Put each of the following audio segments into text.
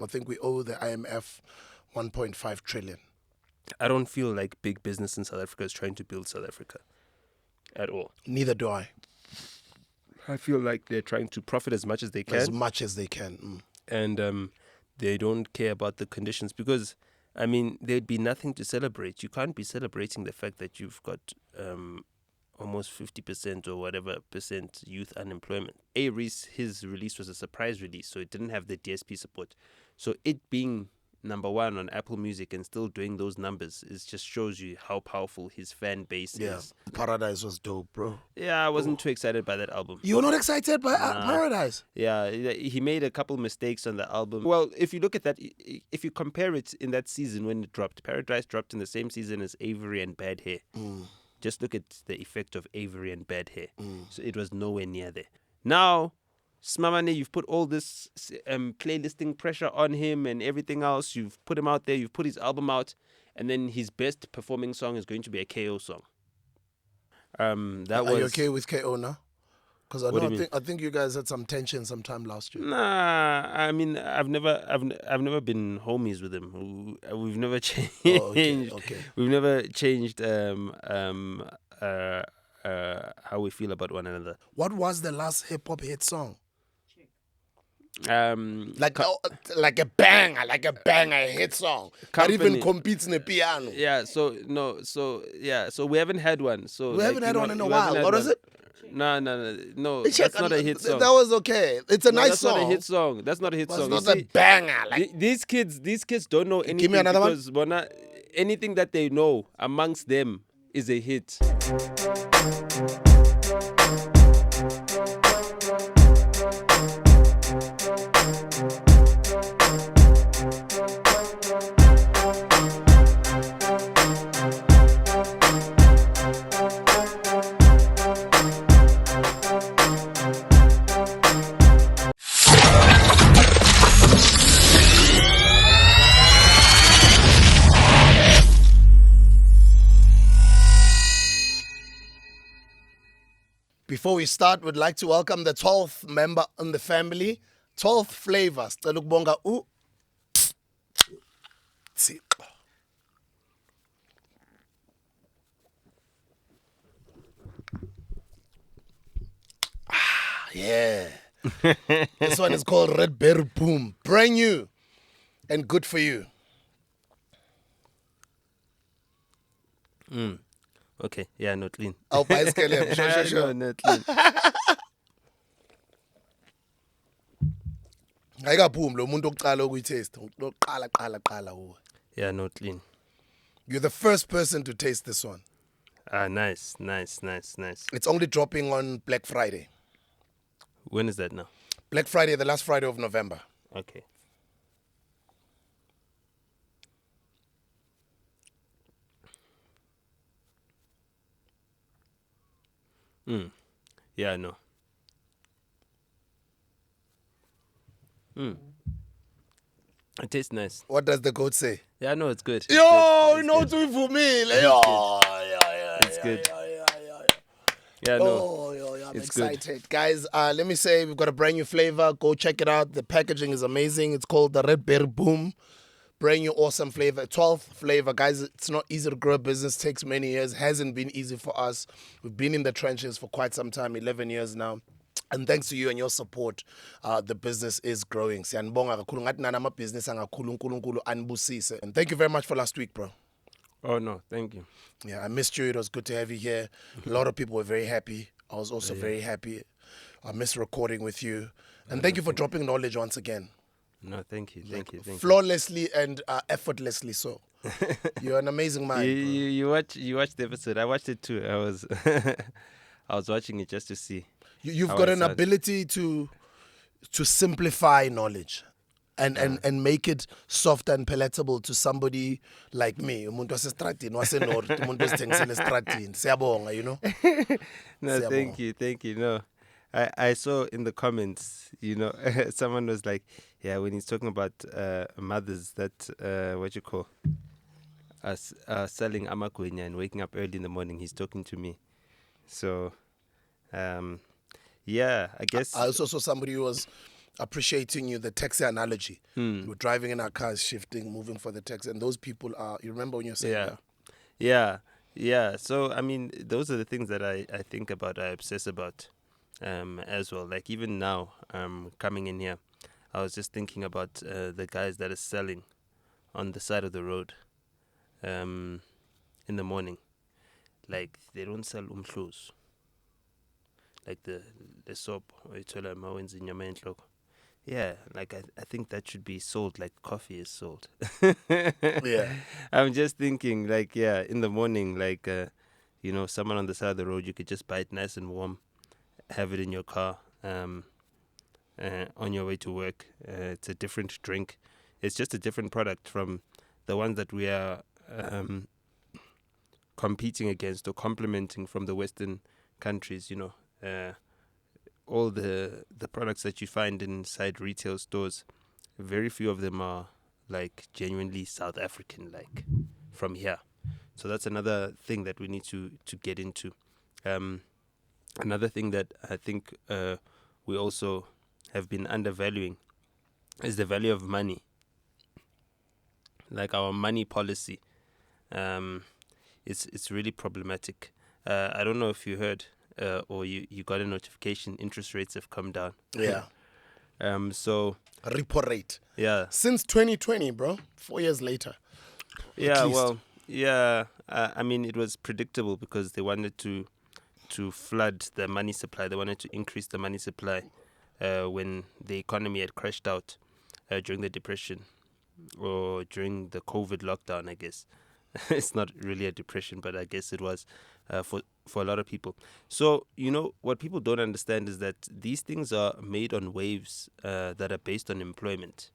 I think we owe the IMF 1.5 trillion. I don't feel like big business in South Africa is trying to build South Africa at all. Neither do I. I feel like they're trying to profit as much as they can. As much as they can. And they don't care about the conditions because, I mean, there'd be nothing to celebrate. You can't be celebrating the fact that you've got almost 50% or whatever percent youth unemployment. A-Reece, his release was a surprise release, so it didn't have the DSP support. So it being number one on Apple Music and still doing those numbers just shows you how powerful his fan base is. Paradise was dope, bro. Yeah, I wasn't too excited by that album. You were not excited by Paradise? Yeah, he made a couple mistakes on the album. Well, if you look at that, if you compare it in that season when it dropped, Paradise dropped in the same season as Avery and Bad Hair. Just look at the effect of Avery and Bad Hair. So it was nowhere near there. Now, Smamane, you've put all this playlisting pressure on him and everything else. You've put him out there. You've put his album out. And then his best performing song is going to be a KO song. Are you okay with KO now? Because I think you guys had some tension sometime last year. Nah, I mean, I've never been homies with him. We've never changed. Okay. We've never changed how we feel about one another. What was the last hip hop hit song? Like a banger hit song. That even competes in the piano. Yeah, so we haven't had one. So we haven't had one in a while. What is it? No. That's not a hit song. That was okay. It's a nice song. That's not a hit song. That's not a hit song. It's not a banger. These kids don't know anything. Give me another because anything that they know amongst them is a hit. Before we start, we'd like to welcome the 12th member in the family, 12th flavor. Sicela ukubonga Thixo. Yeah. This one is called Red Berry Boom. Brand new and good for you. Okay, yeah, not clean. I'll buy sure. No, not clean. Ayikaphumi lo muntu oqala ukuyitaste. Qala. Yeah, not clean. You're the first person to taste this one. Nice. It's only dropping on Black Friday. When is that now? Black Friday, the last Friday of November. Okay. Yeah, I know. It tastes nice. What does the goat say? Yeah, I know it's good. Yo, no to for me. It's good. Yeah, no. I'm it's excited. Good. Guys, let me say we've got a brand new flavor. Go check it out. The packaging is amazing. It's called the Red Berry Boom. Brand new awesome flavor. 12th flavor. Guys, it's not easy to grow a business. Takes many years. Hasn't been easy for us. We've been in the trenches for quite some time, 11 years now. And thanks to you and your support, the business is growing. Siyanibonga kakhulu ngathi nana amabhizinisi angakhulu uNkulunkulu anibusise. And thank you very much for last week, bro. Oh, no, thank you. Yeah, I missed you. It was good to have you here. A lot of people were very happy. I was also very happy. I missed recording with you. And thank you for dropping knowledge once again. No, thank you. Flawlessly and effortlessly so. You're an amazing man. You watched the episode. I watched it too. I was watching it just to see. You've got an ability to simplify knowledge and make it soft and palatable to somebody like me. Umuntu wasestradini waseNorth, umuntu osithengisela estradini. Siyabonga, you know. No, thank you. No. I saw in the comments, someone was like, yeah, when he's talking about mothers that, what you call, selling amakwenya and waking up early in the morning, he's talking to me. So, yeah, I guess. I also saw somebody who was appreciating you, the taxi analogy. We're driving in our cars, shifting, moving for the taxi. And those people are, you remember when you're saying that? Yeah. So, I mean, those are the things that I think about, I obsess about as well. Like, even now, coming in here, I was just thinking about the guys that are selling on the side of the road in the morning. Like, they don't sell umhluzi. Like the soap, yeah, like I think that should be sold like coffee is sold. Yeah. I'm just thinking, like, yeah, in the morning, like, someone on the side of the road, you could just buy it nice and warm, have it in your car, on your way to work. It's a different drink. It's just a different product from the ones that we are competing against or complementing from the Western countries, all the products that you find inside retail stores, very few of them are like genuinely South African, like from here. So that's another thing that we need to get into. Another thing that I think we also have been undervaluing is the value of money. Like our money policy, it's really problematic. I don't know if you heard or you got a notification, interest rates have come down. Yeah. So Repo rate. yeah. Since 2020, bro. 4 years later. Yeah, least. well, yeah. I mean, it was predictable because they wanted to flood the money supply. They wanted to increase the money supply when the economy had crashed out during the depression or during the COVID lockdown, I guess. It's not really a depression, but I guess it was for a lot of people. So, what people don't understand is that these things are made on waves that are based on employment.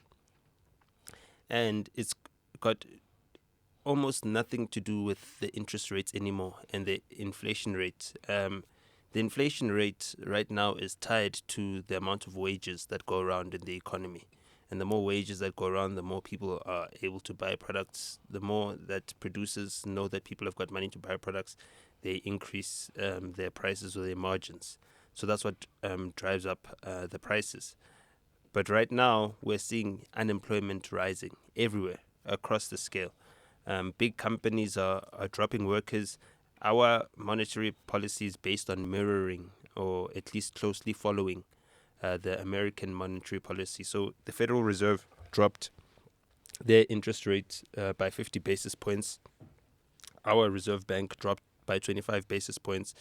And it's got almost nothing to do with the interest rates anymore and the inflation rate. The inflation rate right now is tied to the amount of wages that go around in the economy. And the more wages that go around, the more people are able to buy products. The more that producers know that people have got money to buy products, they increase their prices or their margins. So that's what drives up the prices. But right now, we're seeing unemployment rising everywhere across the scale. Big companies are dropping workers. Our monetary policy is based on mirroring or at least closely following the American monetary policy. So the Federal Reserve dropped their interest rate by 50 basis points. Our Reserve Bank dropped by 25 basis points.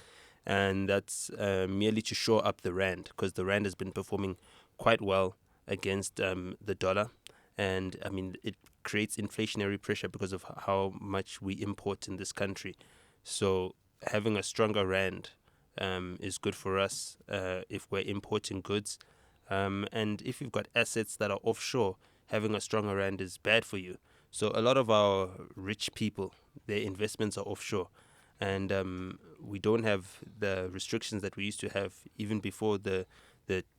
And that's merely to shore up the rand, because the rand has been performing quite well against the dollar. And I mean, it creates inflationary pressure because of how much we import in this country. So having a stronger rand is good for us if we're importing goods. And if you've got assets that are offshore, having a stronger rand is bad for you. So a lot of our rich people, their investments are offshore. And we don't have the restrictions that we used to have even before the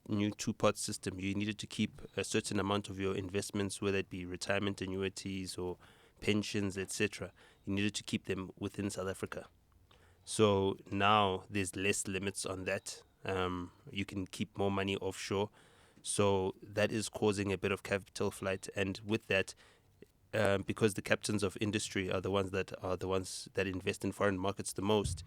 new two-pot system. You needed to keep a certain amount of your investments, whether it be retirement annuities or pensions, etc. You needed to keep them within South Africa. So now there's less limits on that. You can keep more money offshore. So that is causing a bit of capital flight. And with that, because the captains of industry are the ones that invest in foreign markets the most,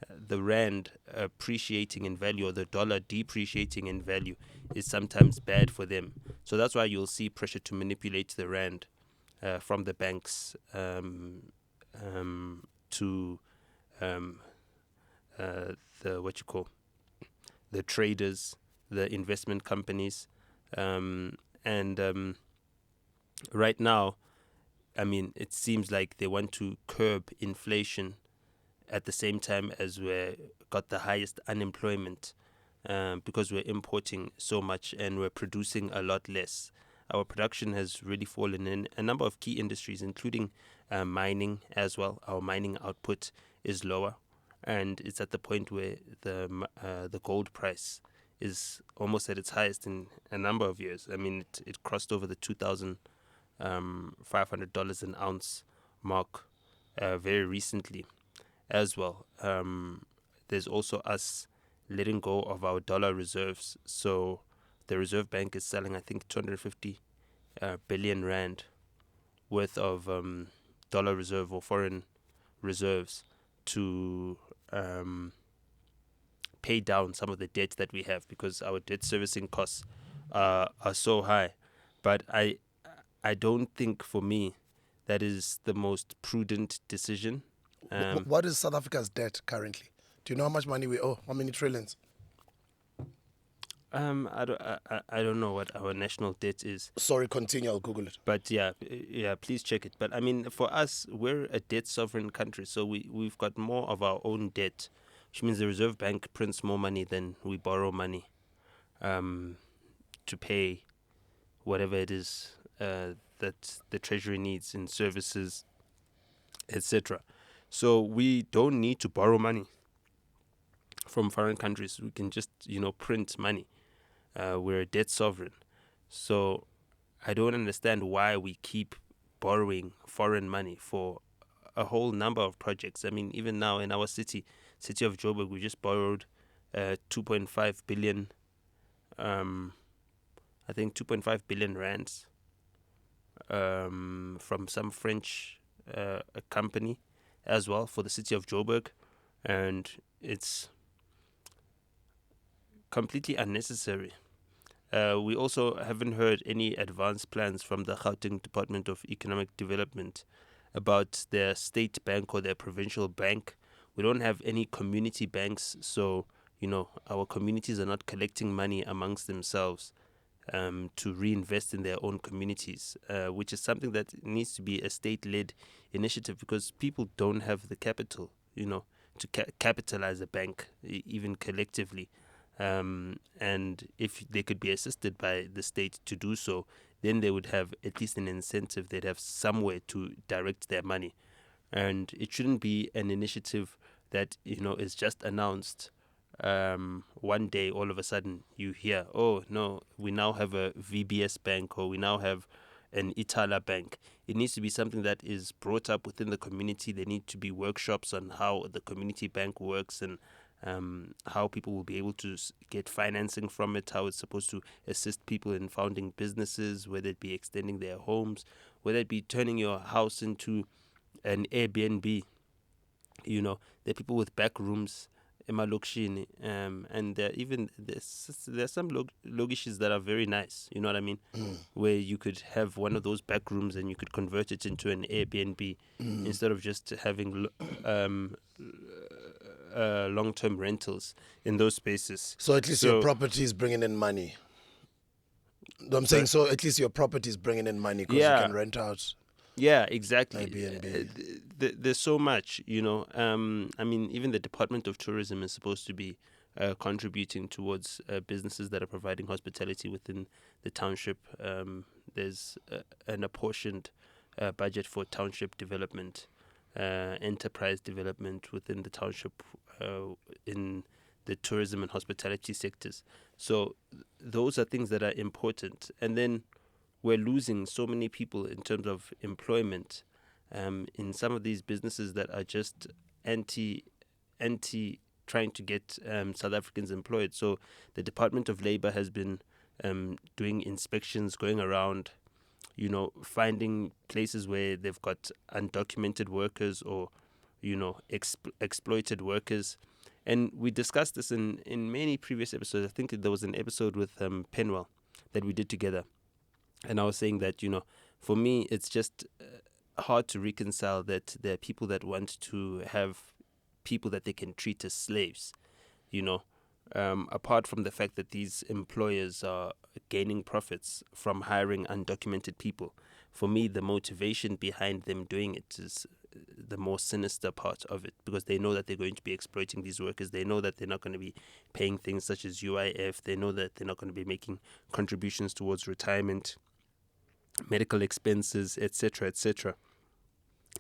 the rand appreciating in value or the dollar depreciating in value is sometimes bad for them. So that's why you'll see pressure to manipulate the rand from the banks to the traders, the investment companies, and right now, I mean, it seems like they want to curb inflation at the same time as we got the highest unemployment because we're importing so much and we're producing a lot less. Our production has really fallen in a number of key industries, including mining as well. Our mining output is lower, and it's at the point where the gold price is almost at its highest in a number of years. I mean, it crossed over the $2,500 an ounce mark very recently as well. There's also us letting go of our dollar reserves. So the Reserve Bank is selling, I think, 250 billion rand worth of dollar reserve or foreign reserves to pay down some of the debt that we have, because our debt servicing costs are so high. But I don't think, for me, that is the most prudent decision. What is South Africa's debt currently? Do you know how much money we owe? How many trillions? I don't know what our national debt is. Sorry, continue. I'll Google it. But yeah, please check it. But I mean, for us, we're a debt sovereign country, so we've got more of our own debt, which means the Reserve Bank prints more money than we borrow money to pay whatever it is that the Treasury needs in services, etc. So we don't need to borrow money from foreign countries. We can just, print money. We're a debt sovereign. So I don't understand why we keep borrowing foreign money for a whole number of projects. I mean, even now in our city of Joburg, we just borrowed 2.5 billion, I think 2.5 billion rands from some French company as well for the city of Joburg. And it's completely unnecessary. We also haven't heard any advanced plans from the Gauteng Department of Economic Development about their state bank or their provincial bank. We don't have any community banks, so our communities are not collecting money amongst themselves to reinvest in their own communities, which is something that needs to be a state-led initiative, because people don't have the capital, to capitalize a bank, even collectively. And if they could be assisted by the state to do so, then they would have at least an incentive. They'd have somewhere to direct their money. And it shouldn't be an initiative that, is just announced one day. All of a sudden you hear, oh, no, we now have a VBS bank, or we now have an Itala bank. It needs to be something that is brought up within the community. There need to be workshops on how the community bank works, and how people will be able to get financing from it, how it's supposed to assist people in founding businesses, whether it be extending their homes, whether it be turning your house into an Airbnb. There are people with back rooms, emalokishini, and there's some logishes that are very nice, you know what I mean, where you could have one of those back rooms and you could convert it into an Airbnb instead of just having long-term rentals in those spaces. So at least your property is bringing in money. I'm saying, so at least your property is bringing in money because you can rent out. Yeah, exactly. Airbnb. There's so much, I mean, even the Department of Tourism is supposed to be contributing towards businesses that are providing hospitality within the township. There's an apportioned budget for township development, enterprise development within the township in the tourism and hospitality sectors. So those are things that are important. And then we're losing so many people in terms of employment in some of these businesses that are just anti trying to get South Africans employed. So the Department of Labor has been doing inspections, going around, finding places where they've got undocumented workers or, exploited workers. And we discussed this in many previous episodes. I think there was an episode with Penwell that we did together. And I was saying that, for me, it's just hard to reconcile that there are people that want to have people that they can treat as slaves, apart from the fact that these employers are gaining profits from hiring undocumented people. For me, the motivation behind them doing it is the more sinister part of it, because they know that they're going to be exploiting these workers. They know that they're not going to be paying things such as UIF. They know that they're not going to be making contributions towards retirement, medical expenses, etc., etc.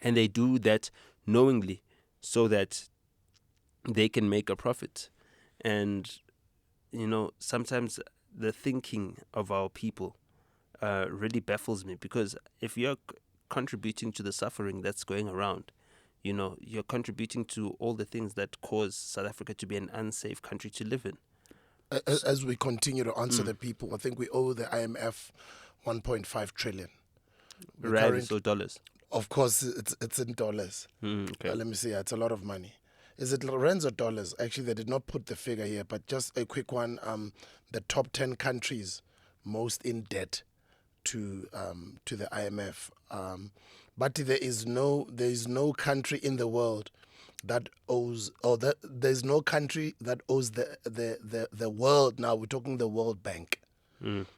And they do that knowingly so that they can make a profit. And, sometimes the thinking of our people really baffles me, because if you're contributing to the suffering that's going around, you're contributing to all the things that cause South Africa to be an unsafe country to live in. As we continue to answer the people, I think we owe the IMF 1.5 trillion. Rands or dollars? Of course, it's in dollars. Okay. Let me see. It's a lot of money. Is it rands or dollars? Actually, they did not put the figure here, but just a quick one. The top 10 countries most in debt to the IMF. But there is no country in the world that owes, or that there's no country that owes the world. Now we're talking the World Bank.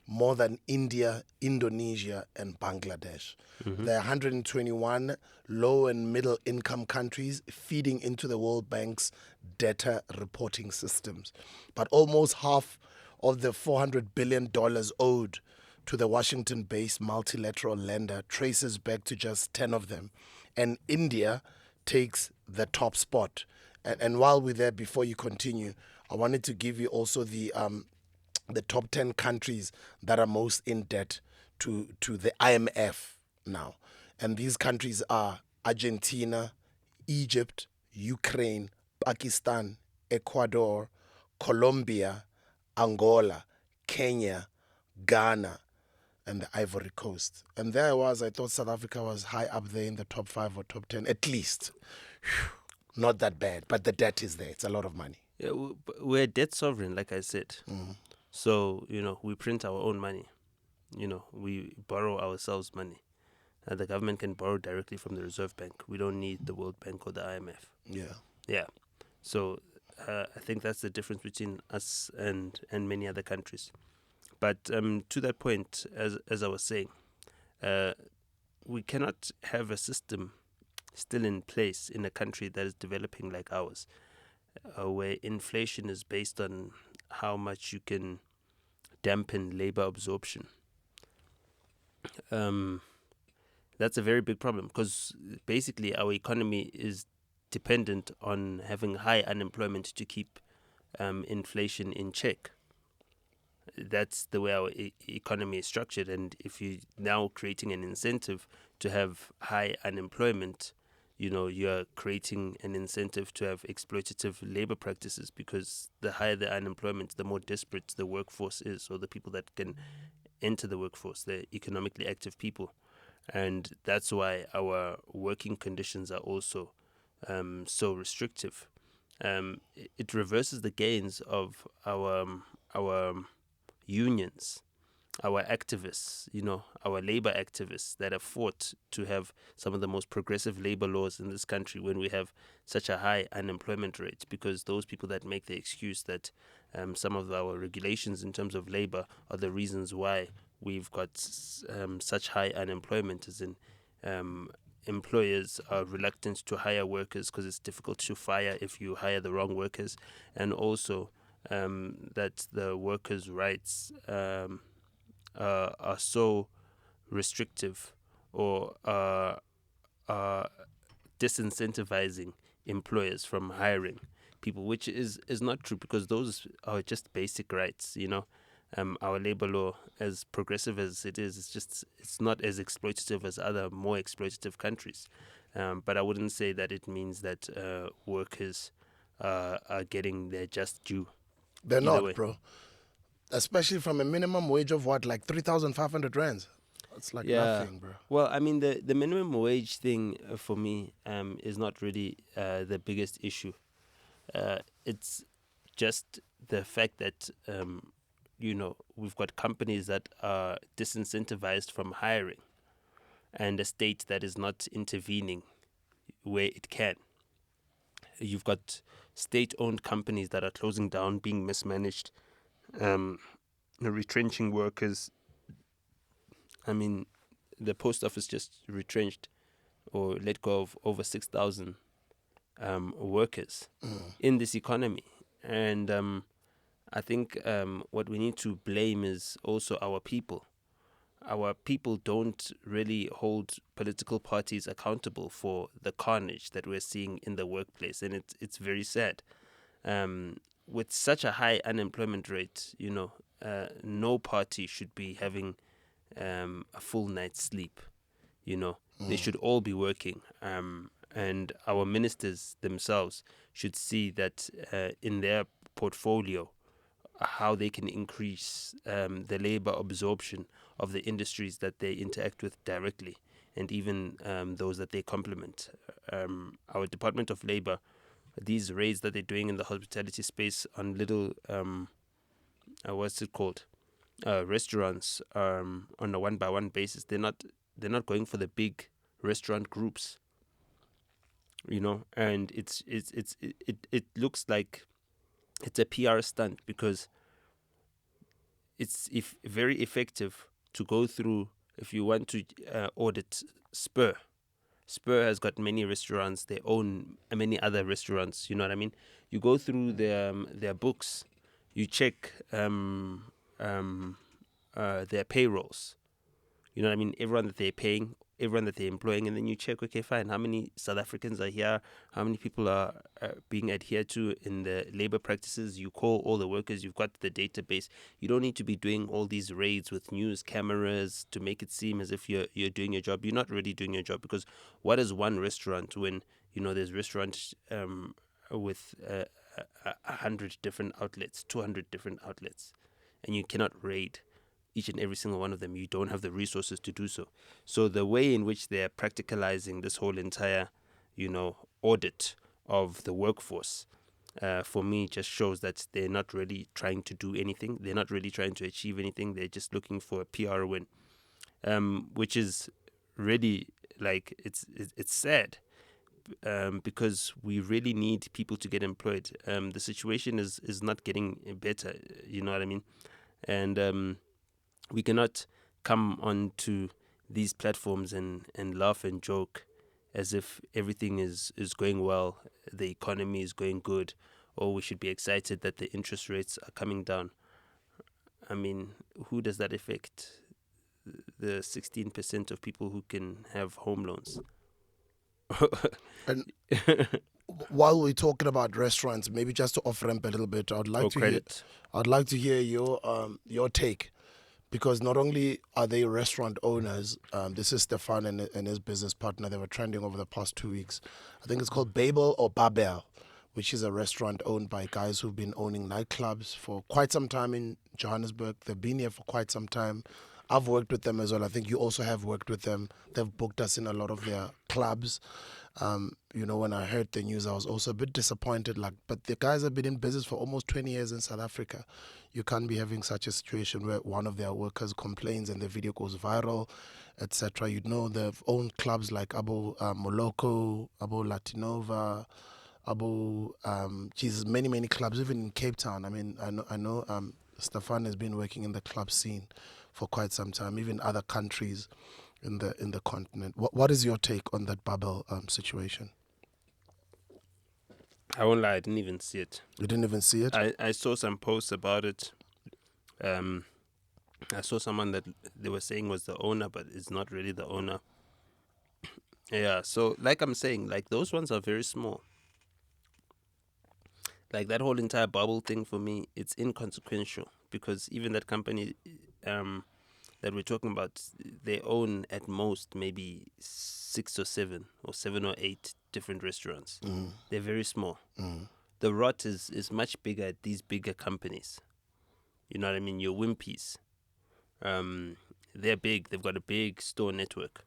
More than India, Indonesia, and Bangladesh. There are 121 low and middle income countries feeding into the World Bank's data reporting systems. But almost half of the $400 billion owed to the Washington-based multilateral lender traces back to just 10 of them. And India takes the top spot. And while we're there, before you continue, I wanted to give you also the top 10 countries that are most in debt to the IMF now. And these countries are Argentina, Egypt, Ukraine, Pakistan, Ecuador, Colombia, Angola, Kenya, Ghana, and the Ivory Coast. And there I thought South Africa was high up there in the top 5 or top 10, at least. Whew. Not that bad, but the debt is there. It's a lot of money. Yeah, we're debt sovereign, like I said. So, we print our own money. We borrow ourselves money. The government can borrow directly from the Reserve Bank. We don't need the World Bank or the IMF. Yeah. So I think that's the difference between us and many other countries. But to that point, as I was saying, we cannot have a system still in place in a country that is developing like ours, where inflation is based on how much you can dampen labor absorption. That's a very big problem, because basically our economy is dependent on having high unemployment to keep inflation in check. That's the way our economy is structured. And if you're now creating an incentive to have high unemployment, you're creating an incentive to have exploitative labor practices, because the higher the unemployment, the more desperate the workforce is, or the people that can enter the workforce, the economically active people. And that's why our working conditions are also so restrictive. It reverses the gains of our unions, our activists, our labor activists that have fought to have some of the most progressive labor laws in this country when we have such a high unemployment rate, because those people that make the excuse that some of our regulations in terms of labor are the reasons why we've got such high unemployment, as in employers are reluctant to hire workers because it's difficult to fire if you hire the wrong workers, and also that the workers' rights are so restrictive, or are disincentivizing employers from hiring people, which is not true, because those are just basic rights. Our labor law, as progressive as it is, it's not as exploitative as other more exploitative countries. But I wouldn't say that it means that workers are getting their just due. They're not, bro. Especially from a minimum wage of what, like 3,500 rands? It's like nothing, bro. Well, I mean, the minimum wage thing for me is not really the biggest issue. It's just the fact that, we've got companies that are disincentivized from hiring, and a state that is not intervening where it can. You've got state-owned companies that are closing down, being mismanaged, retrenching workers. I mean, the post office just retrenched or let go of over 6,000 workers in this economy. And I think what we need to blame is also our people. Our people don't really hold political parties accountable for the carnage that we're seeing in the workplace, and it's very sad. With such a high unemployment rate, no party should be having a full night's sleep. They should all be working, and our ministers themselves should see that in their portfolio, how they can increase the labor absorption of the industries that they interact with directly, and even those that they complement. Our Department of Labor, these raids that they're doing in the hospitality space on little, what's it called, restaurants, on a one-by-one basis, they're not going for the big restaurant groups, and it looks like it's a PR stunt, because it's very effective to go through if you want to audit Spur. Spur has got many restaurants. They own many other restaurants. You know what I mean? You go through their books. You check their payrolls. You know what I mean? Everyone that they're paying, everyone that they're employing, and then you check, okay, fine, how many South Africans are here? How many people are being adhered to in the labor practices? You call all the workers. You've got the database. You don't need to be doing all these raids with news cameras to make it seem as if you're doing your job. You're not really doing your job, because what is one restaurant when there's restaurants with 100 different outlets, 200 different outlets, and you cannot raid each and every single one of them. You don't have the resources to do so. So the way in which they're practicalizing this whole entire, audit of the workforce, for me, just shows that they're not really trying to do anything. They're not really trying to achieve anything. They're just looking for a PR win, which is really, like, it's sad, because we really need people to get employed. The situation is not getting better. You know what I mean? And we cannot come onto these platforms and laugh and joke as if everything is going well, the economy is going good, or we should be excited that the interest rates are coming down. I mean, who does that affect? The 16% of people who can have home loans. And while we're talking about restaurants, maybe just to off ramp a little bit, I'd like to hear your take. Because not only are they restaurant owners, this is Stefan and his business partner. They were trending over the past 2 weeks. I think it's called Babel or Babel, which is a restaurant owned by guys who've been owning nightclubs for quite some time in Johannesburg. They've been here for quite some time. I've worked with them as well. I think you also have worked with them. They've booked us in a lot of their clubs. When I heard the news, I was also a bit disappointed. But the guys have been in business for almost 20 years in South Africa. You can't be having such a situation where one of their workers complains and the video goes viral, etc. They've owned clubs like Abu Moloko, Abu Latinova, many, many clubs, even in Cape Town. I mean, I know Stefan has been working in the club scene for quite some time, even other countries in the continent. What is your take on that bubble situation? I won't lie, I didn't even see it. You didn't even see it? I saw some posts about it. I saw someone that they were saying was the owner, but it's not really the owner. Yeah, so like I'm saying, like, those ones are very small. Like, that whole entire bubble thing, for me, it's inconsequential, because even that company that we're talking about, they own at most maybe 6 or 7 or 7 or 8 different restaurants. They're very small. The rot is much bigger at these bigger companies. You know what I mean? Your Wimpies, they're big. They've got a big store network.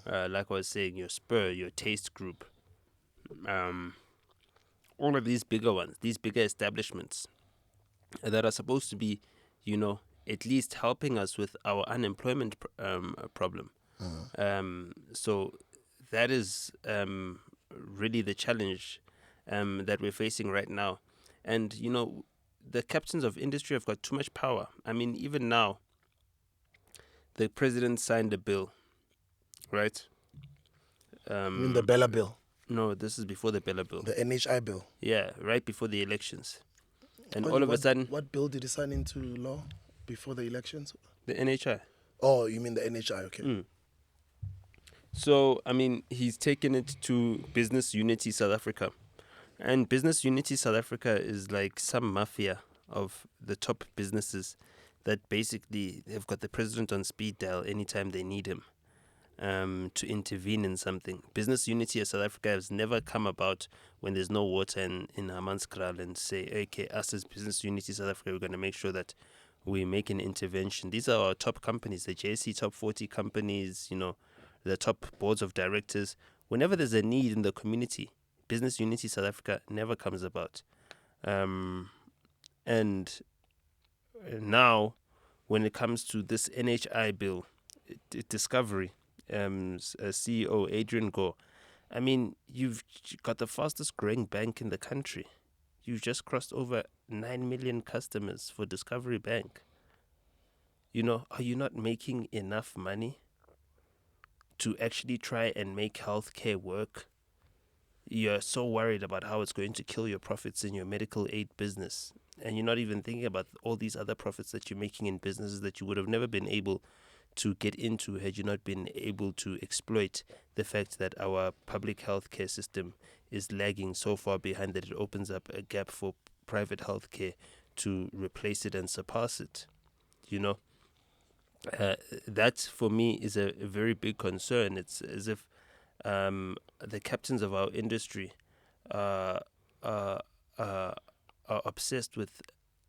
Like I was saying, your Spur, your Taste Group, all of these bigger ones, these bigger establishments that are supposed to be, at least helping us with our unemployment problem. So that is really the challenge that we're facing right now. And, the captains of industry have got too much power. I mean, even now, the president signed a bill, right? You mean the Bella bill? No, this is before the Bella bill. The NHI bill? Yeah, right before the elections. And all of a sudden... What bill did he sign into law before the elections? The NHI. Oh, you mean the NHI, okay. So, I mean, he's taken it to Business Unity South Africa. And Business Unity South Africa is like some mafia of the top businesses that basically have got the president on speed dial anytime they need him. to intervene in something. Business unity of South Africa has never come about when there's no water in Hammanskraal and say, okay, us as Business Unity South Africa, we're going to make sure that we make an intervention. These are our top companies, the JSE top 40 companies, the top boards of directors. Whenever there's a need in the community, Business Unity South Africa never comes about. And now, when it comes to this NHI bill, Discovery, CEO Adrian Gore, I mean, you've got the fastest growing bank in the country. You've just crossed over 9 million customers for Discovery Bank. Are you not making enough money to actually try and make healthcare work? You're so worried about how it's going to kill your profits in your medical aid business. And you're not even thinking about all these other profits that you're making in businesses that you would have never been able to get into had you not been able to exploit the fact that our public healthcare system is lagging so far behind that it opens up a gap for private healthcare to replace it and surpass it. That for me is a very big concern. It's as if the captains of our industry are obsessed with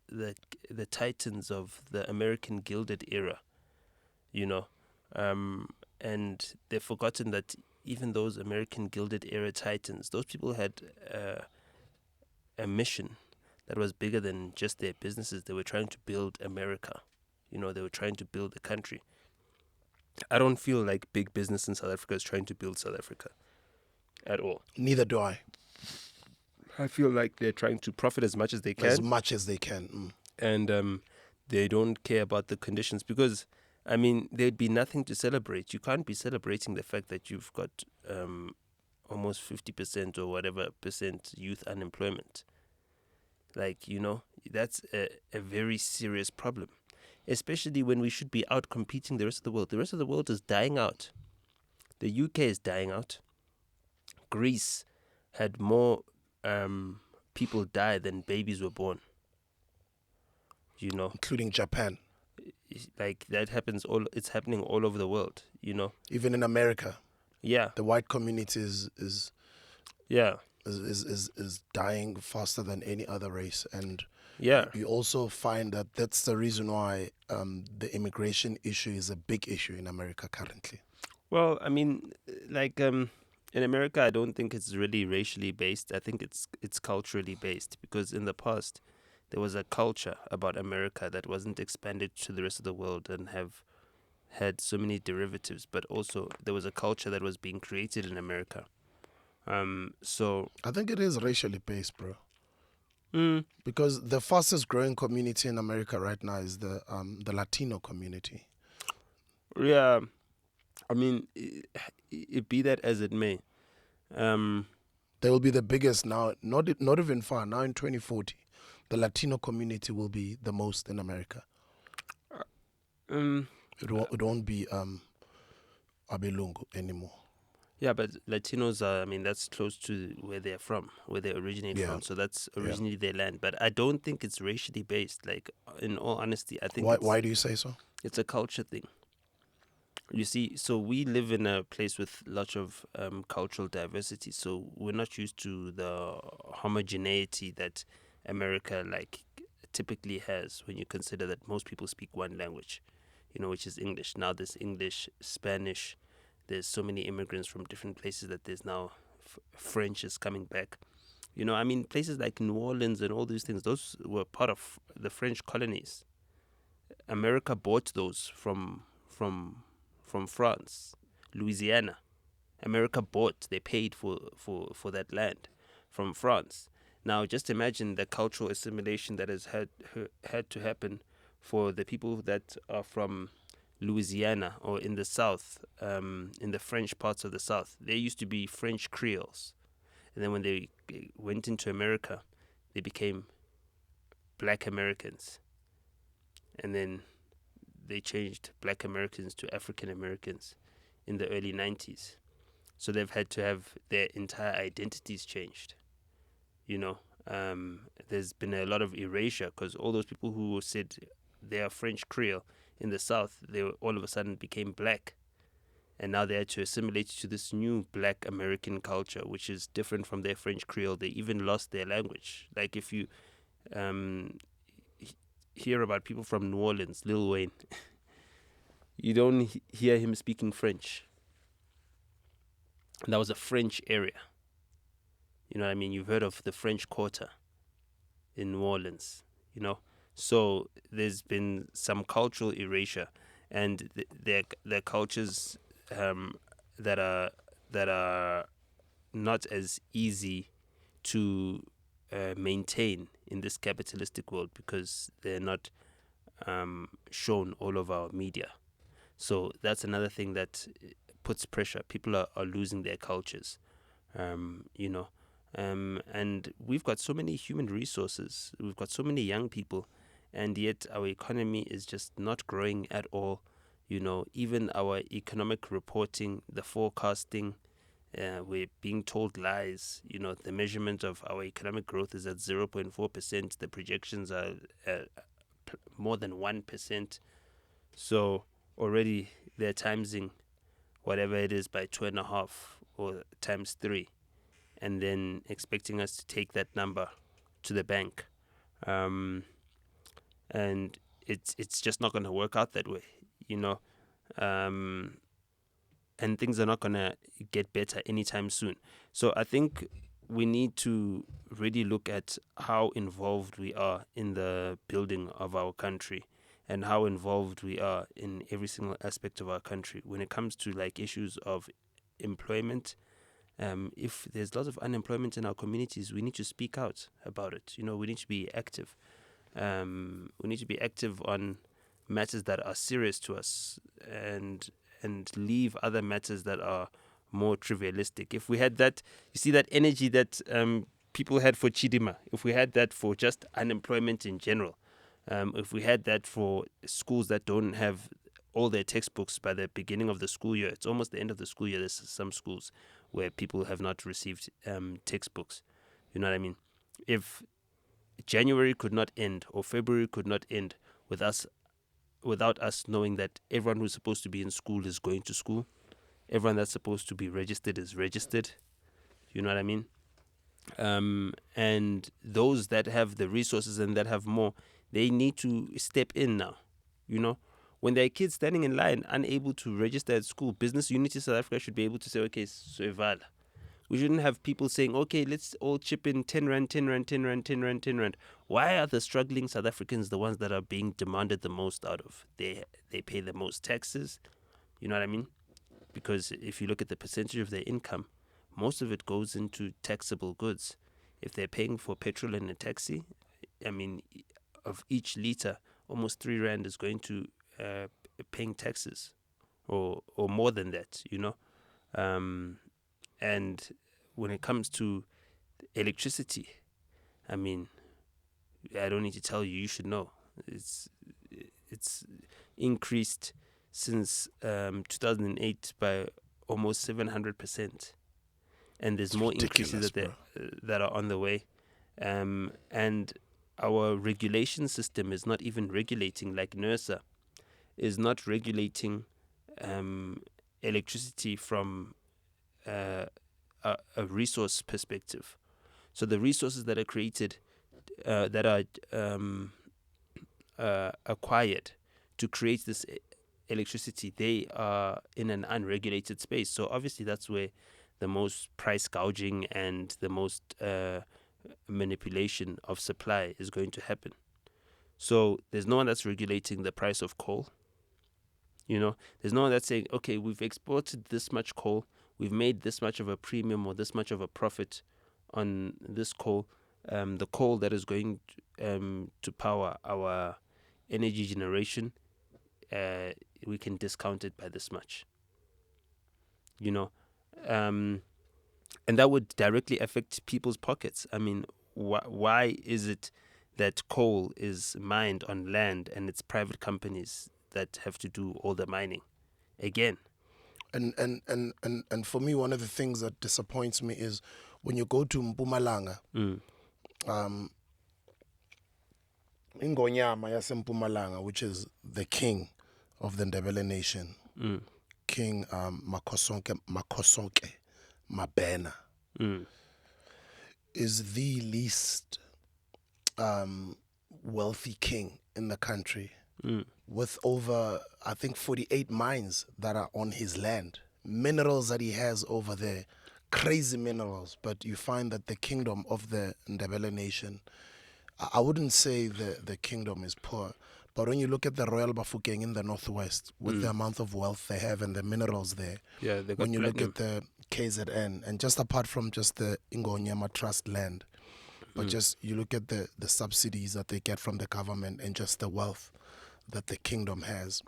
the titans of the American Gilded era, and they've forgotten that even those American Gilded era titans, those people had a mission that was bigger than just their businesses. They were trying to build America. They were trying to build the country. I don't feel like big business in South Africa is trying to build South Africa at all. Neither do I. I feel like they're trying to profit as much as they can. As much as they can. And they don't care about the conditions because, there'd be nothing to celebrate. You can't be celebrating the fact that you've got almost 50% or whatever percent youth unemployment. That's a very serious problem, especially when we should be out competing the rest of the world. The rest of the world is dying out. The UK is dying out. Greece had more people die than babies were born. Including Japan. That happens it's happening all over the world, Even in America. Yeah. The white community is dying faster than any other race. And you also find that that's the reason why the immigration issue is a big issue in America currently. Well, in America, I don't think it's really racially based. I think it's culturally based because in the past, there was a culture about America that wasn't expanded to the rest of the world and have had so many derivatives. But also, there was a culture that was being created in America. So I think it is racially based, bro. Because the fastest growing community in America right now is the Latino community. Yeah, it be that as it may. They will be the biggest now. Not even far now in 2040. The Latino community will be the most in America. It won't be Abelungu anymore. Yeah, but Latinos are, that's close to where they're from, where they originate from. So that's originally their land. But I don't think it's racially based. In all honesty, I think Why do you say so? It's a culture thing. You see, so we live in a place with lots of cultural diversity. So we're not used to the homogeneity that America typically has when you consider that most people speak one language, which is English. Now there's English, Spanish. There's so many immigrants from different places that there's now French is coming back. Places like New Orleans and all these things, those were part of the French colonies. America bought those from France, Louisiana. America they paid for that land from France. Now, just imagine the cultural assimilation that has had to happen for the people that are from Louisiana or in the South, in the French parts of the South. They used to be French Creoles. And then when they went into America, they became Black Americans. And then they changed Black Americans to African Americans in the early 90s. So they've had to have their entire identities changed. There's been a lot of erasure because all those people who said they are French Creole in the South, they all of a sudden became black. And now they had to assimilate to this new black American culture, which is different from their French Creole. They even lost their language. Like if you hear about people from New Orleans, Lil Wayne, you don't hear him speaking French. And that was a French area. You know what I mean? You've heard of the French Quarter in New Orleans, you know? So there's been some cultural erasure, and their cultures that are not as easy to maintain in this capitalistic world because they're not shown all over our media. So that's another thing that puts pressure. People are losing their cultures, you know. And we've got so many human resources. We've got so many young people, and yet our economy is just not growing at all. You know, even our economic reporting, the forecasting, we're being told lies. You know, the measurement of our economic growth is at 0.4%. The projections are more than 1%. So already they're timesing whatever it is by 2.5 or times 3, and then expecting us to take that number to the bank. And it's just not going to work out that way, you know. And things are not going to get better anytime soon. So I think we need to really look at how involved we are in the building of our country and how involved we are in every single aspect of our country. When it comes to like issues of employment, if there's lots of unemployment in our communities, we need to speak out about it. You know, we need to be active. We need to be active on matters that are serious to us and leave other matters that are more trivialistic. If we had that, you see that energy that people had for Chidima, if we had that for just unemployment in general, if we had that for schools that don't have all their textbooks by the beginning of the school year, it's almost the end of the school year, there's some schools where people have not received textbooks. You know what I mean? If January could not end or February could not end without us knowing that everyone who's supposed to be in school is going to school, everyone that's supposed to be registered is registered. You know what I mean? And those that have the resources and that have more, they need to step in now. You know, when there are kids standing in line unable to register at school, Business Unity South Africa should be able to say, okay, Soevala. We shouldn't have people saying, okay, let's all chip in 10 rand, 10 rand, 10 rand, 10 rand, 10 rand. Why are the struggling South Africans the ones that are being demanded the most out of? They pay the most taxes. You know what I mean? Because if you look at the percentage of their income, most of it goes into taxable goods. If they're paying for petrol in a taxi, I mean, of each litre, almost 3 rand is going to paying taxes or more than that, you know? And when it comes to electricity, I mean, I don't need to tell you, you should know. It's increased since 2008 by almost 700%. And there's more increases that are on the way. And our regulation system is not even regulating, like NERSA is not regulating electricity from a resource perspective. So the resources that are created, that are acquired to create this electricity, they are in an unregulated space. So obviously that's where the most price gouging and the most manipulation of supply is going to happen. So there's no one that's regulating the price of coal. You know, there's no one that's saying, okay, we've exported this much coal, we've made this much of a premium or this much of a profit on this coal. The coal that is going to power our energy generation, we can discount it by this much. You know, and that would directly affect people's pockets. I mean, why is it that coal is mined on land and it's private companies that have to do all the mining? Again. And for me, one of the things that disappoints me is when you go to Mpumalanga, Ingonyama yaseMpumalanga, which is the king of the Ndebele nation, King Makosonke Mabena is the least wealthy king in the country, with over, I think, 48 mines that are on his land, minerals that he has over there, crazy minerals. But you find that the kingdom of the Ndebele nation, I wouldn't say the kingdom is poor, but when you look at the Royal Bafokeng in the northwest, with the amount of wealth they have and the minerals there, Yeah, they got when you platinum. look at the KZN, and just apart from just the Ingonyama Trust land, but just you look at the subsidies that they get from the government and just the wealth that the kingdom has,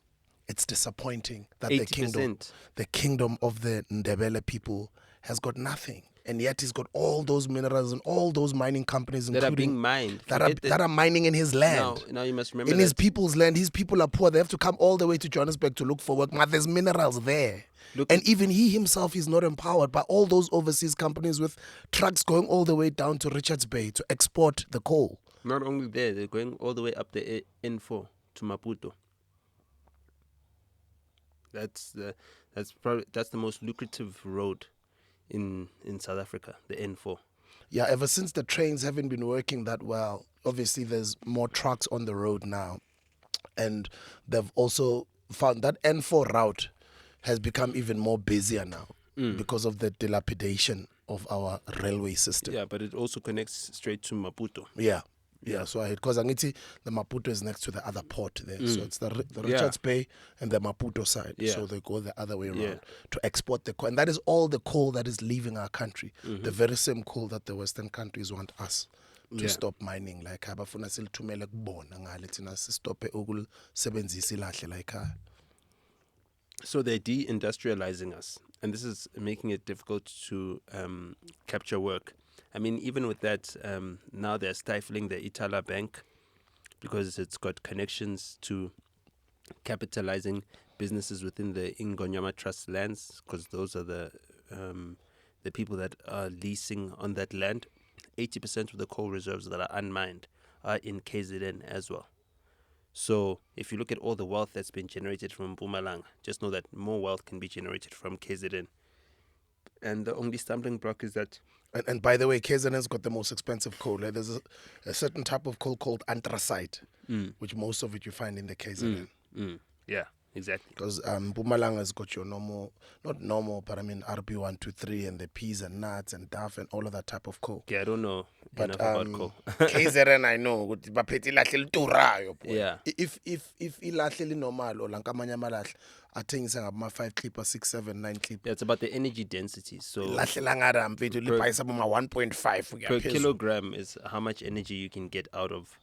it's disappointing that the 80%. kingdom of the Ndebele people has got nothing. And yet he's got all those minerals and all those mining companies, That are including being mined. that are mining in his land. Now you must remember In that. his people's land. His people are poor. They have to come all the way to Johannesburg to look for work. But there's minerals there. Look And at- even he himself is not empowered by all those overseas companies with trucks going all the way down to Richards Bay to export the coal. Not only there, they're going all the way up the N4 to Maputo. That's the most lucrative road in South Africa, the N4. Yeah, ever since the trains haven't been working that well, obviously there's more trucks on the road now. And they've also found that N4 route has become even more busier now because of the dilapidation of our railway system. Yeah, but it also connects straight to Maputo. Yeah. So because Angiti, the Maputo is next to the other port there. So it's the Richards Bay and the Maputo side. Yeah. So they go the other way around Yeah. to export the coal. And that is all the coal that is leaving our country. The very same coal that the Western countries want us to stop mining. Like, abafuna silithumele kubona ngale thina sistophe ukulisebenzisa ilahle la ekhaya. So they're deindustrializing us, and this is making it difficult to capture work. I mean, even with that, now they're stifling the Itala Bank because it's got connections to capitalizing businesses within the Ingonyama Trust lands, because those are the people that are leasing on that land. 80% of the coal reserves that are unmined are in KZN as well. So if you look at all the wealth that's been generated from Mpumalanga, just know that more wealth can be generated from KZN. And the only stumbling block is that... And by the way, KZN has got the most expensive coal. Like, there's a certain type of coal called anthracite, which most of it you find in the KZN. Yeah, exactly. Because Mpumalanga has got your normal, not normal, but I mean RB123 and the peas and nuts and duff and all of that type of coal. Yeah, I don't know But enough about coal. KZN I know, ukuthi baphethe ilahle liturayo. Yeah. If ilahle linormal or lankamanya malahle, athengisa ngama 5 clipper, 6, 7, 9 clipper. Yeah, it's about the energy density. So Lahle langara mfethu lipayisa boma 1.5 per kilogram is how much energy you can get out of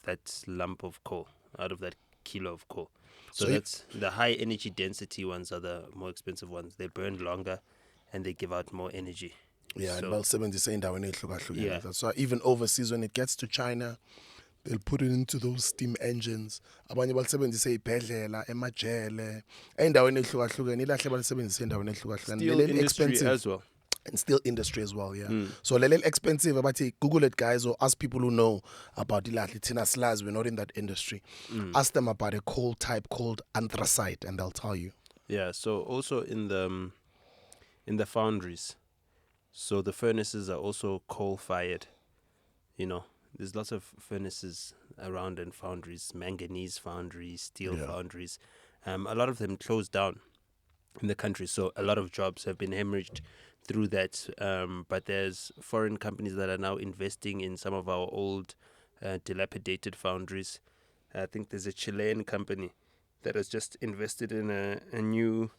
that lump of coal, out of that kilo of coal. So that's the high energy density ones are the more expensive ones. They burn longer and they give out more energy. Yeah, and So- balsebenzisa endaweni ehlukahlukene. Yeah. That's why even overseas when it gets to China, they'll put it into those steam engines. Abanye balisebenzisa ibhedlela, emajele, endaweni ehlukahlukene. Ilahle balisebenzisa endaweni ehlukahlukene. Steel Leli industry expensive. as well. And steel industry as well, yeah. So lele expensive, but Google it, guys, or ask people who know about ilahle. Tina Slaz, we're not in that industry. Ask them about a coal type called anthracite, and they'll tell you. Yeah, so also in the foundries, so the furnaces are also coal-fired. You know, there's lots of furnaces around in foundries, manganese foundries, steel foundries. A lot of them closed down in the country, so a lot of jobs have been hemorrhaged through that. But there's foreign companies that are now investing in some of our old dilapidated foundries. I think there's a Chilean company that has just invested in a new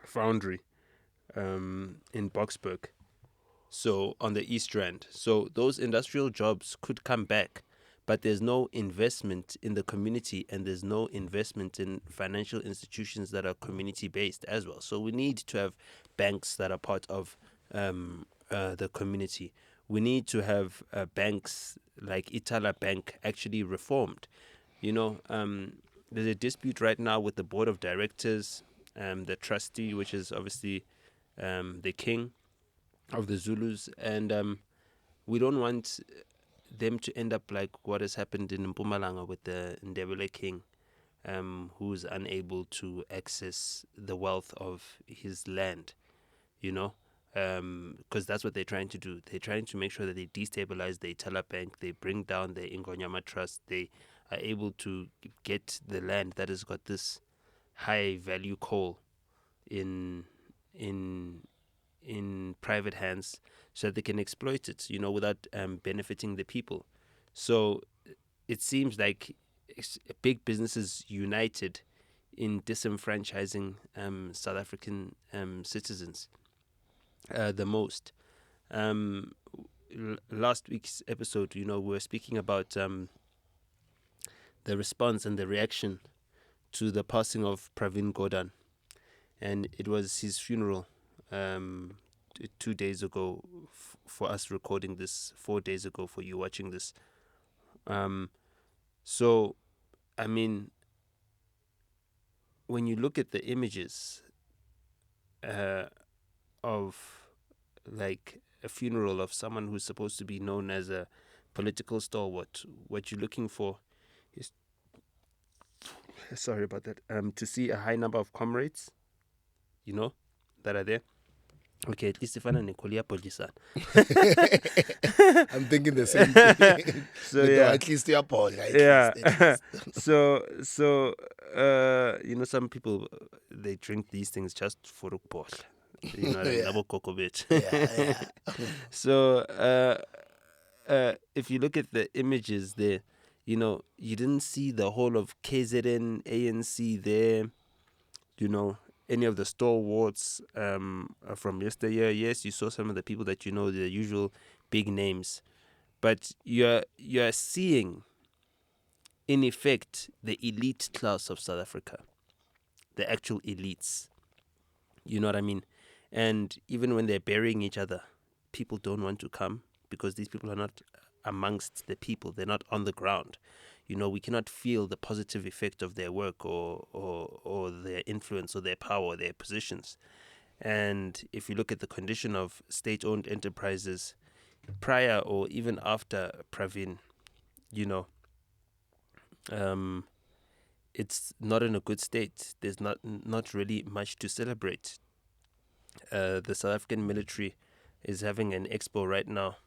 foundry in Boksburg, so on the East Rand. So those industrial jobs could come back, but there's no investment in the community and there's no investment in financial institutions that are community-based as well. So we need to have banks that are part of the community. We need to have banks like Itala Bank actually reformed. You know, there's a dispute right now with the board of directors, the trustee, which is obviously the king of the Zulus, and we don't want them to end up like what has happened in Mpumalanga with the Ndebele king, who's unable to access the wealth of his land, you know, because that's what they're trying to do. They're trying to make sure that they destabilize the Itala Bank, they bring down the Ingonyama Trust, they are able to get the land that has got this high value coal in in in private hands, so that they can exploit it, you know, without benefiting the people. So it seems like big businesses united in disenfranchising South African citizens the most. Last week's episode, you know, we were speaking about the response and the reaction to the passing of Pravin Gordhan, and it was his funeral 2 days ago for us recording this, 4 days ago for you watching this. So, I mean, when you look at the images of like a funeral of someone who's supposed to be known as a political stalwart, what you're looking for is, sorry about that, to see a high number of comrades, you know, that are there. Okay, at least if I'm I'm thinking the same thing. So yeah, at least you're Paul. yeah. So you know, some people, they drink these things just for a Paul. You know, like double cocoa bitch. Yeah. So if you look at the images there, you know, you didn't see the whole of KZN, ANC there, you know, any of the stalwarts from yesteryear. Yes, you saw some of the people that you know, the usual big names, but you're seeing, in effect, the elite class of South Africa, the actual elites. You know what I mean? And even when they're burying each other, people don't want to come because these people are not amongst the people. They're not on the ground. You know, we cannot feel the positive effect of their work or their influence or their power or their positions. And if you look at the condition of state-owned enterprises prior or even after Pravin, you know, it's not in a good state. There's not really much to celebrate. The South African military is having an expo right now,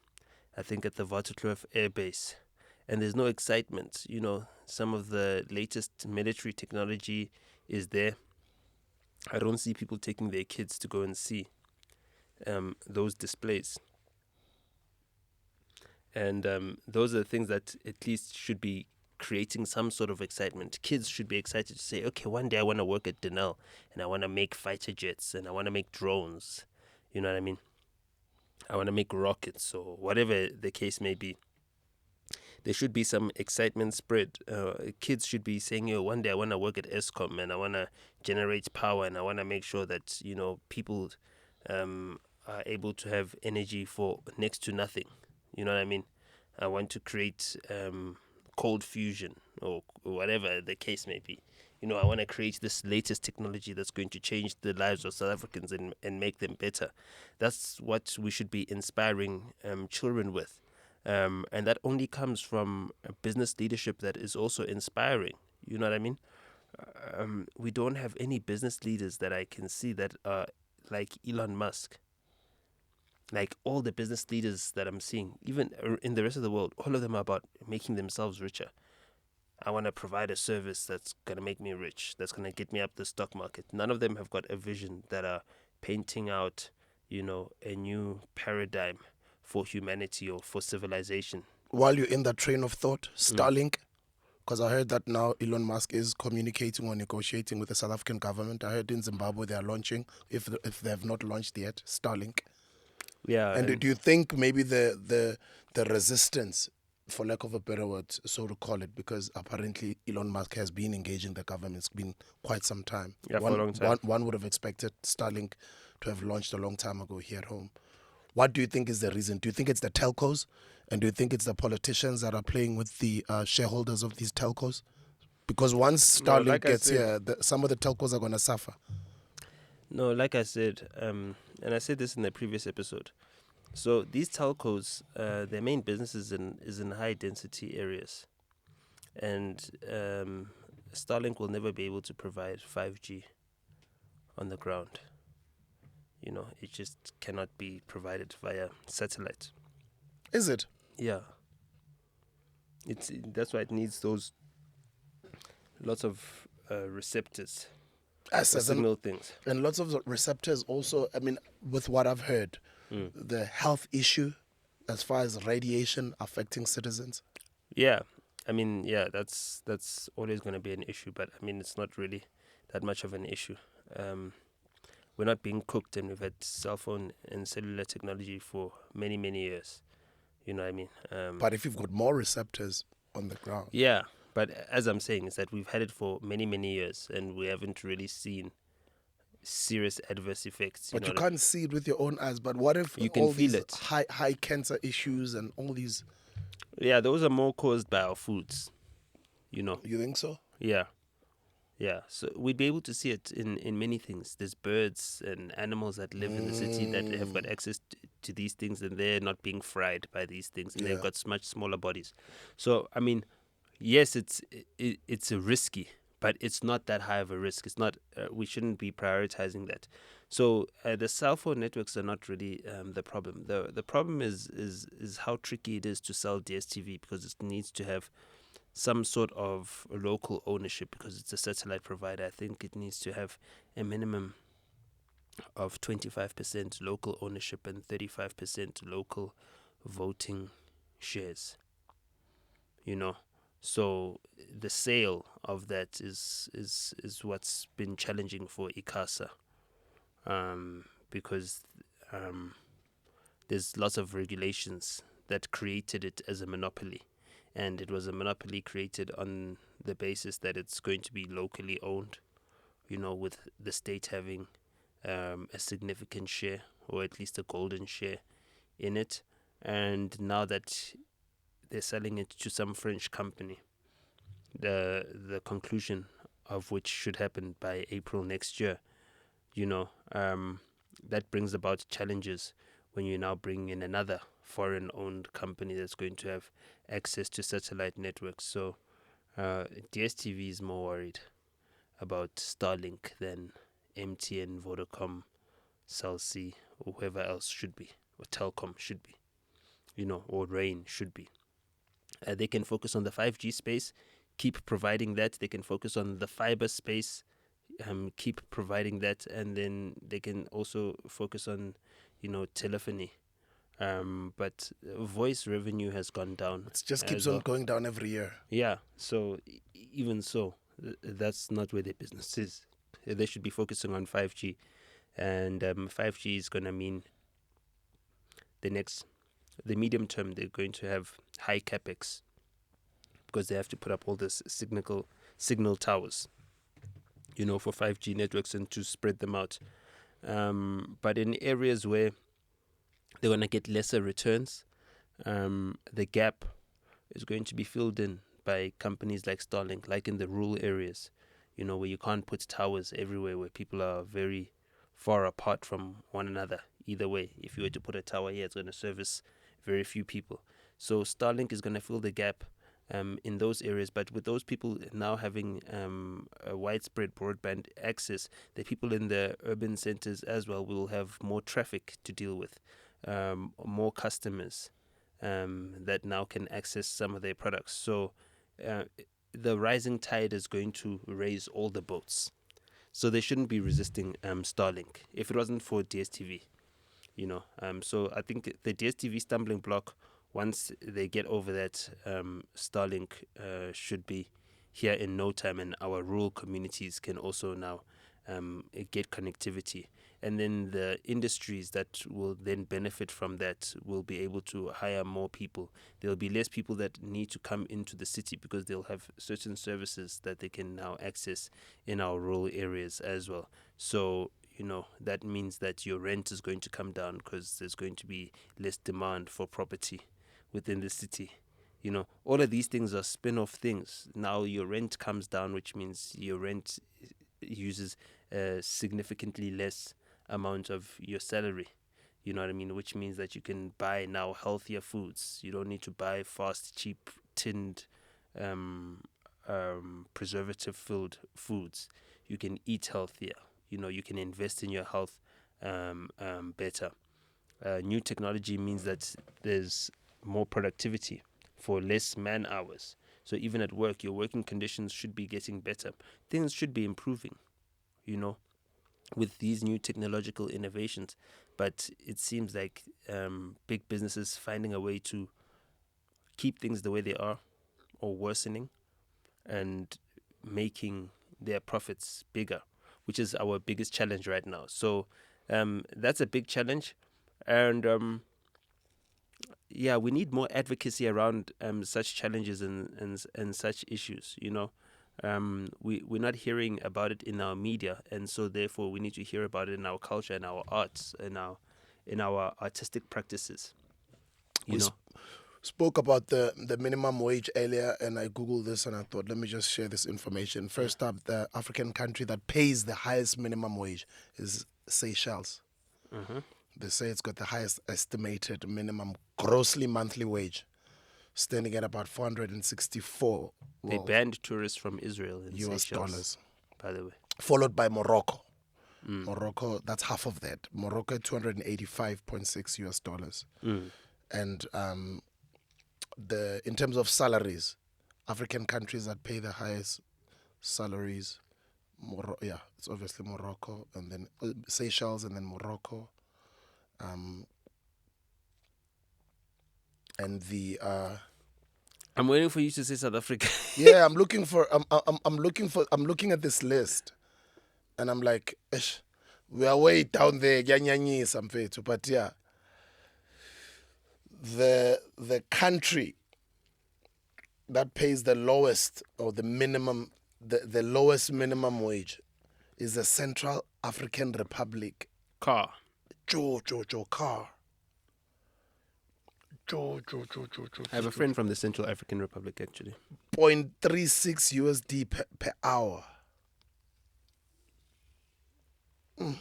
I think at the Waterkloof Air Base. And there's no excitement. You know, some of the latest military technology is there. I don't see people taking their kids to go and see those displays. And those are the things that at least should be creating some sort of excitement. Kids should be excited to say, okay, one day I want to work at Denel and I want to make fighter jets and I want to make drones. You know what I mean? I want to make rockets or whatever the case may be. There should be some excitement spread. Kids should be saying, yo, one day I want to work at Eskom and I want to generate power and I want to make sure that, you know, people are able to have energy for next to nothing. You know what I mean? I want to create cold fusion or whatever the case may be. You know, I want to create this latest technology that's going to change the lives of South Africans and make them better. That's what we should be inspiring children with. And that only comes from a business leadership that is also inspiring. You know what I mean? We don't have any business leaders that I can see that are like Elon Musk. Like all the business leaders that I'm seeing, even in the rest of the world, all of them are about making themselves richer. I want to provide a service that's going to make me rich, that's going to get me up the stock market. None of them have got a vision that are painting out, you know, a new paradigm for humanity or for civilization. While you're in that train of thought, Starlink, because I heard that now Elon Musk is communicating or negotiating with the South African government. I heard in Zimbabwe they are launching, if they have not launched yet, Starlink. Yeah. And do you think maybe the resistance, for lack of a better word, so to call it, because apparently Elon Musk has been engaging the government, it's been quite some time. Yeah, for a long time. One would have expected Starlink to have launched a long time ago here at home. What do you think is the reason? Do you think it's the telcos? And do you think it's the politicians that are playing with the shareholders of these telcos? Because once Starlink gets here, some of the telcos are going to suffer. No, like I said, and I said this in the previous episode. So these telcos, their main business is in high density areas, and Starlink will never be able to provide 5G on the ground. It just cannot be provided via satellite. Is it? Yeah. That's why it needs those lots of receptors or signal things. And lots of receptors also, I mean, with what I've heard, the health issue as far as radiation affecting citizens. Yeah. I mean, yeah, that's always going to be an issue, but I mean, it's not really that much of an issue. We're not being cooked, and we've had cell phone and cellular technology for many, many years. You know what I mean? But if you've got more receptors on the ground. Yeah, but as I'm saying, is that we've had it for many, many years, and we haven't really seen serious adverse effects. But you can't see it with your own eyes. But what if you can all feel these it? high cancer issues and all these? Yeah, those are more caused by our foods. You think so? Yeah. Yeah, so we'd be able to see it in many things. There's birds and animals that live in the city that have got access to these things, and they're not being fried by these things, and they've got much smaller bodies. So, I mean, yes, it's a risky, but it's not that high of a risk. It's not. We shouldn't be prioritizing that. So the cell phone networks are not really the problem. The problem is how tricky it is to sell DStv, because it needs to have some sort of local ownership, because it's a satellite provider. I think it needs to have a minimum of 25% local ownership and 35% local voting shares. So the sale of that is what's been challenging for ICASA, because there's lots of regulations that created it as a monopoly. And it was a monopoly created on the basis that it's going to be locally owned, with the state having a significant share, or at least a golden share in it. And now that they're selling it to some French company, the conclusion of which should happen by April next year, that brings about challenges when you now bring in another foreign-owned company that's going to have access to satellite networks. So DStv is more worried about Starlink than MTN, Vodacom, Cell C, or whoever else should be, or Telkom should be, or Rain should be. They can focus on the 5G space, keep providing that. They can focus on the fiber space, keep providing that, and then they can also focus on, telephony. But voice revenue has gone down. It just keeps on going down every year. Yeah, so even so, that's not where their business is. They should be focusing on 5G, and 5G is going to mean the medium term, they're going to have high capex, because they have to put up all this signal towers, for 5G networks, and to spread them out. But in areas where they're going to get lesser returns, the gap is going to be filled in by companies like Starlink, like in the rural areas, where you can't put towers everywhere, where people are very far apart from one another. Either way, if you were to put a tower here, it's going to service very few people. So Starlink is going to fill the gap in those areas. But with those people now having a widespread broadband access, the people in the urban centers as well will have more traffic to deal with, more customers that now can access some of their products. So the rising tide is going to raise all the boats. So they shouldn't be resisting Starlink if it wasn't for DStv. So I think the DStv stumbling block, once they get over that, Starlink should be here in no time, and our rural communities can also now get connectivity. And then the industries that will then benefit from that will be able to hire more people. There'll be less people that need to come into the city, because they'll have certain services that they can now access in our rural areas as well. So that means that your rent is going to come down, because there's going to be less demand for property within the city. All of these things are spin-off things. Now your rent comes down, which means your rent uses significantly less amount of your salary. You know what I mean? Which means that you can buy now healthier foods. You don't need to buy fast, cheap, tinned preservative-filled foods. You can eat healthier. You can invest in your health better. New technology means that there's more productivity for less man hours. So even at work, your working conditions should be getting better. Things should be improving, with these new technological innovations. But it seems like big businesses finding a way to keep things the way they are or worsening and making their profits bigger, which is our biggest challenge right now. So that's a big challenge. And we need more advocacy around such challenges and such issues. We're not hearing about it in our media, and so therefore we need to hear about it in our culture, in our arts, in our artistic practices. Spoke about the minimum wage earlier, and I googled this and I thought, let me just share this information. First up, the African country that pays the highest minimum wage is Seychelles. They say it's got the highest estimated minimum grossly monthly wage, standing at about 464. They banned tourists from Israel in US Seychelles, dollars, by the way. followed by Morocco. Morocco, that's half of that. Morocco, 285.6 US dollars. And in terms of salaries, African countries that pay the highest salaries, it's obviously Morocco, and then Seychelles, and then Morocco. And the I'm waiting for you to say South Africa. yeah, I'm looking at this list, and I'm like, we are way down there, but yeah, the country that pays the lowest or the minimum, the lowest minimum wage is the Central African Republic. Car. Car. I have a friend from the Central African Republic, actually. 0.36 USD per hour. Let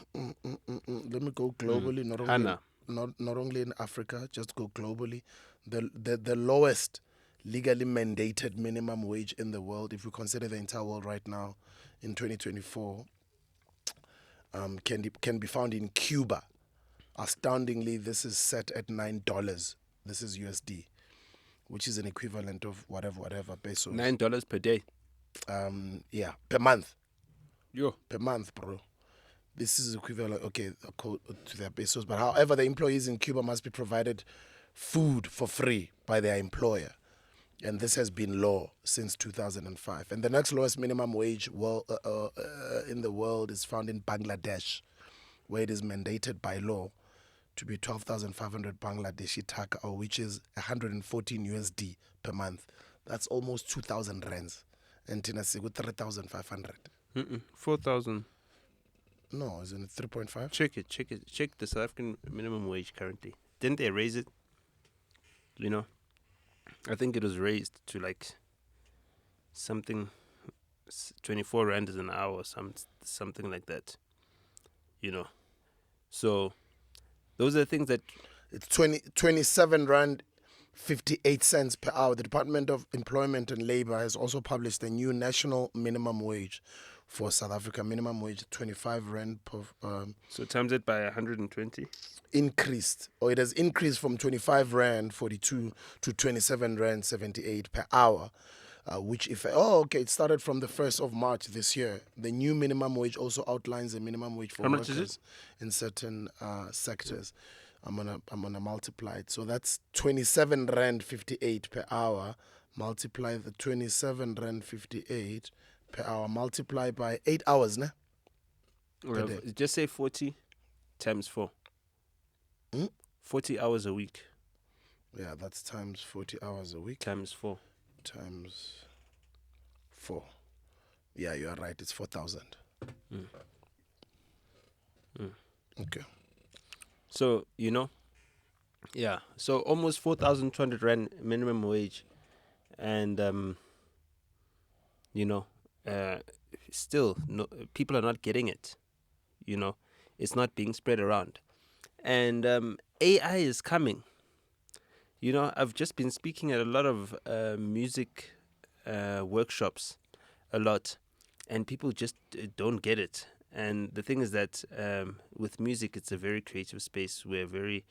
me go globally, not only in Africa, just go globally. The lowest legally mandated minimum wage in the world, if we consider the entire world right now, in 2024, can be found in Cuba. Astoundingly, this is set at $9. This is USD, which is an equivalent of whatever pesos. $9 per day. Per month. Yo. Per month, bro. This is equivalent, to their pesos. But however, the employees in Cuba must be provided food for free by their employer. And this has been law since 2005. And the next lowest minimum wage in the world is found in Bangladesh, where it is mandated by law to be 12,500 Bangladeshi taka, which is 114 USD per month. That's almost 2,000 rands. And Tennessee with 3,500. 4,000. No, isn't it 3.5? Check it. Check the South African minimum wage currently. Didn't they raise it? I think it was raised to like something 24 rand is an hour or something like that. So those are the things that it's 27 rand 58 cents per hour. The Department of Employment and Labor has also published a new national minimum wage for South Africa. Minimum wage 25 rand per so times it by 120. It has increased from 25 rand 42 to 27 rand 78 per hour, it started from the 1st of March this year. The new minimum wage also outlines a minimum wage for workers in certain sectors. I'm gonna multiply it. So that's 27 rand 58 per hour. Multiply the 27 rand 58 per hour. Multiply by 8 hours, ne? Well, just say 40 times 4. 40 hours a week. Yeah, that's times 40 hours a week. Times 4. Times 4. Yeah, you are right. It's 4,000. Okay. So, so almost 4,200 rand minimum wage. And, still, people are not getting it. It's not being spread around. And AI is coming. I've just been speaking at a lot of music workshops a lot, and people just don't get it. And the thing is that with music, it's a very creative space. We're very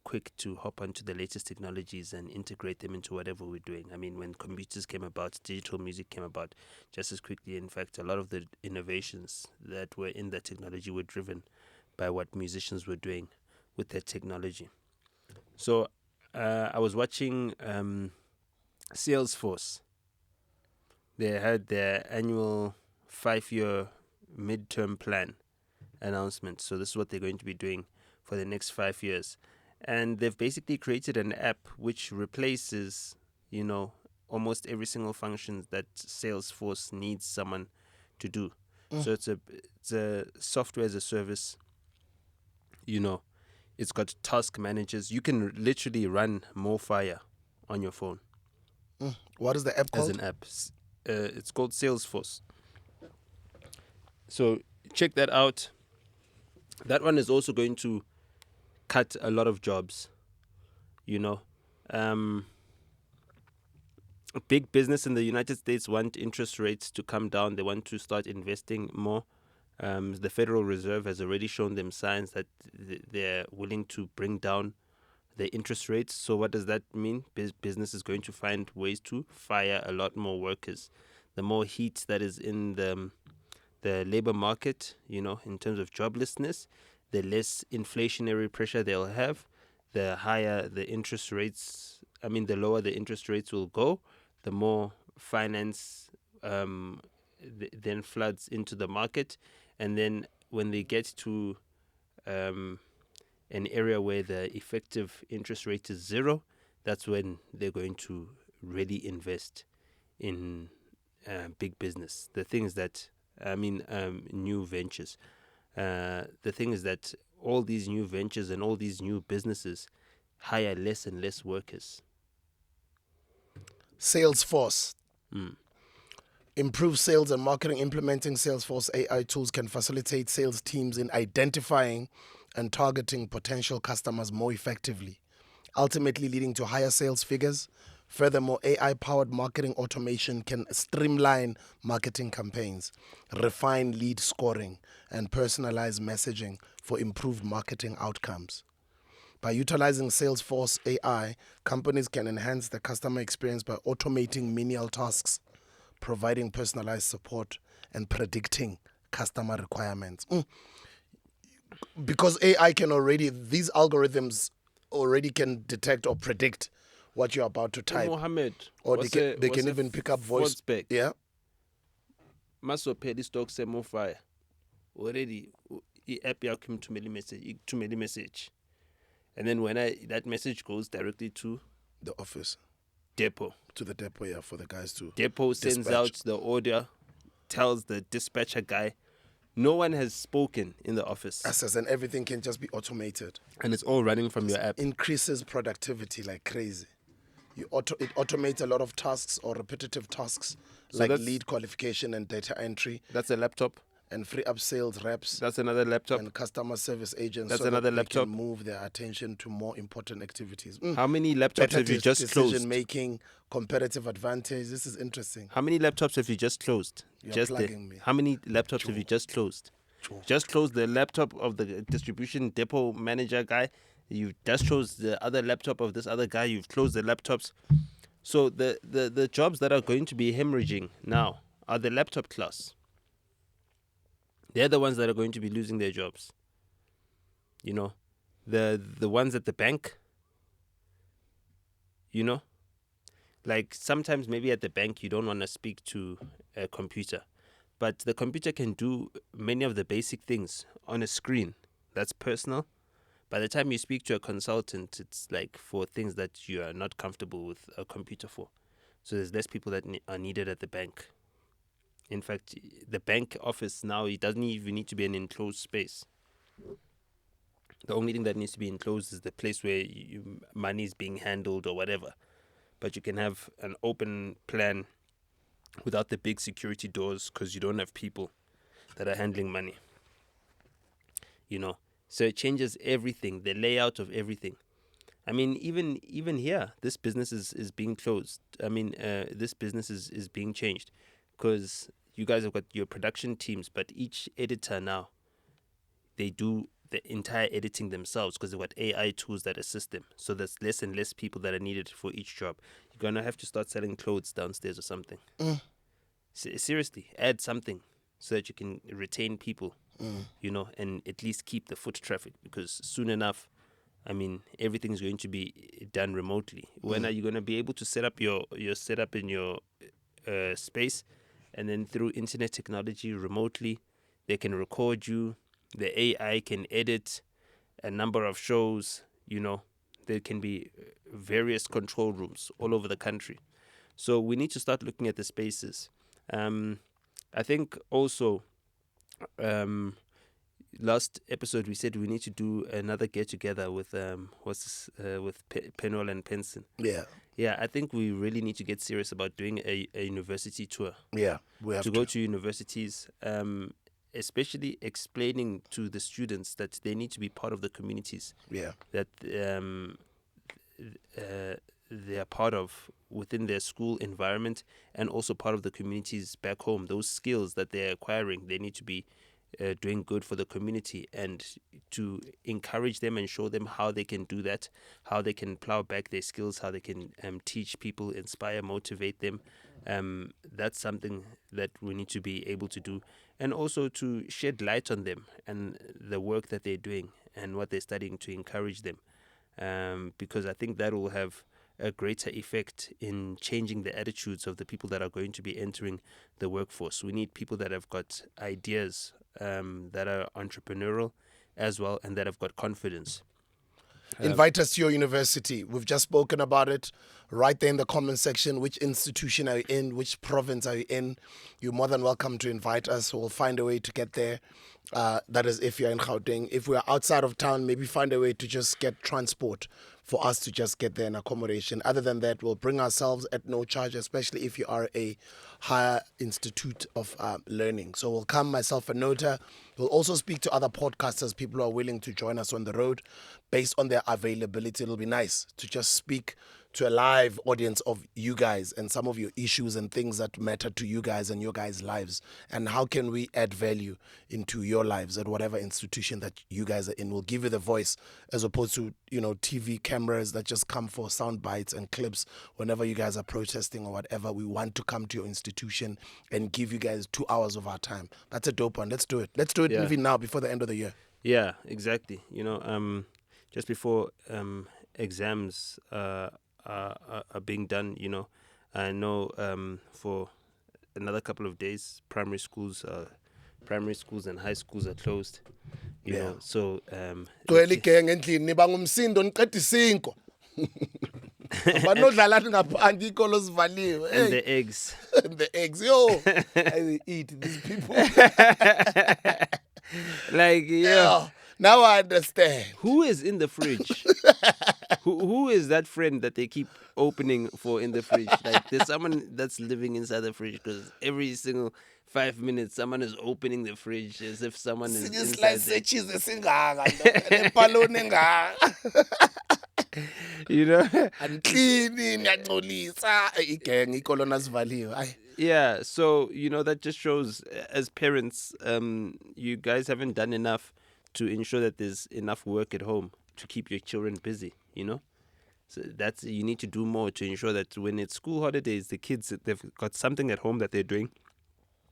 quick to hop onto the latest technologies and integrate them into whatever we're doing. I mean, when computers came about, digital music came about just as quickly. In fact, a lot of the innovations that were in that technology were driven by what musicians were doing with that technology. So I was watching Salesforce. They had their annual 5-year midterm plan announcement. So this is what they're going to be doing for the next 5 years. And they've basically created an app which replaces, almost every single function that Salesforce needs someone to do. So it's a software as a service. It's got task managers. You can literally run more fire on your phone. What is the app called? As an app. It's called Salesforce. So check that out. That one is also going to cut a lot of jobs. Big business in the United States want interest rates to come down. They want to start investing more. The Federal Reserve has already shown them signs that they're willing to bring down the interest rates. So what does that mean? Business is going to find ways to fire a lot more workers. The more heat that is in the labor market, in terms of joblessness, the less inflationary pressure they'll have, the higher the interest rates. The lower the interest rates will go, the more finance then floods into the market. And then when they get to an area where the effective interest rate is 0, that's when they're going to really invest in big business. The thing is that, new ventures. The thing is that all these new ventures and all these new businesses hire less and less workers. Salesforce. Improve sales and marketing. Implementing Salesforce AI tools can facilitate sales teams in identifying and targeting potential customers more effectively, ultimately leading to higher sales figures. Furthermore, AI-powered marketing automation can streamline marketing campaigns, refine lead scoring, and personalize messaging for improved marketing outcomes. By utilizing Salesforce AI, companies can enhance the customer experience by automating menial tasks, providing personalized support, and predicting customer requirements. Because AI these algorithms already can detect or predict what you're about to type. Mohammed, or they can even pick up voice. Yeah. Maso pay this dog say more fire. Already, the app yakho ithumela message. And then when that message goes directly to the office. Depot. To the depot, yeah, for the guys to Depot sends dispatch out the order, tells the dispatcher guy. No one has spoken in the office. And everything can just be automated. And it's all running from your app. Increases productivity like crazy. It automates a lot of tasks or repetitive tasks, so like lead qualification and data entry. That's a laptop. And free up sales reps. That's another laptop. And customer service agents. That's so another that laptop. They can move their attention to more important activities. How many laptops have you just closed? Decision making, competitive advantage. This is interesting. How many laptops have you just closed? You're plugging me. How many laptops have you just closed? Just closed the laptop of the distribution depot manager guy. You just closed the other laptop of this other guy. You've closed the laptops. So the jobs that are going to be hemorrhaging now are the laptop class. They're the ones that are going to be losing their jobs. The ones at the bank. Like sometimes maybe at the bank you don't want to speak to a computer, but the computer can do many of the basic things on a screen. That's personal. By the time you speak to a consultant, it's like for things that you are not comfortable with a computer for. So there's less people that are needed at the bank. In fact, the bank office now, it doesn't even need to be an enclosed space. The only thing that needs to be enclosed is the place where money is being handled or whatever. But you can have an open plan without the big security doors because you don't have people that are handling money. So it changes everything, the layout of everything. I mean, even here, this business is being closed. I mean, this business is being changed because you guys have got your production teams, but each editor now, they do the entire editing themselves because they've got AI tools that assist them. So there's less and less people that are needed for each job. You're going to have to start selling clothes downstairs or something. Seriously, add something so that you can retain people, and at least keep the foot traffic, because soon enough, I mean, everything's going to be done remotely. When are you going to be able to set up your setup in your space, and then through internet technology remotely, they can record you. The AI can edit a number of shows. There can be various control rooms all over the country. So we need to start looking at the spaces. I think also, last episode we said we need to do another get together with Penwell and Penson. Yeah, I think we really need to get serious about doing a university tour. Yeah, we have to go to universities, especially explaining to the students that they need to be part of the communities. That they are part of within their school environment, and also part of the communities back home. Those skills that they're acquiring, they need to be doing good for the community, and to encourage them and show them how they can do that, how they can plow back their skills, how they can teach people, inspire, motivate them. That's something that we need to be able to do, and also to shed light on them and the work that they're doing and what they're studying, to encourage them, because I think that will have a greater effect in changing the attitudes of the people that are going to be entering the workforce. We need people that have got ideas, that are entrepreneurial as well, and that have got confidence. Invite us to your university. We've just spoken about it. Right there in the comment section, which institution are you in? Which province are you in? You're more than welcome to invite us. We'll find a way to get there. That is if you're in Gauteng. If we're outside of town, maybe find a way to just get transport for us to just get there in accommodation. Other than that, we'll bring ourselves at no charge, especially if you are a higher institute of learning. So we'll come, myself and NOTA. We'll also speak to other podcasters, people who are willing to join us on the road based on their availability. It'll be nice to just speak to a live audience of you guys and some of your issues and things that matter to you guys and your guys' lives. And how can we add value into your lives at whatever institution that you guys are in? We'll give you the voice, as opposed to, TV cameras that just come for sound bites and clips whenever you guys are protesting or whatever. We want to come to your institution and give you guys 2 hours of our time. That's a dope one. Let's do it. Let's do it even now, before the end of the year. Yeah, exactly. Just before exams are being done, I know for another couple of days, primary schools and high schools are closed. You know, so Gcwele igenge endlini niba ngumsindo niqeda isinko. Banodlala ngaphandle ikolo sivaliwe. And the eggs. And the eggs. Yo, I eat these people. Like, yeah. Now I understand. Who is in the fridge? Who is that friend that they keep opening for in the fridge? Like, there's someone that's living inside the fridge, because every single 5 minutes someone is opening the fridge as if someone is inside Yeah, so that just shows, as parents, you guys haven't done enough to ensure that there's enough work at home to keep your children busy. So you need to do more to ensure that when it's school holidays, the kids, they've got something at home that they're doing.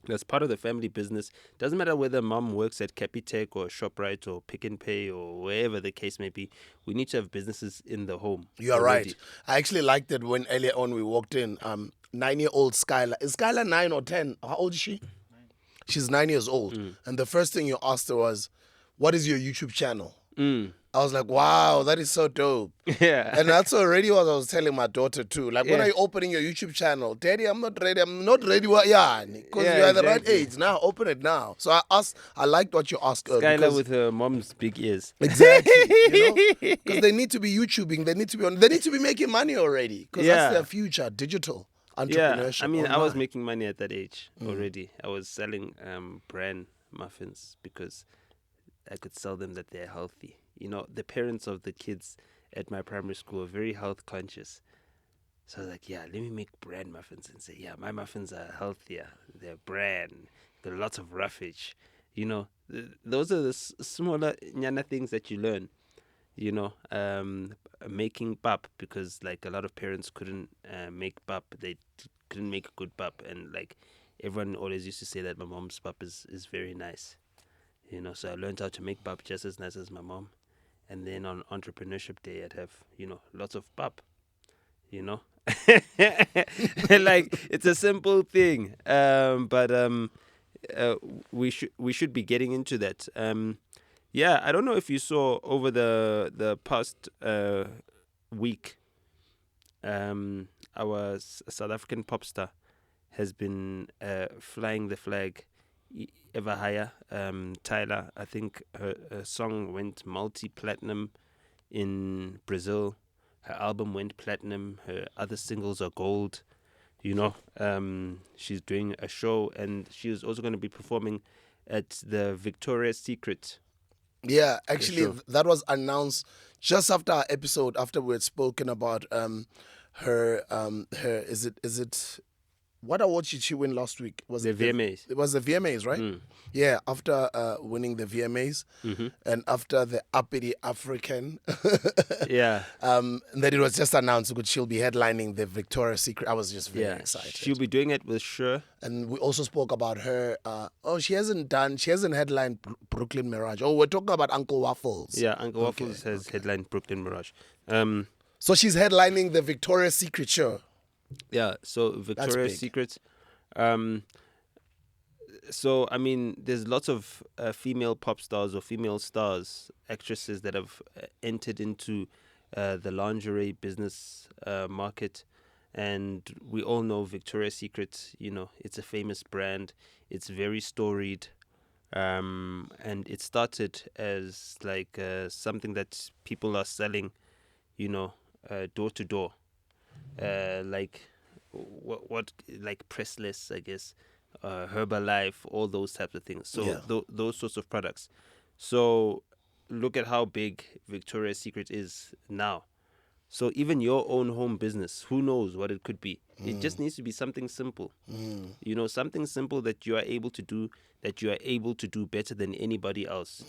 That's part of the family business. Doesn't matter whether mom works at Capitec or ShopRite or Pick and Pay or wherever the case may be. We need to have businesses in the home. You are right. I actually liked it when earlier on we walked in. 9-year-old Skylar. Is Skylar 9 or 10? How old is she? She's 9 years old. And the first thing you asked her was, what is your YouTube channel? I was like, wow, that is so dope. Yeah. And that's already what I was telling my daughter too. Like, when are you opening your YouTube channel? Daddy, I'm not ready. I'm not ready. Yeah, because you're at the right age. Now, open it now. So I liked what you asked her. Skylar with her mom's big ears. Exactly. Because they need to be YouTubing. They need to be making money already. Because that's their future, digital entrepreneurship. Yeah, I mean, I was making money at that age already. I was selling bran muffins because I could sell them that they're healthy. The parents of the kids at my primary school, very health conscious. So I was like, yeah, let me make bran muffins and say, yeah, my muffins are healthier. They're bran. Got lots of roughage. Those are the smaller nyana things that you learn. Making pap, because like a lot of parents couldn't make pap. They couldn't make good pap, and like everyone always used to say that my mom's pap is very nice. So I learned how to make pap just as nice as my mom. And then on entrepreneurship day, I'd have lots of pap. Like it's a simple thing, but we should be getting into that. Yeah, I don't know if you saw over the past week, our South African pop star has been flying the flag ever higher. Tyler, I think her song went multi-platinum in Brazil. Her album went platinum. Her other singles are gold. She's doing a show, and she's also going to be performing at the Victoria's Secret. Yeah, actually, Sure. that was announced just after our episode, after we had spoken about her is it what award did she win last week? Was The it VMAs. It was the VMAs, right? Mm. Yeah, after winning the VMAs and after the Uppity African, Yeah. then it was just announced that she'll be headlining the Victoria's Secret. I was just very excited. She'll be doing it with Sure. And we also spoke about her. She hasn't headlined Brooklyn Mirage. Oh, we're talking about Uncle Waffles. Yeah, Uncle Waffles has headlined Brooklyn Mirage. So she's headlining the Victoria's Secret show. Yeah, so Victoria's Secret. So, I mean, there's lots of female pop stars or female stars, actresses that have entered into the lingerie business market. And we all know Victoria's Secret, it's a famous brand. It's very storied. And it started as like something that people are selling, door to door. Like what like Pressless, I guess, Herbalife, all those types of things. So those sorts of products. So look at how big Victoria's Secret is now. So even your own home business, who knows what it could be? It just needs to be something simple. Something simple that you are able to do, better than anybody else.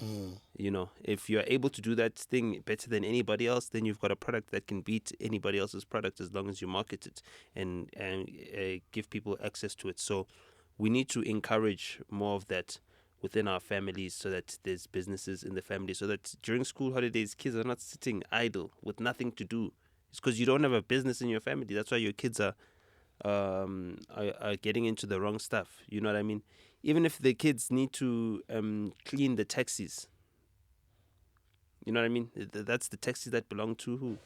If you're able to do that thing better than anybody else, then you've got a product that can beat anybody else's product, as long as you market it and give people access to it. So we need to encourage more of that within our families, so that there's businesses in the family, so that during school holidays, kids are not sitting idle with nothing to do. It's because you don't have a business in your family. That's why your kids are getting into the wrong stuff. You know what I mean? Even if the kids need to clean the taxis, you know what I mean? That's the taxis that belong to who?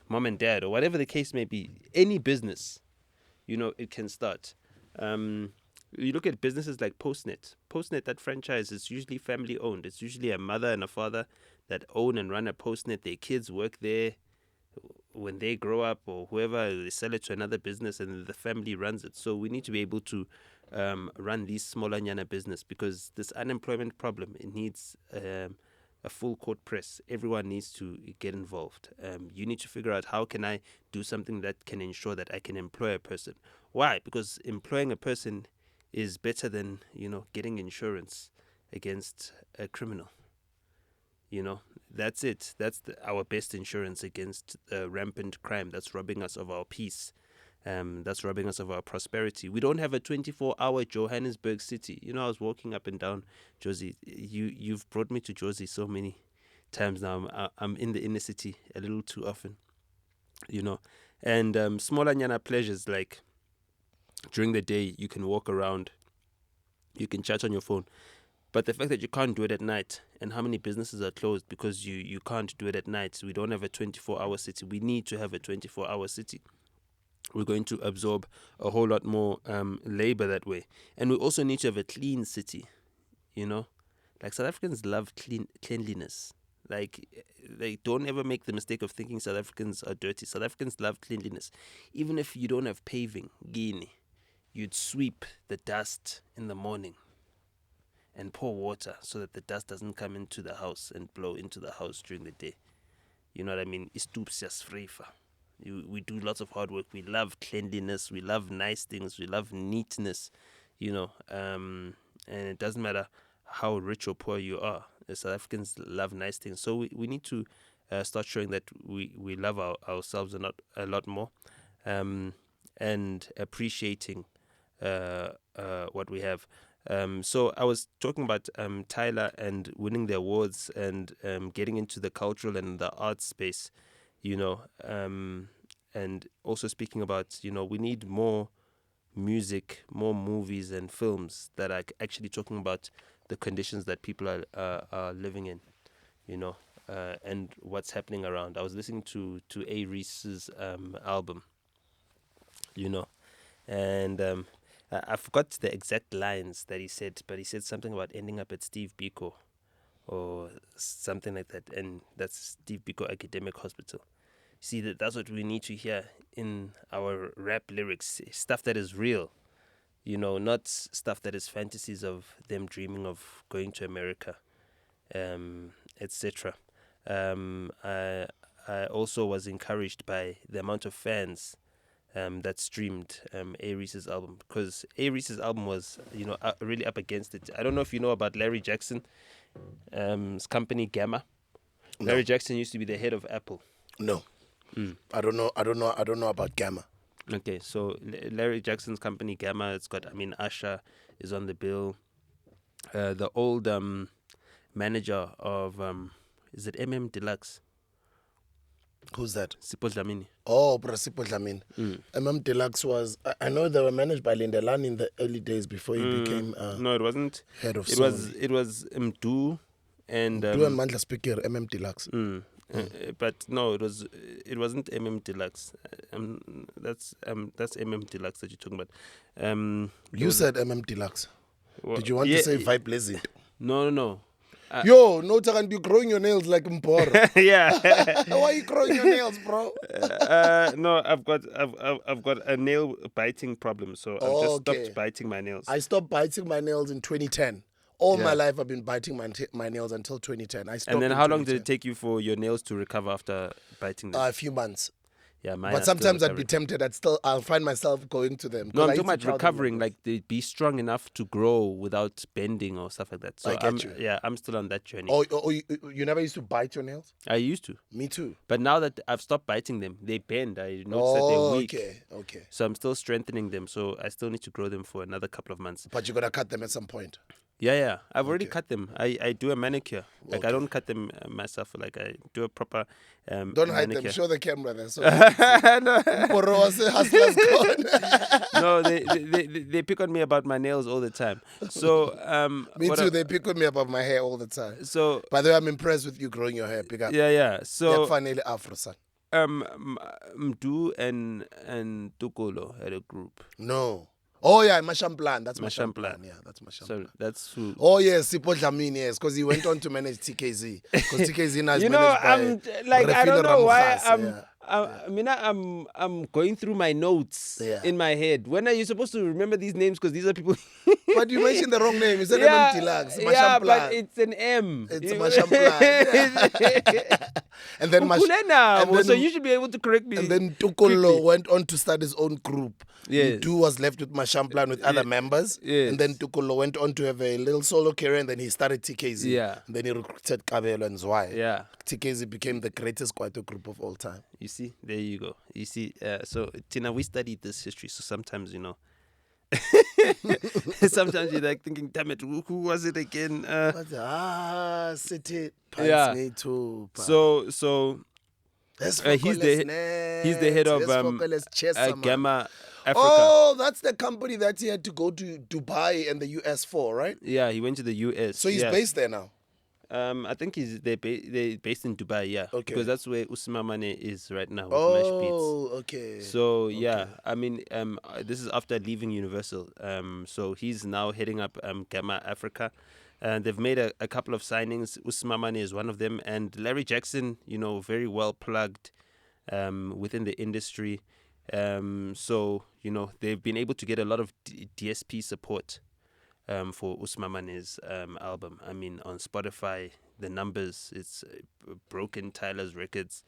Mom and dad, or whatever the case may be. Any business, it can start. You look at businesses like Postnet. Postnet, that franchise, is usually family owned. It's usually a mother and a father that own and run a Postnet. Their kids work there. When they grow up, or whoever, they sell it to another business, and the family runs it. So we need to be able to run these smaller nyana business, because this unemployment problem, it needs a full court press. Everyone needs to get involved. You need to figure out, how can I do something that can ensure that I can employ a person? Why? Because employing a person is better than getting insurance against a criminal. That's it. That's our best insurance against rampant crime that's robbing us of our peace. That's robbing us of our prosperity. We don't have a 24-hour Johannesburg city. I was walking up and down Jozi. You've brought me to Jozi so many times now. I'm in the inner city a little too often. And smaller nyana pleasures, like during the day you can walk around, you can chat on your phone. But the fact that you can't do it at night, and how many businesses are closed because you can't do it at night. We don't have a 24-hour city. We need to have a 24-hour city. We're going to absorb a whole lot more labor that way. And we also need to have a clean city, Like, South Africans love cleanliness. Like, they don't ever make the mistake of thinking South Africans are dirty. South Africans love cleanliness. Even if you don't have paving, Guinea, you'd sweep the dust in the morning and pour water so that the dust doesn't come into the house and blow into the house during the day. You know what I mean? We do lots of hard work. We love cleanliness. We love nice things. We love neatness. You know, and it doesn't matter how rich or poor you are. The South Africans love nice things. So we need to start showing that we love ourselves a lot more, and appreciating what we have. So I was talking about Tyler and winning the awards and getting into the cultural and the arts space, you know, and also speaking about, you know, we need more music, more movies and films that are actually talking about the conditions that people are living in, you know, and what's happening around. I was listening to A-Reece's album, you know, and I forgot the exact lines that he said, but he said something about ending up at Steve Biko or something like that, and that's Steve Biko Academic Hospital. See, that's what we need to hear in our rap lyrics, stuff that is real, you know, not stuff that is fantasies of them dreaming of going to America, etc. I also was encouraged by the amount of fans that streamed A-Reece's album, because A-Reece's album was, you know, really up against it. I don't know if you know about Larry Jackson's company Gamma. No. Larry Jackson used to be the head of Apple. No. I don't know about Gamma. Okay, so Larry Jackson's company Gamma, it's got, I mean, Usher is on the bill. The old manager of, is it Deluxe? Who's that? Sipho Dlamini. Oh, Sipho Dlamini. Deluxe was, I know they were managed by Lindelani in the early days before he became no, it wasn't. head of Sony. It was Mdu and Mandla speaker, Deluxe. But no, it wasn't Deluxe. That's Deluxe that you're talking about. You said Deluxe. Well, did you want to say Vibe Blazing? No. Yo, NOTA can be growing your nails like Mporo. Yeah. Why are you growing your nails, bro? No, I've got a nail biting problem, so I've just stopped biting my nails. I stopped biting my nails in 2010. All my life I've been biting my nails until 2010. I stopped. And then how long did it take you for your nails to recover after biting them? A few months. Yeah, mine. But sometimes I'd be tempted. I'll find myself going to them. No, I'm talking about recovering, like they be strong enough to grow without bending or stuff like that. So I'm still on that journey. Oh, you never used to bite your nails? I used to. Me too. But now that I've stopped biting them, they bend. I noticed that they're weak. Okay. So I'm still strengthening them. So I still need to grow them for another couple of months. But you're gonna cut them at some point. Yeah. I've already cut them. I do a manicure. Like I don't cut them myself. Like I do a proper don't manicure. hide them. Show the camera there. So no, they pick on me about my nails all the time. So me too. They pick on me about my hair all the time. So by the way, I'm impressed with you growing your hair. Pick up. Yeah. So finally Afro son. Mdu and Tukolo had a group. No. Oh yeah, Mashamplan. That's Mashamplan. Yeah, that's Mashamplan. So that's who. Oh yes, Sipho Dlamini, yes, because he went on to manage TKZ. Because TKZ now is you know, managed by I'm like I don't know why I'm I'm going through my notes in my head. When are you supposed to remember these names? Because these are people. But you mentioned the wrong name. You said Deluxe. Yeah, but it's an M. It's Mashamplan. And then so you should be able to correct me. And then Tukolo went on to start his own group. Yes. Mdu was left with Mashamplan with other members. Yes. And then Tukolo went on to have a little solo career, and then he started TKZ. Yeah. And then he recruited Kabelo and Zwei. Yeah. TKZ became the greatest Kwaito group of all time. You see, there you go. You see, so Tina, we studied this history, so sometimes, you know, sometimes you're like thinking, damn it, who was it again? City. Yeah. Too. So he's the head of Gamma Africa. Oh, that's the company that he had to go to Dubai and the US for, right? Yeah, he went to the US. So he's based there now. I think they're based in Dubai, yeah. Okay. Because that's where Usma Mane is right now with Mash Beats. Okay. So yeah, I mean, this is after leaving Universal. So he's now heading up Gamma Africa. And they've made a couple of signings. Usma Mane is one of them, and Larry Jackson, you know, very well plugged within the industry. So you know, they've been able to get a lot of DSP support. for Usmamane's album. I mean, on Spotify, the numbers, it's broken Tyler's records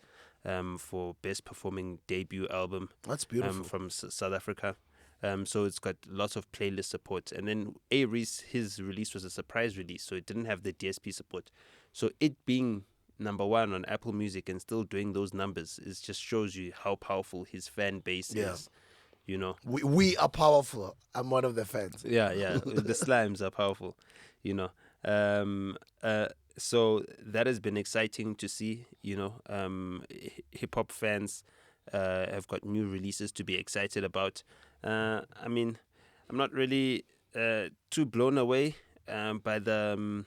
for best performing debut album. That's beautiful. From South Africa. So it's got lots of playlist support. And then A-Reece, his release was a surprise release, so it didn't have the DSP support. So it being number one on Apple Music and still doing those numbers, it just shows you how powerful his fan base is. You know, we are powerful. I'm one of the fans. Yeah. The slimes are powerful. You know, so that has been exciting to see. You know, hip hop fans have got new releases to be excited about. I mean, I'm not really too blown away by the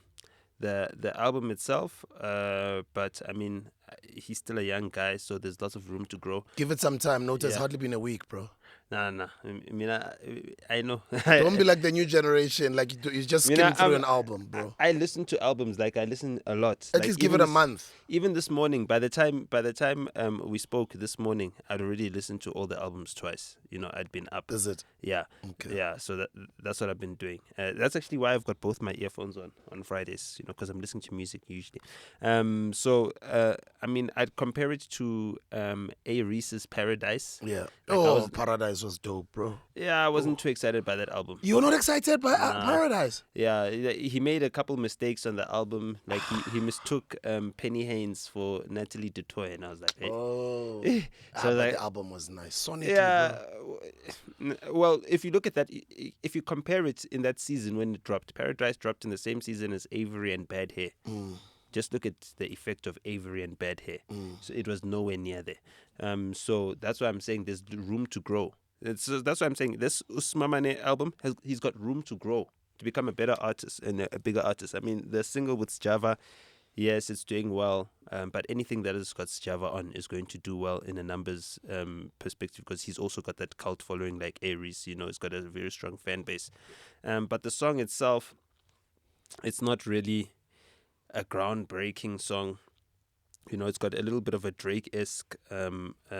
album itself, but I mean, he's still a young guy, so there's lots of room to grow. Give it some time. NOTA has hardly been a week, bro. Nah. I mean, I know. Don't be like the new generation. Like you just skim through an album, bro. I listen to albums. Like I listen a lot. At least give it a month. Even this morning, by the time we spoke this morning, I'd already listened to all the albums twice. You know, I'd been up. Is it? Yeah. Okay. Yeah. So that's what I've been doing. That's actually why I've got both my earphones on Fridays. You know, because I'm listening to music usually. So I mean, I'd compare it to A-Reece's Paradise. Yeah. Like Paradise was dope, bro. Yeah, I wasn't too excited by that album. You're not excited by Paradise? Yeah, he made a couple mistakes on the album. Like he mistook Penny Haynes for Natalie Dutoy, and I was like, hey. Oh. So the album was nice. Sonically, yeah. bro. Well, if you look at that, if you compare it in that season when it dropped, Paradise dropped in the same season as Avery and Bad Hair. Just look at the effect of Avery and Bad Hair. So it was nowhere near there. So that's why I'm saying there's room to grow. That's why I'm saying this Usmamane album he's got room to grow, to become a better artist and a bigger artist. I mean, the single with Sjava, yes, it's doing well, but anything that has got Sjava on is going to do well in a numbers perspective, because he's also got that cult following like A-Reece. You know, he's got a very strong fan base. But the song itself, it's not really a groundbreaking song. You know, it's got a little bit of a Drake-esque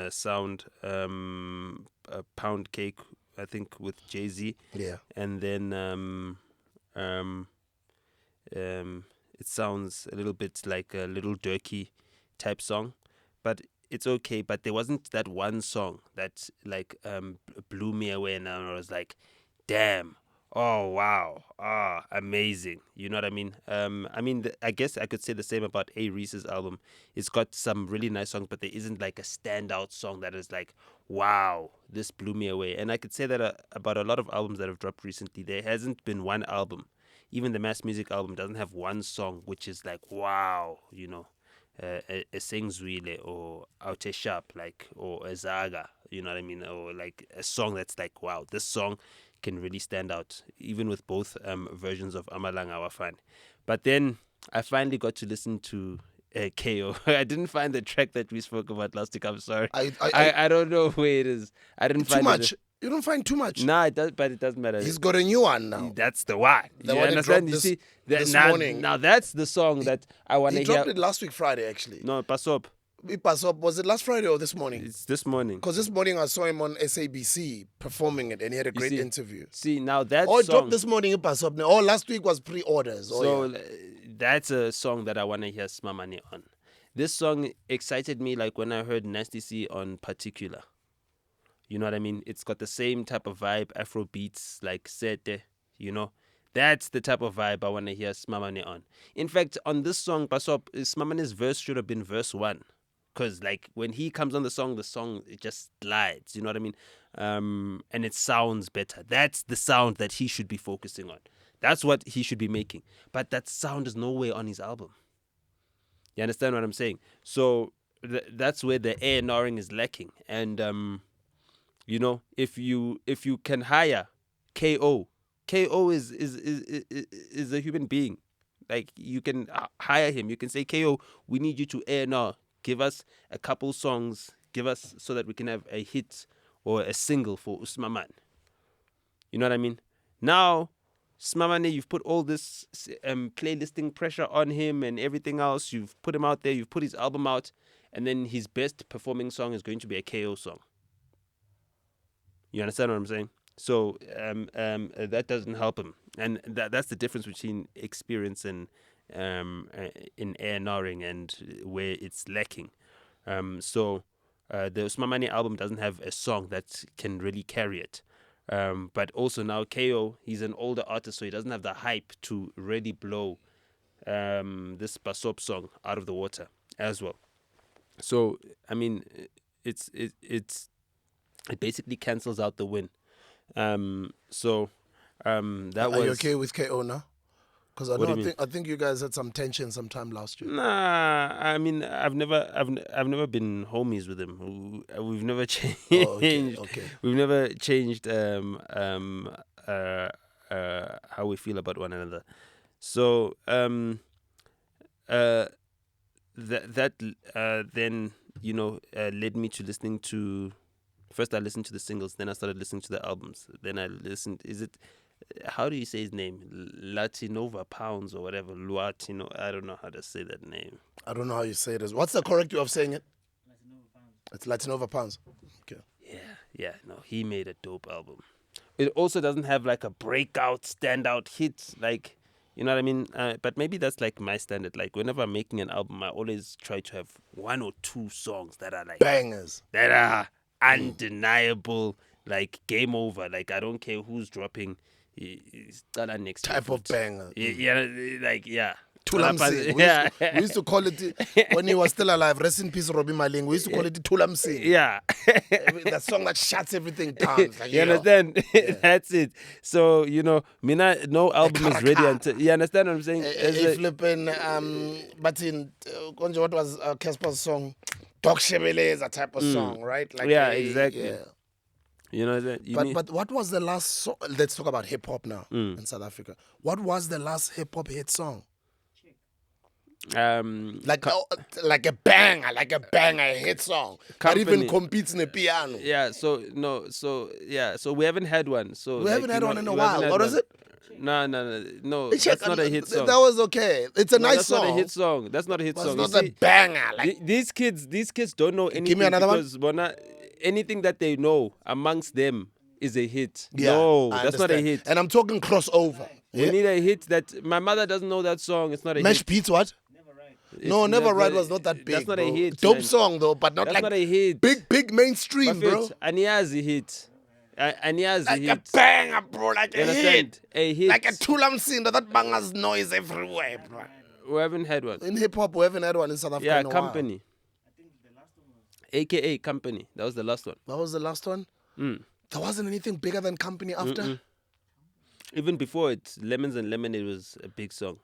sound, a Pound Cake, I think, with Jay-Z. Yeah. And then it sounds a little bit like a Little Durky type song, but it's okay. But there wasn't that one song that like blew me away, and I was like, damn. Oh wow! Amazing! You know what I mean? I guess I could say the same about A-Reece's album. It's got some really nice songs, but there isn't like a standout song that is like, wow, this blew me away. And I could say that about a lot of albums that have dropped recently. There hasn't been one album, even the Mass Music album, doesn't have one song which is like, wow, you know, a Sengzwile or Aute Sharp, like, or a Zaga, you know what I mean? Or like a song that's like, wow, this song can really stand out, even with both versions of Amalanga Wafane. But then I finally got to listen to KO. I didn't find the track that we spoke about last week. I'm sorry. I don't know where it is. I didn't find too much. You don't find too much. Nah, it does, but it doesn't matter. He's got a new one now. That's the one. The you one understand? You this, see, this now, morning. Now that's the song that I want to He hear. dropped it last week Friday, actually. No, pass up. Was it last Friday or this morning? It's this morning. Because this morning I saw him on SABC performing it, and he had a great interview. See, now that it song... dropped this morning. Last week was pre-orders. That's a song that I want to hear Smamane on. This song excited me like when I heard Nasty C on Particular. You know what I mean? It's got the same type of vibe, Afro beats, like Sete, you know? That's the type of vibe I want to hear Smamane on. In fact, on this song, Pasop, Smamane's verse should have been verse 1. Because, like, when he comes on the song, it just slides, you know what I mean? And it sounds better. That's the sound that he should be focusing on. That's what he should be making. But that sound is nowhere on his album. You understand what I'm saying? So that's where the A&Ring is lacking. And, you know, if you can hire KO is a human being. Like, you can hire him. You can say, KO, we need you to A&R. Give us a couple songs. Give us so that we can have a hit or a single for Usmaman. You know what I mean? Now, Smamane, you've put all this playlisting pressure on him and everything else. You've put him out there. You've put his album out. And then his best performing song is going to be a KO song. You understand what I'm saying? So that doesn't help him, and that's the difference between experience and in A&Ring and where it's lacking. So the Usmamani album doesn't have a song that can really carry it. But also now KO, he's an older artist, so he doesn't have the hype to really blow this Basop song out of the water as well. So I mean, it basically cancels out the win. That Are was. you okay with KO now? Because What do you mean? I think you guys had some tension sometime last year. Nah, I mean, I've never been homies with him. We've never changed. Oh, okay. We've never changed how we feel about one another. So that then led me to listening to. First, I listened to the singles. Then I started listening to the albums. Then I listened. How do you say his name? Latinova Pounds or whatever. Luatino. I don't know how to say that name. I don't know how you say it. What's the correct way of saying it? It's Latinova Pounds. Okay. Yeah. No, he made a dope album. It also doesn't have like a breakout, standout hit. Like, you know what I mean? But maybe that's like my standard. Like, whenever I'm making an album, I always try to have one or two songs that are like bangers. That are undeniable, like game over. Like, I don't care who's dropping. It's next type of banger. Yeah, like, yeah. Tulamsi. Yeah. We used to call it, when he was still alive, rest in peace, Robbie Maling, we used to call it Tulamsi. Yeah. That song that shuts everything down. Like, you understand? Yeah. That's it. So, Mina, no album is ready until, you understand what I'm saying? Flipping, but in, what was Casper's song? Dog Shebele is a type of song, right? Like exactly. Yeah. You know that. But what was the last song? Let's talk about hip hop now in South Africa. What was the last hip hop hit song? Like a banger hit song that even competes in the piano. Yeah. So we haven't had one. So we haven't had one in a while. What is it? No. That's not a hit song. That was okay. It's a nice song. That's not a hit song. That's not a hit song. It's not a banger. Like these kids don't know anything. Give me another one. Anything that they know amongst them is a hit. Yeah, no, that's not a hit. And I'm talking crossover. We need a hit that my mother doesn't know that song. It's not a Mesh hit. Beats, what? No, Never Right was not that big. That's not a hit. Dope song though, but not that's like not a hit. Big mainstream, bro. Aniazi hit. Aniazi like hit. A banger, bro. Like a hit. A hit. Like a Tulamsi. That banger's noise everywhere, bro. We haven't had one. In hip hop, we haven't had one in South Africa. Yeah, in a Company. I think the last one was AKA Company. That was the last one. That was the last one? There wasn't anything bigger than Company after? Even before it, Lemons and Lemonade was a big song.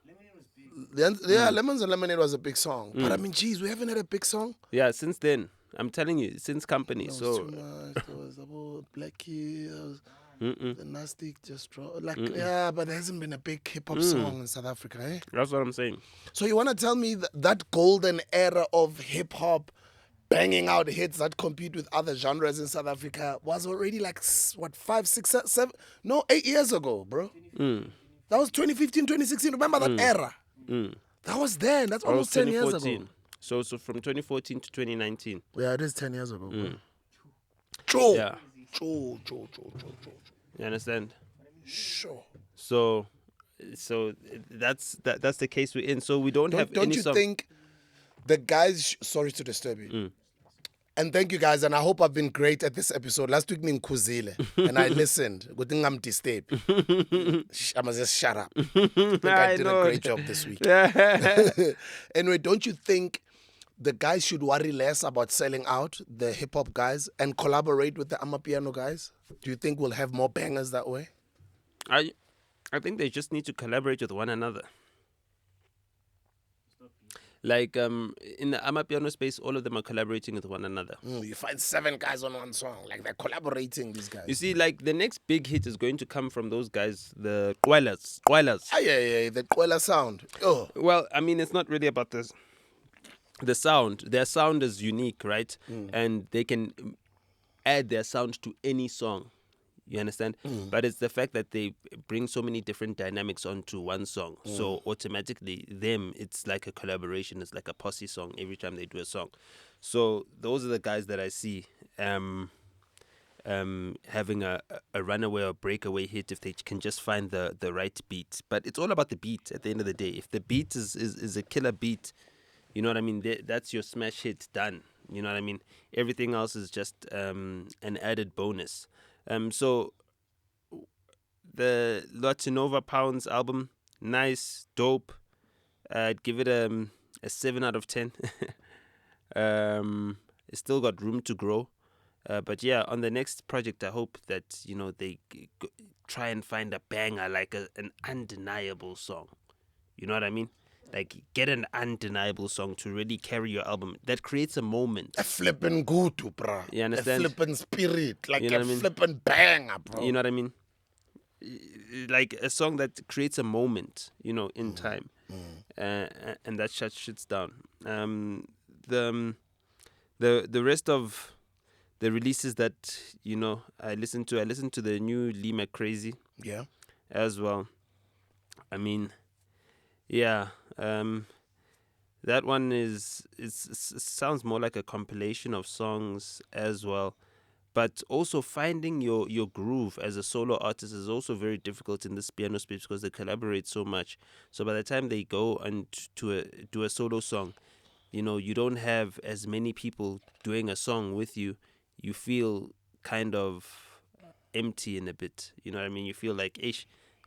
Yeah, Lemons and Lemonade was a big song. But I mean, geez, we haven't had a big song. Yeah, since then. I'm telling you, since Company. That was so too much. There was about Blackie. The Nasty just dropped. Yeah, but there hasn't been a big hip hop song in South Africa, eh? That's what I'm saying. So you want to tell me that golden era of hip hop banging out hits that compete with other genres in South Africa was already like, what, 5, 6, 7? No, 8 years ago, bro. That was 2015, 2016. Remember that era? That was then. That's almost 10 years ago. So from 2014 to 2019. Yeah, it is 10 years ago, bro. True. Yeah. True. You understand? Sure. So that's the case we're in. So we don't have Don't any you song. think the guys... Sorry to disturb you. And thank you guys, and I hope I've been great at this episode. Last week, Kuzile, and I listened. Good thing I'm disturbed. I must just shut up. I did a great job this week. Anyway, don't you think the guys should worry less about selling out, the hip-hop guys, and collaborate with the Amapiano guys? Do you think we'll have more bangers that way? I think they just need to collaborate with one another. Like in the Amapiano space, all of them are collaborating with one another. You find 7 guys on one song, like they're collaborating. These guys. You see, like the next big hit is going to come from those guys, the Qwelas. Yeah, the Qwela sound. Oh. Well, I mean, it's not really about this. The sound, their sound is unique, right? And they can add their sound to any song. You understand? But it's the fact that they bring so many different dynamics onto one song. So automatically, it's like a collaboration. It's like a posse song every time they do a song. So those are the guys that I see having a runaway or breakaway hit if they can just find the right beat. But it's all about the beat at the end of the day. If the beat is a killer beat, you know what I mean, that's your smash hit done. You know what I mean? Everything else is just an added bonus. So the Latinova Pounds album, nice, dope. I'd give it a 7 out of 10. It's still got room to grow. But yeah, on the next project, I hope that, they try and find a banger, like an undeniable song. You know what I mean? Like, get an undeniable song to really carry your album. That creates a moment. A flippin' gutu, bro. You understand? A flippin' spirit. Like You know a what I mean? flippin' banger, bro. You know what I mean? Like a song that creates a moment, in time. And that shuts shits down. The rest of the releases that, I listened to the new Lima Crazy. Yeah. As well. I mean, yeah, that one sounds more like a compilation of songs as well. But also finding your groove as a solo artist is also very difficult in this piano space because they collaborate so much. So by the time they go and do a solo song, you don't have as many people doing a song with you. You feel kind of empty in a bit. You know what I mean? You feel like,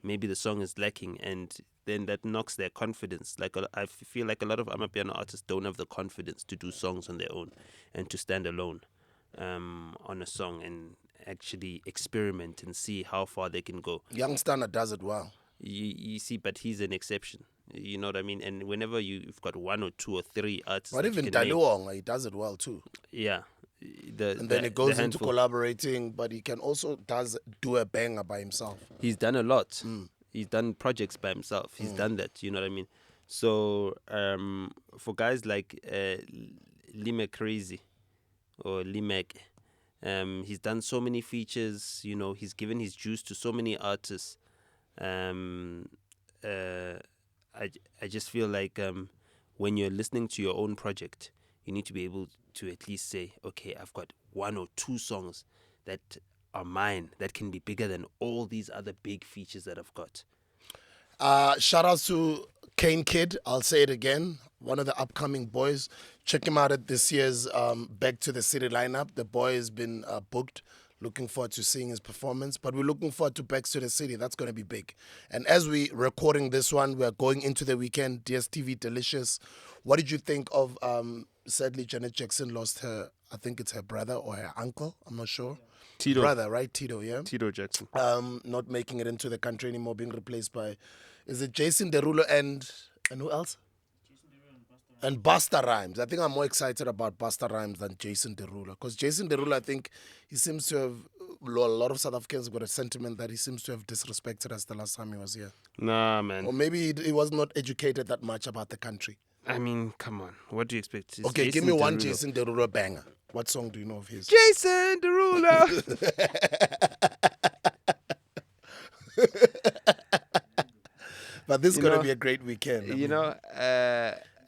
maybe the song is lacking, and then that knocks their confidence. Like, I feel like a lot of amapiano artists don't have the confidence to do songs on their own and to stand alone on a song and actually experiment and see how far they can go. Young Stunner does it well. You see, but he's an exception. You know what I mean? And whenever you've got 1 or 2 or 3 artists, But even Daliwonga, he does it well too. Yeah. And then it goes into collaborating, but he can also do a banger by himself. He's done a lot. He's done projects by himself. He's done that. You know what I mean? So for guys like Lima Crazy or Limek, he's done so many features. He's given his juice to so many artists. I just feel like when you're listening to your own project, you need to be able to at least say, okay, I've got 1 or 2 songs that are mine that can be bigger than all these other big features that I've got. Shout out to Kane Kid. I'll say it again. One of the upcoming boys. Check him out at this year's Back to the City lineup. The boy has been booked. Looking forward to seeing his performance. But we're looking forward to Back to the City. That's going to be big. And as we're recording this one, we're going into the weekend. DStv Delicious. What did you think of, sadly, Janet Jackson lost her, I think it's her brother or her uncle. I'm not sure. Tito. Brother, right? Tito, yeah? Tito Jackson. Not making it into the country anymore, being replaced by, is it Jason Derulo and who else? And Busta Rhymes. I think I'm more excited about Busta Rhymes than Jason Derulo. Because Jason Derulo, I think he seems to have, a lot of South Africans got a sentiment that he seems to have disrespected us the last time he was here. Nah, man. Or maybe he was not educated that much about the country. I mean, come on. What do you expect? It's Okay, Jason give me one Derulo. Jason Derulo banger. What song do you know of his? Jason Derulo. But this is going to be a great weekend.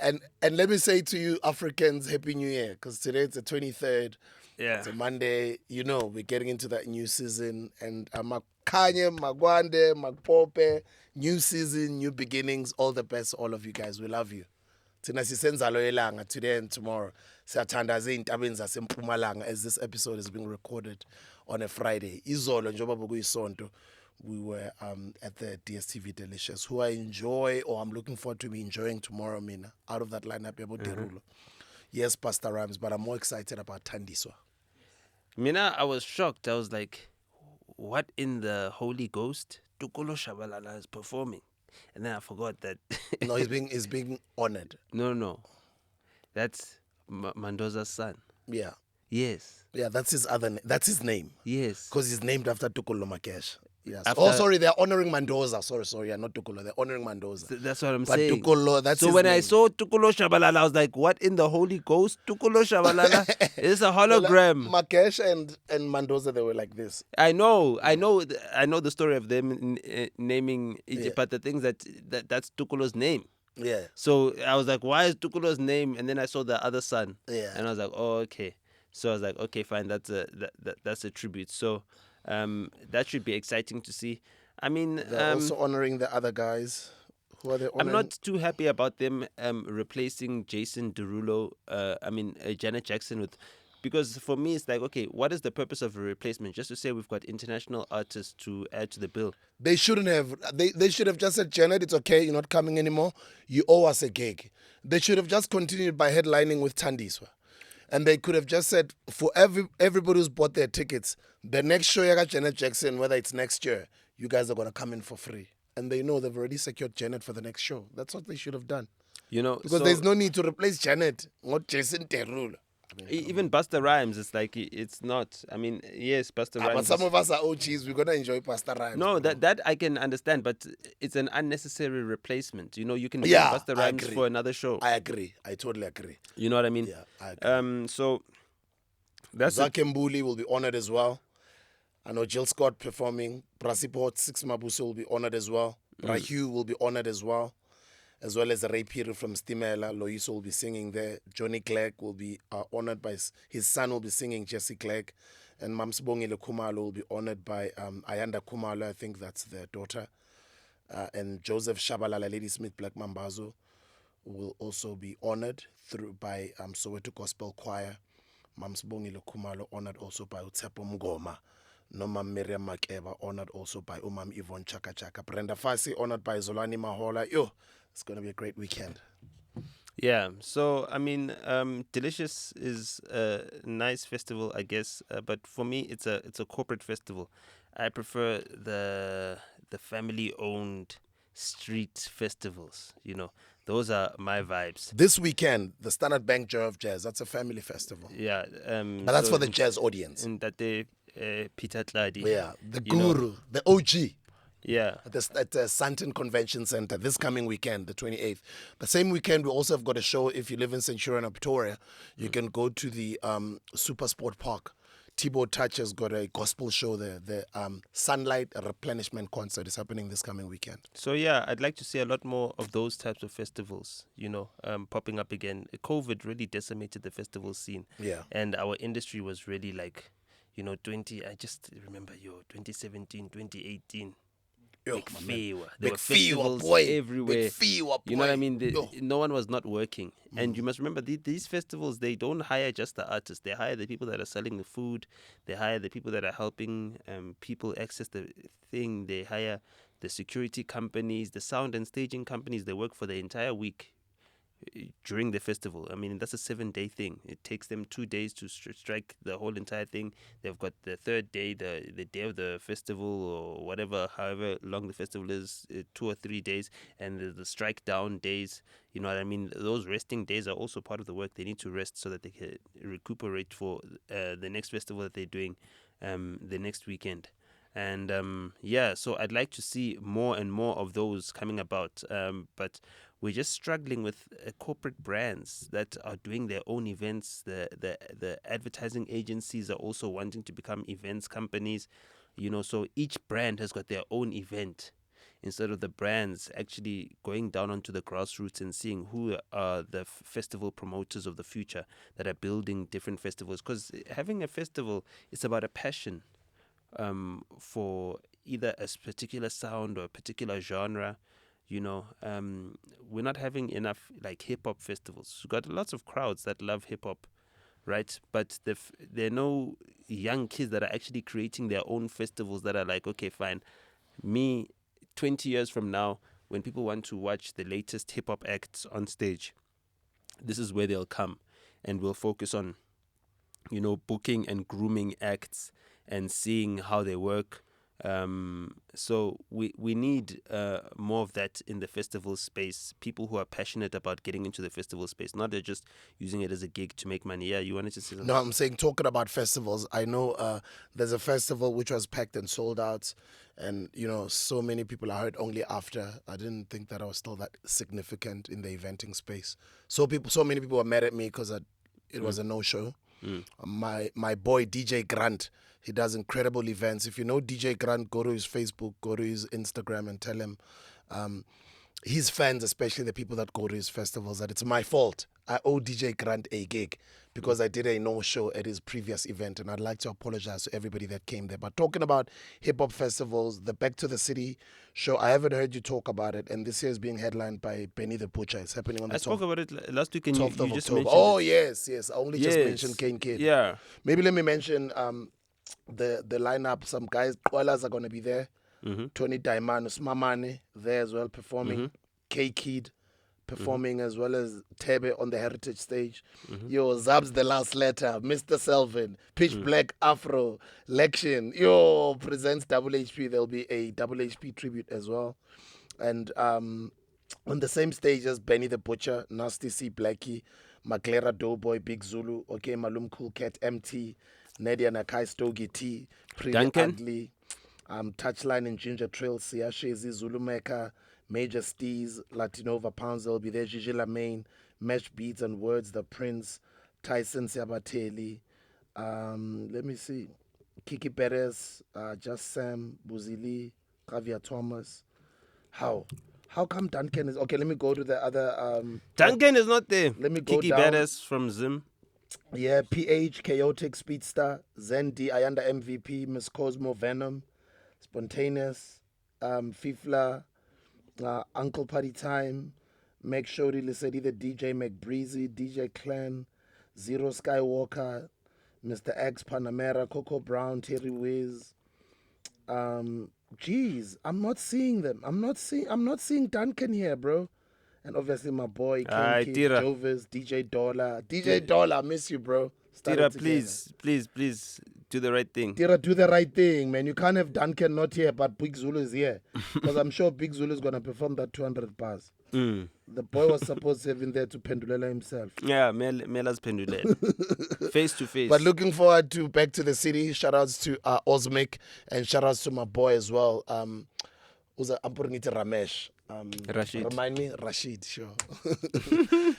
And let me say to you Africans, Happy New Year, because today it's the 23rd. Yeah. It's a Monday. We're getting into that new season. And Makanye, Magwande, Magpope, new season, new beginnings. All the best, all of you guys. We love you. Thina sisenza lo elanga today and tomorrow. Siyathandaza ey'ntabeni zaseMpumalanga as this episode is being recorded on a Friday. Izolo njengoba bekuyisonto, we were at the DStv Delicious, who I enjoy, or I'm looking forward to be enjoying tomorrow, mina, out of that lineup, Yabo Derulo. Yes, Pastor Rhymes, but I'm more excited about Thandiswa. Mina, I was shocked. I was like, what in the Holy Ghost? Tukolo Shabalala is performing. And then I forgot that. No, he's being honored. No. That's Mandoza's son. Yeah. Yes. Yeah, that's his name. Yes. Because he's named after Tukolo Makesh. Yes. After- Oh, sorry, they're honoring Mandoza. Sorry, yeah, not Tukolo. They're honoring Mandoza. That's what I'm But saying. Tukolo, that's so his when name. I saw Tukolo Shabalala, I was like, what in the Holy Ghost? Tukolo Shabalala? It's a hologram. Makesh and Mandoza, they were like this. I know the story of them naming Egypt, Yeah. but the things that's Tukolo's name. Yeah. So I was like, why is Tukolo's name? And then I saw the other son. Yeah. And I was like, oh, okay. So I was like, okay, fine, that's a tribute. So that should be exciting to see. I mean, They're also honoring the other guys. Who are they honoring? I'm not too happy about them replacing Jason Derulo. Janet Jackson with, because for me it's like, okay, what is the purpose of a replacement? Just to say we've got international artists to add to the bill. They shouldn't have. They should have just said, Janet, it's okay. You're not coming anymore. You owe us a gig. They should have just continued by headlining with Tandiswa. And they could have just said, for everybody who's bought their tickets, the next show you got Janet Jackson, whether it's next year, you guys are going to come in for free. And they know they've already secured Janet for the next show. That's what they should have done. You know, because there's no need to replace Janet, not Jason Derulo. Even Busta Rhymes, it's like, it's not. I mean, yes, Busta Rhymes. But some of us are OGs. We're going to enjoy Busta Rhymes. No, bro. that I can understand, but it's an unnecessary replacement. You know, you can bring Yeah, Busta I Rhymes agree. for another show. I agree. I totally agree. You know what I mean? Yeah, I agree. So that's Zach Mbuli will be honored as well. I know Jill Scott performing. Brasiport, Six Mabuso will be honored as well. Brahu will be honored as well as Ray Piri from Stimela. Loiso will be singing there. Johnny Clegg will be honored by his son will be singing Jesse Clegg. And Mamsbongile Kumalo will be honored by Ayanda Kumalo, I think that's their daughter. And Joseph Shabalala, Lady Smith Black Mambazo will also be honored by Soweto Gospel Choir. Mamsbongile Kumalo honored also by Utsepo Mgoma. Noma Miriam Makeba honored also by Umam Yvonne Chaka Chaka. Brenda Fassi honored by Zolani Mahola. Yo, it's going to be a great weekend. Yeah, so I mean, Delicious is a nice festival, I guess, but for me, it's a corporate festival. I prefer the family-owned street festivals. You know, those are my vibes. This weekend, the Standard Bank Joy of Jazz. That's a family festival. Yeah, but that's for the jazz audience. And that they Peter Tladi. Yeah, the guru, the OG. Yeah. At the Santon Convention Center this coming weekend, the 28th. The same weekend, we also have got a show. If you live in Centurion or Pretoria, you can go to the Super Sport Park. Thibaut Touch has got a gospel show there. The Sunlight Replenishment Concert is happening this coming weekend. So yeah, I'd like to see a lot more of those types of festivals, you know, popping up again. COVID really decimated the festival scene. Yeah. And our industry was really like, you know, I just remember, 2017, 2018. Big fever. There were festivals everywhere. Big fever, boy. You know what I mean? No one was not working. And you must remember, these festivals, they don't hire just the artists. They hire the people that are selling the food. They hire the people that are helping people access the thing. They hire the security companies, the sound and staging companies. They work for the entire week during the festival. I mean, that's a 7-day thing. It takes them 2 days to strike the whole entire thing. They've got the third day, the day of the festival, or whatever, however long the festival is, 2 or 3 days, and the strike down days. You know what I mean? Those resting days are also part of the work. They need to rest so that they can recuperate for the next festival that they're doing the next weekend. And so I'd like to see more and more of those coming about. But we're just struggling with corporate brands that are doing their own events. The advertising agencies are also wanting to become events companies. You know, so each brand has got their own event, instead of the brands actually going down onto the grassroots and seeing who are the festival promoters of the future that are building different festivals. Because having a festival is about a passion for either a particular sound or a particular genre. You know, we're not having enough like hip-hop festivals. We've got lots of crowds that love hip-hop, right? But there are no young kids that are actually creating their own festivals that are like, okay, fine, me 20 years from now, when people want to watch the latest hip-hop acts on stage, this is where they'll come, and we'll focus on, you know, booking and grooming acts and seeing how they work. So we need more of that in the festival space. People who are passionate about getting into the festival space, not just using it as a gig to make money. Yeah, you wanted to say something? No, I'm saying, talking about festivals, I know there's a festival which was packed and sold out, and you know, so many people I heard only after. I didn't think that I was still that significant in the eventing space. So many people were mad at me because it was a no-show. My boy DJ Grant, he does incredible events. If you know DJ Grant, go to his Facebook, go to his Instagram, and tell him, his fans, especially the people that go to his festivals, that it's my fault. I owe DJ Grant a gig because I did a no-show at his previous event, and I'd like to apologize to everybody that came there. But talking about hip-hop festivals, the Back to the City show, I haven't heard you talk about it, and this year is being headlined by Benny the Butcher. It's happening on the I spoke 12th, about it last week, and 12th you of just October. mentioned Oh, it. yes. I only just mentioned Kane Kid. Yeah. Maybe let me mention the lineup. Some guys, Koalas are going to be there. Mm-hmm. Tony Daimanus Mamane there as well performing. K-Kid performing as well as Tebe on the heritage stage. Yo, Zab's The Last Letter, Mr. Selvin, Pitch Black Afro, Lection. Yo, presents Double HP. There'll be a Double HP tribute as well. And on the same stage as Benny the Butcher, Nasty C Blackie, Maglera Doughboy, Big Zulu, Okay Malum Cool Cat, MT, Nadia Nakai Stogie T, Pretty Duncan. Ugly, Touchline and Ginger Trail, Siashezi, Zulu Mecca, Major Steez, Latinova Pounds, they'll be there, Gigi Lamaine, Mesh Beats and Words, The Prince, Tyson Siabateli, let me see, Kiki Perez, Just Sam, Buzili, Javier Thomas. How come Duncan is... Okay, let me go to the other... Duncan is not there. Let me go Kiki down. Badass from Zim. Yeah, PH, Chaotic, Speedster, Zen D, Ayanda MVP, Miss Cosmo, Venom, Spontaneous, Fifla, Uncle Party Time, Meg Shody, Lisedi, the DJ McBreezy, DJ Clan, Zero Skywalker, Mr. X, Panamera, Coco Brown, Terry Wiz. Jeez, I'm not seeing them. I'm not seeing Duncan here, bro. And obviously my boy King Kid, Tira. Jovis, DJ Dollar. DJ Dollar, I miss you, bro. Tira, Started together. please, do the right thing. Tira, do the right thing, man. You can't have Duncan not here, but Big Zulu is here. Because I'm sure Big Zulu is going to perform that 200 bars. The boy was supposed to have been there to Pendulela himself. Yeah, Mela's Pendulela. Face to face. But looking forward to Back to the City. Shout outs to Osmic and shout outs to my boy as well. I'm putting it to Ramesh. Rashid. Remind me? Rashid, sure.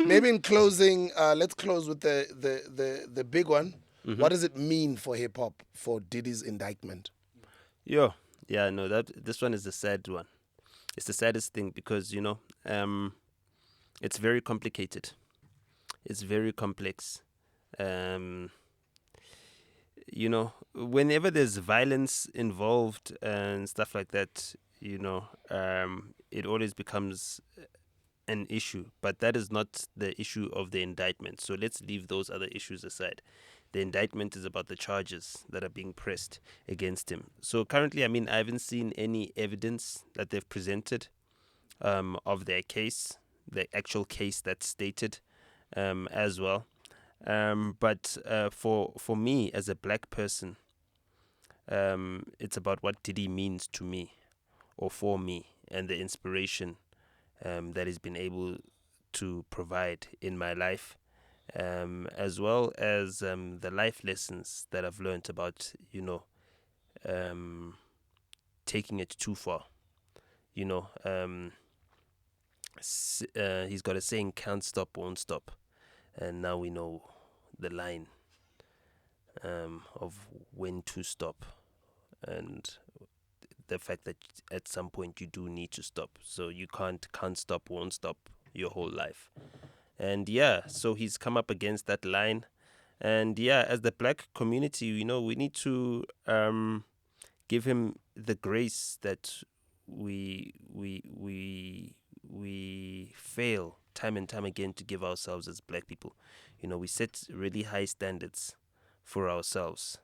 Maybe in closing, let's close with the big one. What does it mean for hip hop for Diddy's indictment? Yeah, no, this one is the sad one. It's the saddest thing because, it's very complicated. It's very complex. Whenever there's violence involved and stuff like that, it always becomes an issue. But that is not the issue of the indictment. So let's leave those other issues aside. The indictment is about the charges that are being pressed against him. So currently, I haven't seen any evidence that they've presented of their case, the actual case that's stated as well. But for me as a black person, it's about what Diddy means to me or for me and the inspiration that he's been able to provide in my life. As well as the life lessons that I've learned about, taking it too far. He's got a saying, can't stop, won't stop. And now we know the line of when to stop. And the fact that at some point you do need to stop. So you can't stop, won't stop your whole life. And so he's come up against that line. And as the black community, we need to give him the grace that we fail time and time again to give ourselves as black people. We set really high standards for ourselves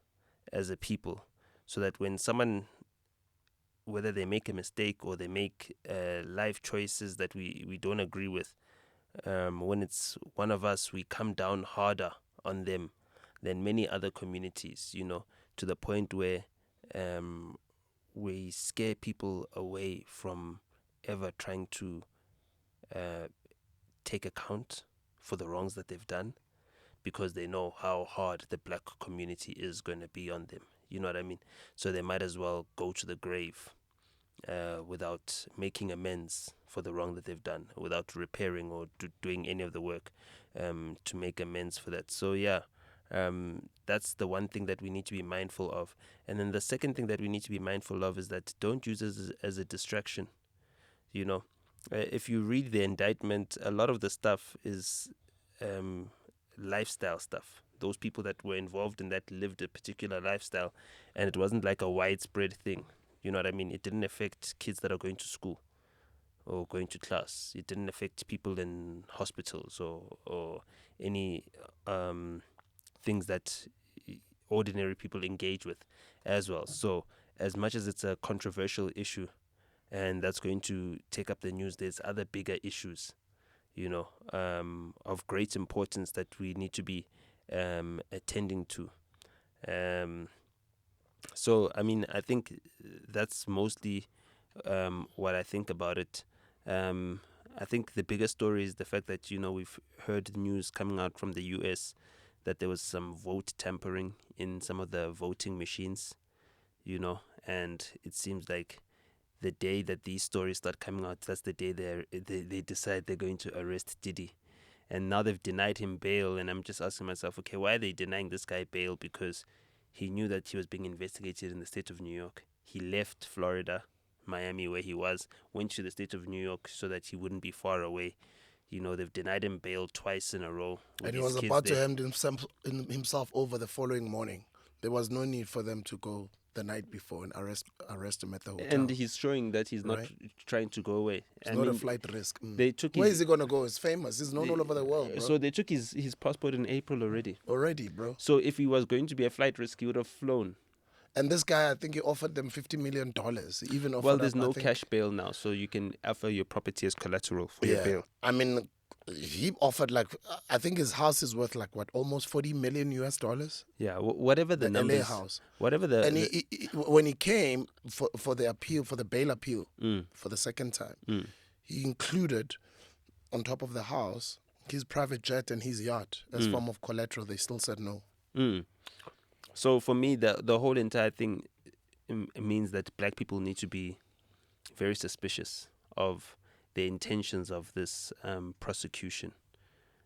as a people, so that when someone, whether they make a mistake or they make life choices that we don't agree with, when it's one of us, we come down harder on them than many other communities, to the point where we scare people away from ever trying to take account for the wrongs that they've done, because they know how hard the black community is going to be on them. You know what I mean? So they might as well go to the grave without making amends for the wrong that they've done, without repairing or doing any of the work to make amends for that. So that's the one thing that we need to be mindful of. And then the second thing that we need to be mindful of is that don't use it as a distraction. If you read the indictment, a lot of the stuff is lifestyle stuff. Those people that were involved in that lived a particular lifestyle, and it wasn't like a widespread thing. You know what I mean? It didn't affect kids that are going to school or going to class. It didn't affect people in hospitals or any things that ordinary people engage with as well. So as much as it's a controversial issue and that's going to take up the news, there's other bigger issues, of great importance that we need to be attending to. So, I mean, I think that's mostly what I think about it. I think the bigger story is the fact that, we've heard news coming out from the US that there was some vote tampering in some of the voting machines, and it seems like the day that these stories start coming out, that's the day they decide they're going to arrest Diddy. And now they've denied him bail, and I'm just asking myself, okay, why are they denying this guy bail? Because he knew that he was being investigated in the state of New York. He left Florida, Miami, where he was, went to the state of New York so that he wouldn't be far away. They've denied him bail twice in a row. And he was about to hand himself over the following morning. There was no need for them to go the night before and arrest him at the hotel. And he's showing that he's not trying to go away. It's not a flight risk. They took Where is he going to go? He's famous. He's known all over the world, bro. So they took his passport in April already. Already, bro. So if he was going to be a flight risk, he would have flown. And this guy, I think he offered them $50 million. Even offered there's no cash bail now, so you can offer your property as collateral for your bail. I mean, he offered I think his house is worth almost $40 million US. Yeah, whatever the numbers. LA house. Whatever the. And he, when he came for the appeal, for the bail appeal, for the second time, he included on top of the house his private jet and his yacht as form of collateral. They still said no. So for me, the whole entire thing means that black people need to be very suspicious of the intentions of this prosecution.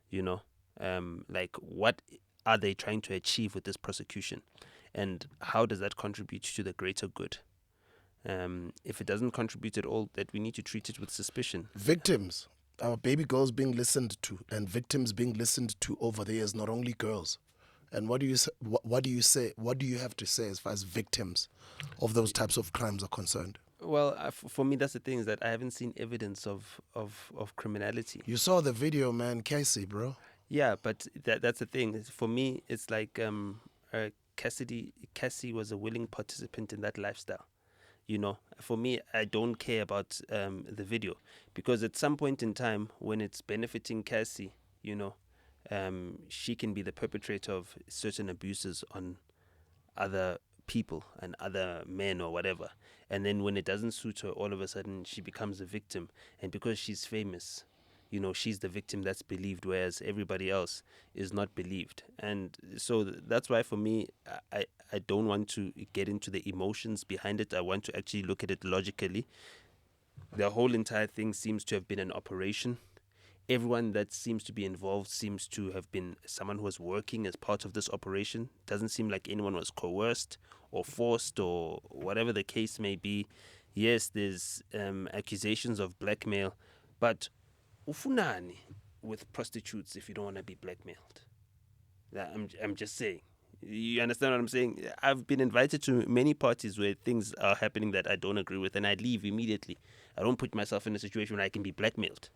What are they trying to achieve with this prosecution, and how does that contribute to the greater good? If it doesn't contribute at all, that we need to treat it with suspicion. Victims, our baby girls being listened to, and victims being listened to over there is not only girls. And what do you say? What do you say? What do you have to say as far as victims of those types of crimes are concerned? Well, for me, that's the thing, is that I haven't seen evidence of criminality. You saw the video, man, Cassie, bro. Yeah, but that's the thing. For me, it's like Cassie was a willing participant in that lifestyle. For me, I don't care about the video, because at some point in time, when it's benefiting Cassie, she can be the perpetrator of certain abuses on other people and other men or whatever. And then when it doesn't suit her, all of a sudden she becomes a victim. And because she's famous, she's the victim that's believed, whereas everybody else is not believed. And so that's why for me, I don't want to get into the emotions behind it. I want to actually look at it logically. The whole entire thing seems to have been an operation. Everyone that seems to be involved seems to have been someone who was working as part of this operation. Doesn't seem like anyone was coerced or forced or whatever the case may be. Yes, there's accusations of blackmail, but ufunani with prostitutes if you don't want to be blackmailed? I'm just saying. You understand what I'm saying? I've been invited to many parties where things are happening that I don't agree with, and I leave immediately. I don't put myself in a situation where I can be blackmailed.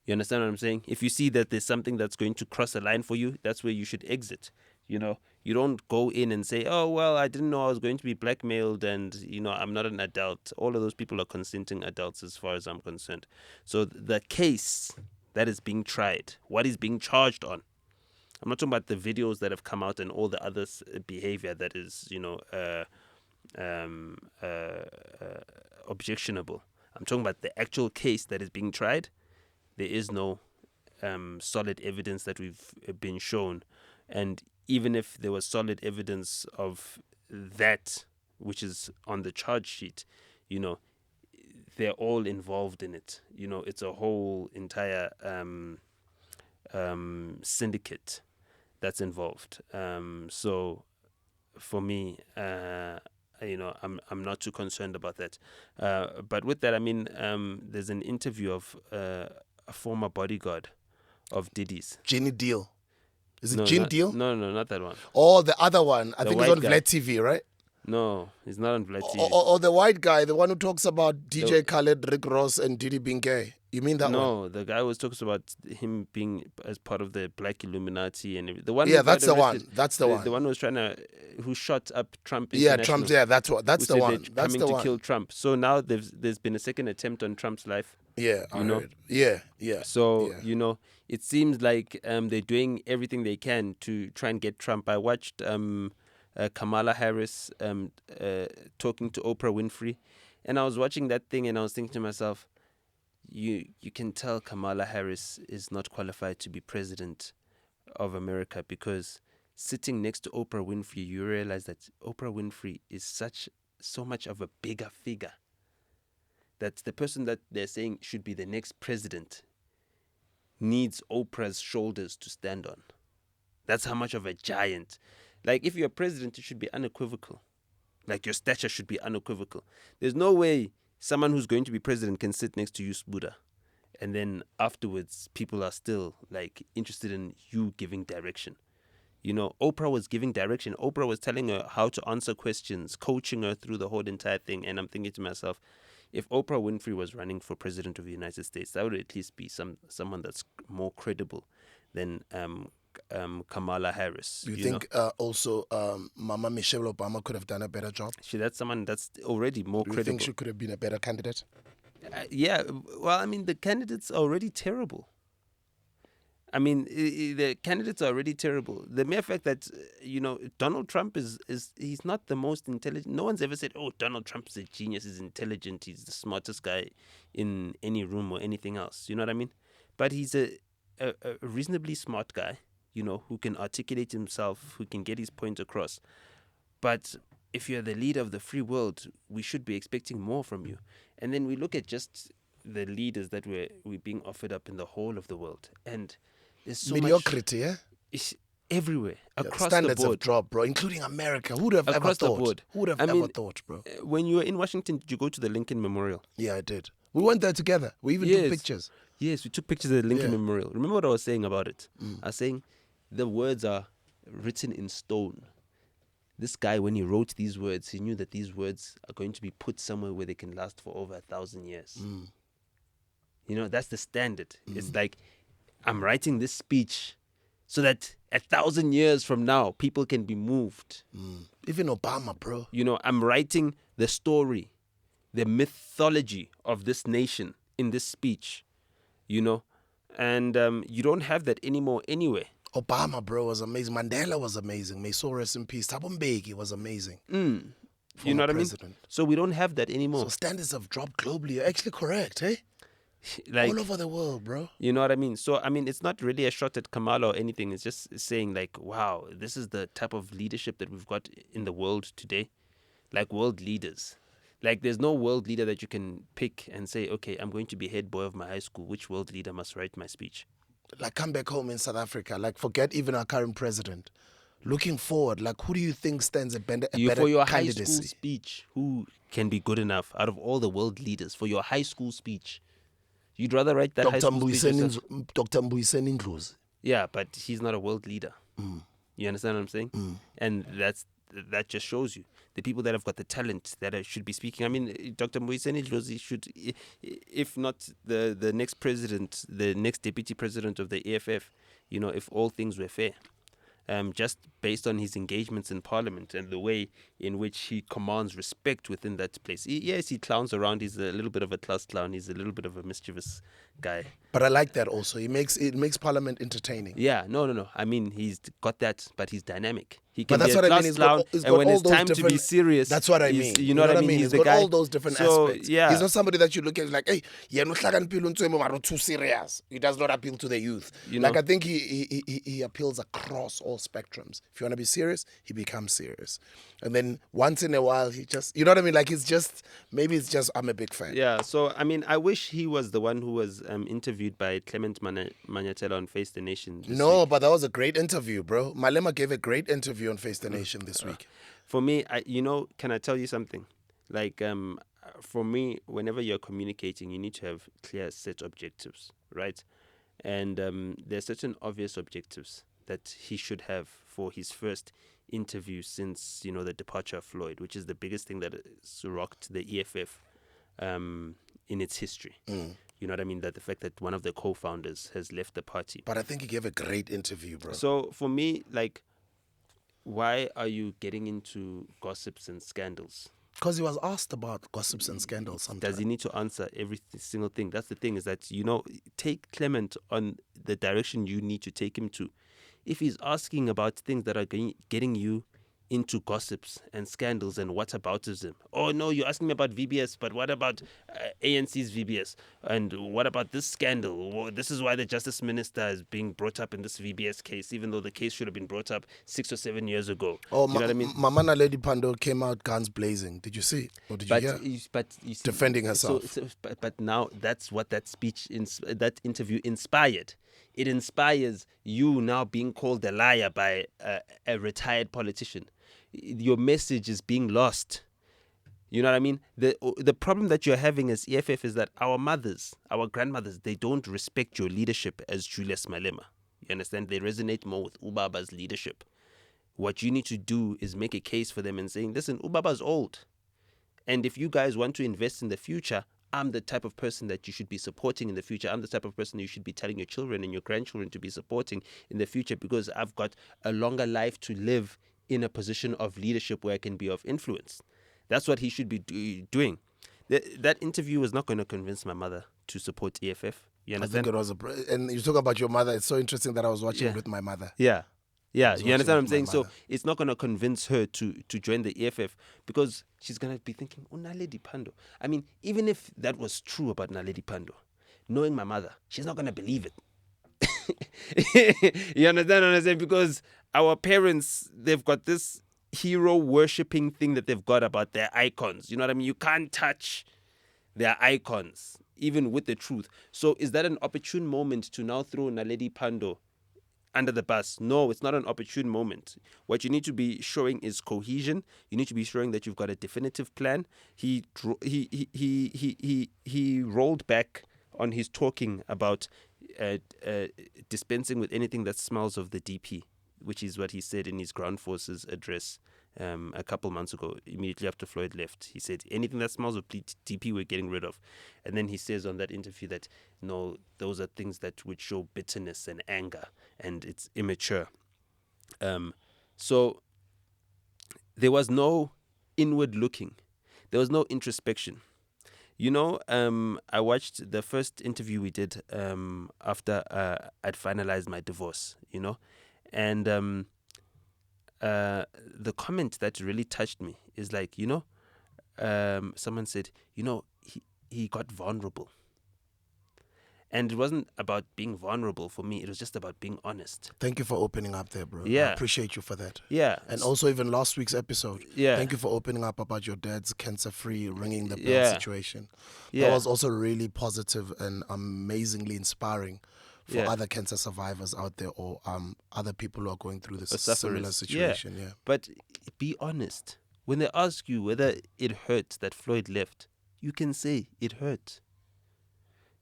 You understand what I'm saying? If you see that there's something that's going to cross a line for you, that's where you should exit. You don't go in and say, oh, well, I didn't know I was going to be blackmailed and, I'm not an adult. All of those people are consenting adults as far as I'm concerned. So the case that is being tried, what is being charged on, I'm not talking about the videos that have come out and all the other behavior that is, objectionable. I'm talking about the actual case that is being tried. There is no solid evidence that we've been shown. And even if there was solid evidence of that, which is on the charge sheet, they're all involved in it. It's a whole entire syndicate that's involved. So for me, I'm not too concerned about that. But with that, I mean, there's an interview of a former bodyguard of Diddy's. Ginny Deal. Is it No, Gin Deal? No, not that one. Or the other one. I The think it's white on guy. Vlad TV, right? No, it's not on Vlad TV. Or the white guy, the one who talks about DJ Khaled, Rick Ross, and Diddy being gay. You mean that one? No, the guy was talking about him being as part of the Black Illuminati and everything. The one. Yeah, who got that's the one. arrested, That's the one. The one who was who shot up Trump. Yeah, International, Trump's. Yeah, that's what. That's who the said one. they're That's coming the to one. kill Trump. So now there's been a second attempt on Trump's life. Yeah, I you know? heard. Yeah. So yeah. It seems like they're doing everything they can to try and get Trump. I watched Kamala Harris talking to Oprah Winfrey, and I was watching that thing and I was thinking to myself, you can tell Kamala Harris is not qualified to be president of America, because sitting next to Oprah Winfrey, you realize that Oprah Winfrey is so much of a bigger figure. That the person that they're saying should be the next president needs Oprah's shoulders to stand on. That's how much of a giant. Like, if you're president, you should be unequivocal. Like, your stature should be unequivocal. There's no way someone who's going to be president can sit next to you, Sbuda, and then afterwards people are still like interested in you giving direction. Oprah was giving direction. Oprah was telling her how to answer questions, coaching her through the whole entire thing. And I'm thinking to myself, if Oprah Winfrey was running for president of the United States, that would at least be someone that's more credible than Kamala Harris. You think also Mama Michelle Obama could have done a better job? That's someone that's already more credible. You think she could have been a better candidate? Yeah. Well, I mean, the candidates are already terrible. The candidates are already terrible. The mere fact that, Donald Trump he's not the most intelligent. No one's ever said, oh, Donald Trump is a genius, he's intelligent, he's the smartest guy in any room or anything else. You know what I mean? But he's a reasonably smart guy, who can articulate himself, who can get his point across. But if you're the leader of the free world, we should be expecting more from you. And then we look at just the leaders that we're being offered up in the whole of the world. And there's so mediocrity, much, it's everywhere, across standards the board. Have dropped, bro, including America. Who would have across ever the thought? board. Who would have ever thought, bro? When you were in Washington, did you go to the Lincoln Memorial? Yeah, I did. We went there together. We even took pictures. Yes, we took pictures at the Lincoln Memorial. Remember what I was saying about it? I was saying the words are written in stone. This guy, when he wrote these words, he knew that these words are going to be put somewhere where they can last for over 1,000 years. That's the standard. It's like, I'm writing this speech so that 1,000 years from now, people can be moved. Even Obama, bro. I'm writing the story, the mythology of this nation in this speech, and you don't have that anymore anywhere. Obama, bro, was amazing. Mandela was amazing. May soul rest in peace. Thabo Mbeki was amazing. You know what I mean? So we don't have that anymore. So standards have dropped globally. You're actually correct, eh? Like, all over the world, bro. You know what I mean? So, it's not really a shot at Kamala or anything. It's just saying, like, wow, this is the type of leadership that we've got in the world today. Like, world leaders. Like, there's no world leader that you can pick and say, okay, I'm going to be head boy of my high school. Which world leader must write my speech? Like, come back home in South Africa. Like, forget even our current president. Looking forward, like, who do you think stands a better for your candidacy? High school speech, who can be good enough out of all the world leaders for your high school speech? You'd rather write that high school speech yourself? Dr. Mbuyiseni Ndlozi. Yeah, but he's not a world leader. You understand what I'm saying? And that just shows you the people that have got the talent that should be speaking. Dr. Mbuyiseni Ndlozi should, if not the next president, the next deputy president of the EFF, if all things were fair. Just based on his engagements in Parliament and the way in which he commands respect within that place. Yes, he clowns around. He's a little bit of a class clown. He's a little bit of a mischievous guy. But I like that also. It makes Parliament entertaining. Yeah, no. He's got that, but he's dynamic. He can but that's be a what class I mean. clown, and when it's time to be serious, that's what I mean. You know what I mean? He's the got guy. all those different aspects. Yeah. He's not somebody that you look at like, hey, too serious. He does not appeal to the youth. I think he appeals across all spectrums. If you want to be serious, he becomes serious. And then once in a while, he just, you know what I mean? Like, maybe it's just, I'm a big fan. Yeah, so, I wish he was the one who was interviewed by Clement Manyatela on Face the Nation this week. But that was a great interview, bro. Malema gave a great interview on Face the Nation this week. For me, can I tell you something? Like, for me, whenever you're communicating, you need to have clear set objectives, right? And there's certain obvious objectives that he should have for his first interview since, the departure of Floyd, which is the biggest thing that has rocked the EFF in its history. You know what I mean? That the fact that one of the co-founders has left the party. But I think he gave a great interview, bro. So for me, why are you getting into gossips and scandals? Because he was asked about gossips and scandals sometimes. Does he need to answer every single thing? That's the thing, is that, take Clement on the direction you need to take him to. If he's asking about things that are getting you into gossips and scandals and whataboutism. Oh, no, you're asking me about VBS, but what about ANC's VBS? And what about this scandal? Well, this is why the Justice Minister is being brought up in this VBS case, even though the case should have been brought up 6 or 7 years ago. Oh, you know what I mean? Mama Naledi Pandor came out guns blazing. Did you see? Or did you hear? But you see, Defending herself. But now that's what that speech, that interview inspired. It inspires you now being called a liar by a retired politician. Your message is being lost. You know what I mean? The problem that you're having as EFF is that our mothers, our grandmothers, they don't respect your leadership as Julius Malema. You understand? They resonate more with Ubaba's leadership. What you need to do is make a case for them and saying, listen, Ubaba's old. And if you guys want to invest in the future, I'm the type of person that you should be supporting in the future. I'm the type of person you should be telling your children and your grandchildren to be supporting in the future, because I've got a longer life to live in a position of leadership where I can be of influence. That's what he should be doing. That interview was not going to convince my mother to support EFF. You understand? I think it was and you talk about your mother. It's so interesting that I was watching it with my mother. Yeah. Yeah, you understand what I'm saying? mother. So it's not going to convince her to join the EFF, because she's going to be thinking, oh, Naledi Pando. I mean, even if that was true about Naledi Pando, knowing my mother, she's not going to believe it. You understand what I'm saying? Because our parents, they've got this hero worshipping thing that they've got about their icons. You know what I mean? You can't touch their icons, even with the truth. So is that an opportune moment to now throw Naledi Pando under the bus? No, it's not an opportune moment. What you need to be showing is cohesion. You need to be showing that you've got a definitive plan. He rolled back on his talking about dispensing with anything that smells of the DP, which is what he said in his ground forces address a couple months ago, immediately after Floyd left. He said, anything that smells of DP, we're getting rid of. And then he says on that interview that, no, those are things that would show bitterness and anger, and it's immature. So there was no inward looking. There was no introspection. I watched the first interview we did after I'd finalized my divorce, and the comment that really touched me is like, someone said, he got vulnerable. And it wasn't about being vulnerable for me. It was just about being honest. Thank you for opening up there, bro. Yeah. I appreciate you for that. Yeah. And also even last week's episode. Yeah. Thank you for opening up about your dad's cancer-free ringing the bell Yeah. situation. Yeah. That was also really positive and amazingly inspiring for Yeah. other cancer survivors out there, or other people who are going through this Or sufferers. similar situation. Yeah. But be honest. When they ask you whether it hurt that Floyd left, you can say it hurt.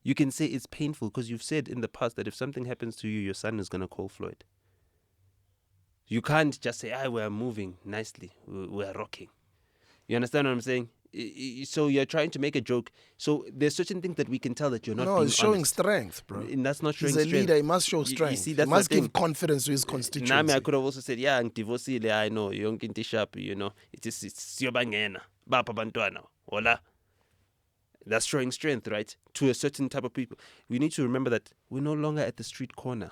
You can say it's painful, because you've said in the past that if something happens to you, your son is going to call Floyd. You can't just say, we're moving nicely, we're rocking. You understand what I'm saying? So you're trying to make a joke. So there's certain things that we can tell that you're not being he's showing honest. strength, bro. And that's not showing He's a strength. leader. He must show strength. You see, that's he must the thing. give confidence to his constituency. Nami, I could have also said, I'm divorced. I know. You're going to sharp, It's Siobangena. Bapa Bantuana. Hola. That's showing strength, right? To a certain type of people. We need to remember that we're no longer at the street corner.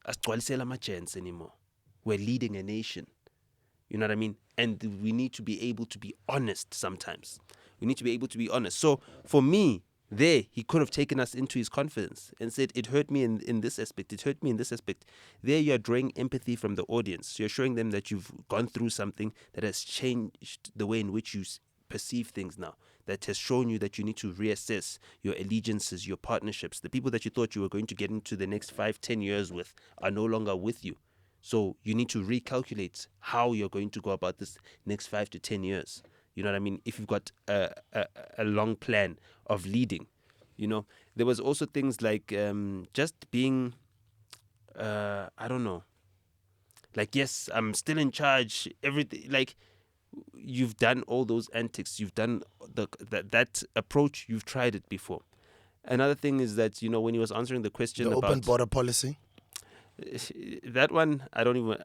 Asgcwalisela amajens anymore. We're leading a nation. You know what I mean? And we need to be able to be honest sometimes. We need to be able to be honest. So for me, he could have taken us into his confidence and said, it hurt me in this aspect. It hurt me in this aspect. There you're drawing empathy from the audience. You're showing them that you've gone through something that has changed the way in which you perceive things now, that has shown you that you need to reassess your allegiances, your partnerships. The people that you thought you were going to get into the next 5-10 years with are no longer with you. So you need to recalculate how you're going to go about this next 5 to 10 years. You know what I mean? If you've got a long plan of leading, There was also things like just being, I don't know, like, yes, I'm still in charge, everything. Like, you've done all those antics, you've done that approach, you've tried it before. Another thing is that, when he was answering the question The about open border policy. that one, I don't even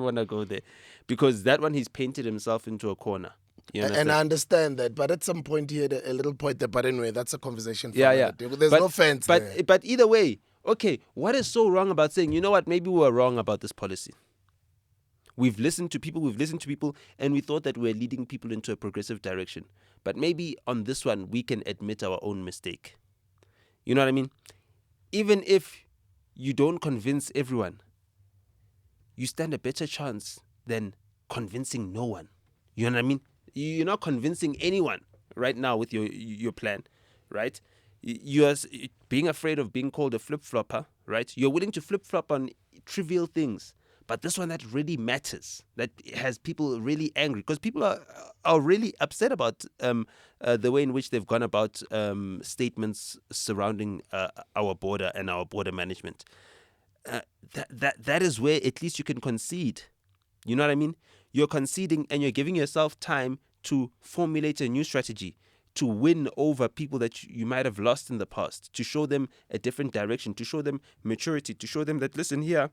want to go there, because that one, he's painted himself into a corner. You And understand? I understand that, but at some point he had a little point there. But anyway, that's a conversation for Yeah, another yeah. day. There's no fence there. But either way, okay, what is so wrong about saying, you know what, maybe we were wrong about this policy? We've listened to people, and we thought that we're leading people into a progressive direction. But maybe on this one, we can admit our own mistake. You know what I mean? Even if you don't convince everyone, you stand a better chance than convincing no one. You know what I mean? You're not convincing anyone right now with your plan, right? You're being afraid of being called a flip-flopper, right? You're willing to flip-flop on trivial things. But this one that really matters, that has people really angry, because people are really upset about the way in which they've gone about statements surrounding our border and our border management. That is where at least you can concede. You know what I mean? You're conceding and you're giving yourself time to formulate a new strategy, to win over people that you might have lost in the past, to show them a different direction, to show them maturity, to show them that, listen here,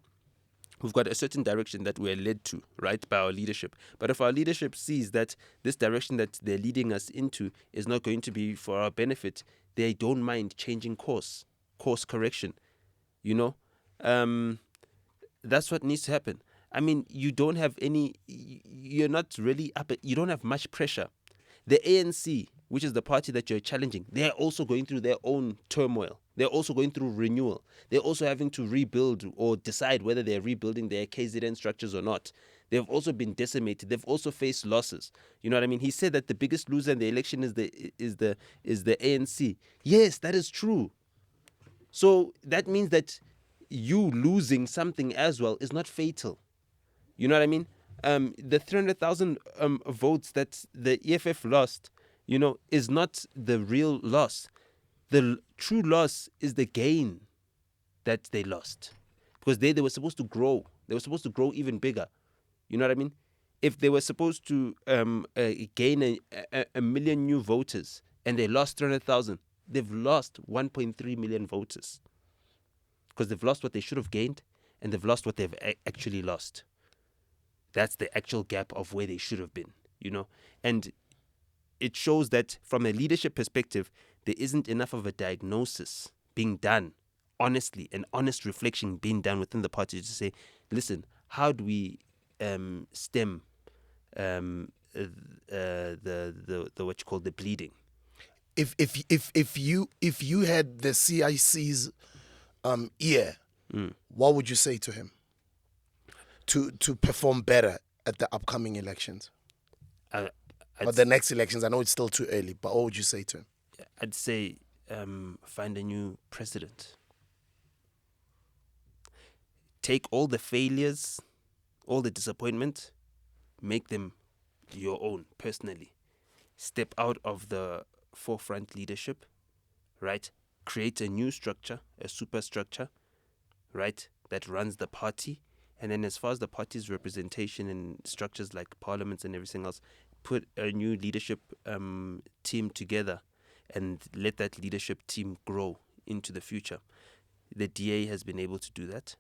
we've got a certain direction that we're led to, right, by our leadership. But if our leadership sees that this direction that they're leading us into is not going to be for our benefit, they don't mind changing course correction. That's what needs to happen. I mean, you're not really you don't have much pressure. The ANC, which is the party that you're challenging, they're also going through their own turmoil. They're also going through renewal. They're also having to rebuild or decide whether they're rebuilding their KZN structures or not. They've also been decimated. They've also faced losses. You know what I mean? He said that the biggest loser in the election is the ANC. Yes, that is true. So that means that you losing something as well is not fatal. You know what I mean? The 300,000 votes that the EFF lost, is not the real loss. The true loss is the gain that they lost, because they were supposed to grow. They were supposed to grow even bigger. You know what I mean? If they were supposed to gain a million new voters and they lost 300,000, they've lost 1.3 million voters, because they've lost what they should have gained and they've lost what they've actually lost. That's the actual gap of where they should have been, And it shows that from a leadership perspective, there isn't enough of a diagnosis being done, honestly, an honest reflection being done within the party to say, listen, how do we stem the what you call the bleeding? If you had the CIC's ear, what would you say to him to perform better at the upcoming elections or the next elections? I know it's still too early, but what would you say to him? I'd say find a new president. Take all the failures, all the disappointment, make them your own personally. Step out of the forefront leadership, right? Create a new structure, a superstructure, right, that runs the party. And then as far as the party's representation in structures like parliaments and everything else, put a new leadership team together and let that leadership team grow into the future. The DA has been able to do that.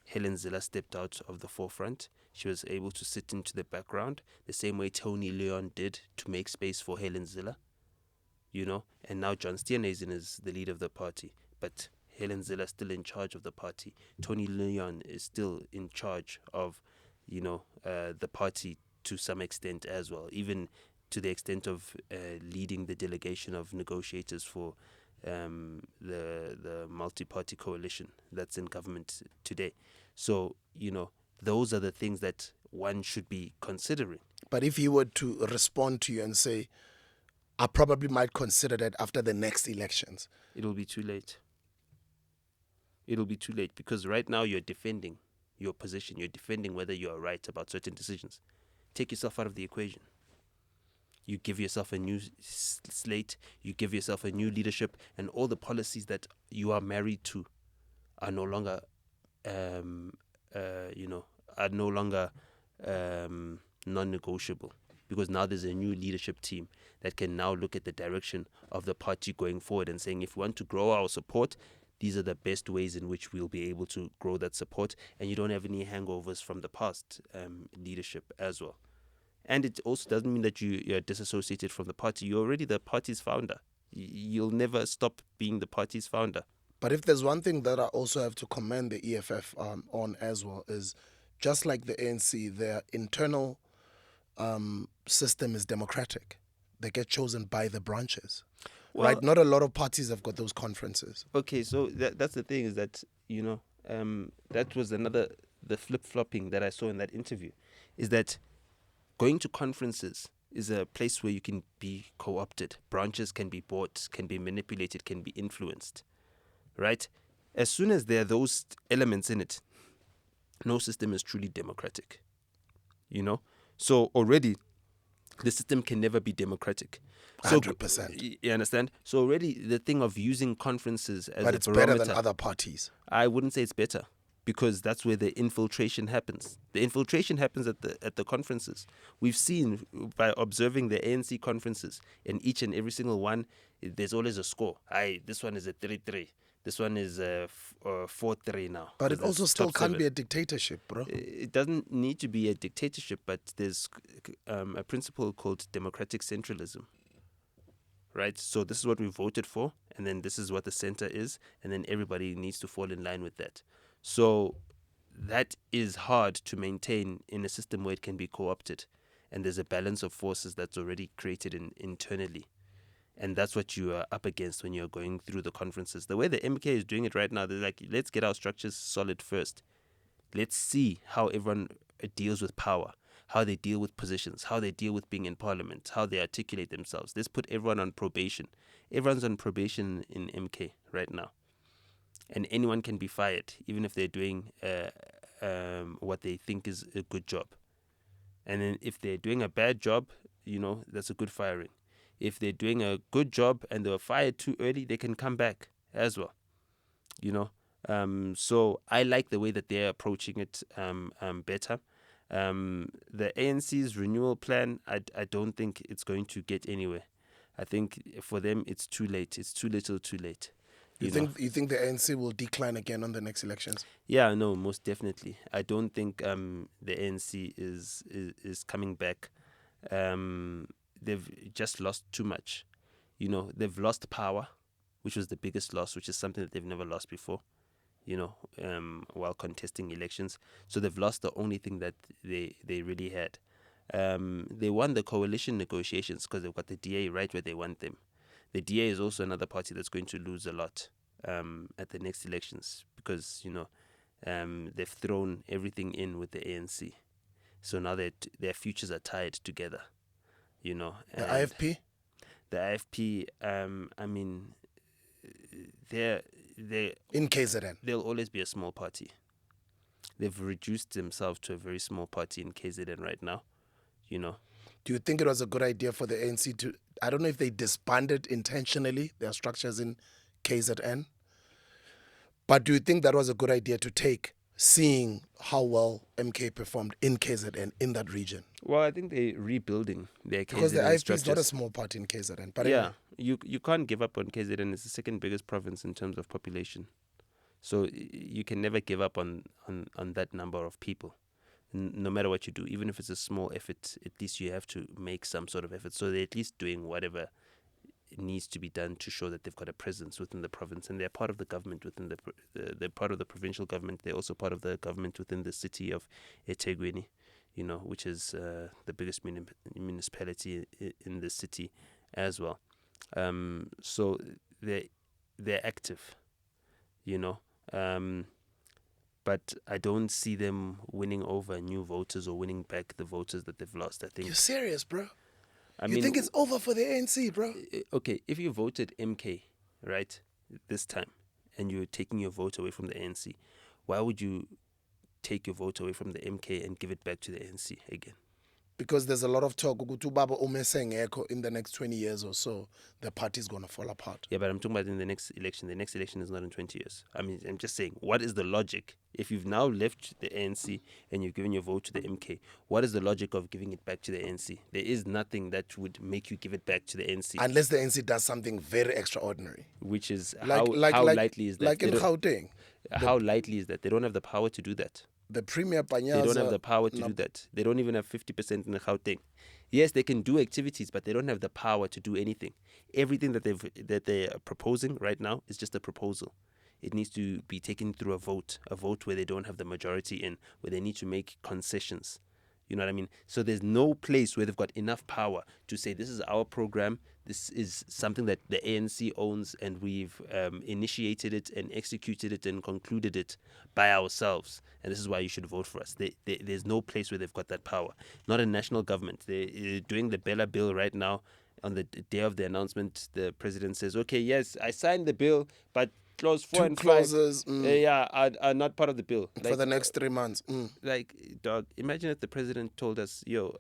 Helen Zille stepped out of the forefront. She was able to sit into the background the same way Tony Leon did to make space for Helen Zille, and now John Steenhuisen is the leader of the party. But Helen Zille is still in charge of the party. Tony Leon is still in charge of, the party to some extent as well, even to the extent of leading the delegation of negotiators for the multi-party coalition that's in government today. So, those are the things that one should be considering. But if he were to respond to you and say, I probably might consider that after the next elections, it'll be too late. It'll be too late, because right now you're defending your position. You're defending whether you're right about certain decisions. Take yourself out of the equation. You give yourself a new slate, you give yourself a new leadership, and all the policies that you are married to are no longer, are no longer non-negotiable, because now there's a new leadership team that can now look at the direction of the party going forward and saying, if we want to grow our support, these are the best ways in which we'll be able to grow that support, and you don't have any hangovers from the past leadership as well. And it also doesn't mean that you're disassociated from the party. You're already the party's founder. You'll never stop being the party's founder. But if there's one thing that I also have to commend the EFF on as well, is just like the ANC, their internal system is democratic. They get chosen by the branches. Well, right? Not a lot of parties have got those conferences. Okay, so that's the thing, is that, that was the flip-flopping that I saw in that interview, is that going to conferences is a place where you can be co-opted. Branches can be bought, can be manipulated, can be influenced, right? As soon as there are those elements in it, no system is truly democratic, So already, the system can never be democratic. So, 100%. You understand? So already the thing of using conferences as But a it's barometer, better than other parties. I wouldn't say it's better, because that's where the infiltration happens. The infiltration happens at the conferences. We've seen by observing the ANC conferences, in each and every single one, there's always a score. This one is a 3-3. This one is a 4-3 now. But it There's also still top can't seven. be a dictatorship, bro. It doesn't need to be a dictatorship, but there's a principle called democratic centralism. Right? So this is what we voted for, and then this is what the center is, and then everybody needs to fall in line with that. So that is hard to maintain in a system where it can be co-opted, and there's a balance of forces that's already created internally. And that's what you are up against when you're going through the conferences. The way the MK is doing it right now, they're like, let's get our structures solid first. Let's see how everyone deals with power, how they deal with positions, how they deal with being in parliament, how they articulate themselves. Let's put everyone on probation. Everyone's on probation in MK right now. And anyone can be fired, even if they're doing what they think is a good job. And then if they're doing a bad job, that's a good firing. If they're doing a good job and they were fired too early, they can come back as well. So I like the way that they're approaching it better. The ANC's renewal plan, I don't think it's going to get anywhere. I think for them it's too late. It's too little, too late. You think the ANC will decline again on the next elections? Yeah, no, most definitely. I don't think the ANC is coming back. They've just lost too much. They've lost power, which was the biggest loss, which is something that they've never lost before, while contesting elections. So they've lost the only thing that they really had. They won the coalition negotiations because they've got the DA right where they want them. The DA is also another party that's going to lose a lot at the next elections, because, they've thrown everything in with the ANC. So now their futures are tied together. The IFP? The IFP, they're in KZN. They'll always be a small party. They've reduced themselves to a very small party in KZN right now. Do you think it was a good idea for the ANC to, I don't know if they disbanded intentionally their structures in KZN, but do you think that was a good idea to take, seeing how well MK performed in KZN, in that region? Well, I think they're rebuilding their KZN because the IFP structures. is not a small party in KZN. But yeah, anyway. You can't give up on KZN. It's the second biggest province in terms of population. So you can never give up on that number of people, no matter what you do. Even if it's a small effort, at least you have to make some sort of effort. So they're at least doing whatever needs to be done to show that they've got a presence within the province, and they're part of the government within they're part of the provincial government. They're also part of the government within the city of eThekwini, which is the biggest municipality in the city as well. So they're active, but I don't see them winning over new voters or winning back the voters that they've lost. I think. You're serious, bro? You think it's over for the ANC, bro? Okay, if you voted MK, right, this time, and you're taking your vote away from the ANC, why would you take your vote away from the MK and give it back to the ANC again? because there's a lot of talk ukuthi ubaba umesengekho in the next 20 years or so, the party's going to fall apart. Yeah, but I'm talking about in the next election. The next election is not in 20 years. I mean, I'm just saying, what is the logic? If you've now left the ANC and you've given your vote to the MK, what is the logic of giving it back to the ANC? There is nothing that would make you give it back to the ANC. Unless the ANC does something very extraordinary. Which is, Like how likely is that? Like in Gauteng. How likely is that? They don't have the power to do that. The Premier Panyaza... They don't have the power to do that. They don't even have 50% in the Gauteng. Yes, they can do activities, but they don't have the power to do anything. Everything that they are proposing right now is just a proposal. It needs to be taken through a vote where they don't have the majority in, where they need to make concessions. You know what I mean? So there's no place where they've got enough power to say, this is our program, this is something that the ANC owns, and we've initiated it and executed it and concluded it by ourselves, and this is why you should vote for us. There's no place where they've got that power. Not a national government. They're doing the Bella bill right now. On the day of the announcement, the president says, okay, yes, I signed the bill, but clause 4 and 5 clauses, are not part of the bill. For the next 3 months. Like, dog, imagine if the president told us, yo,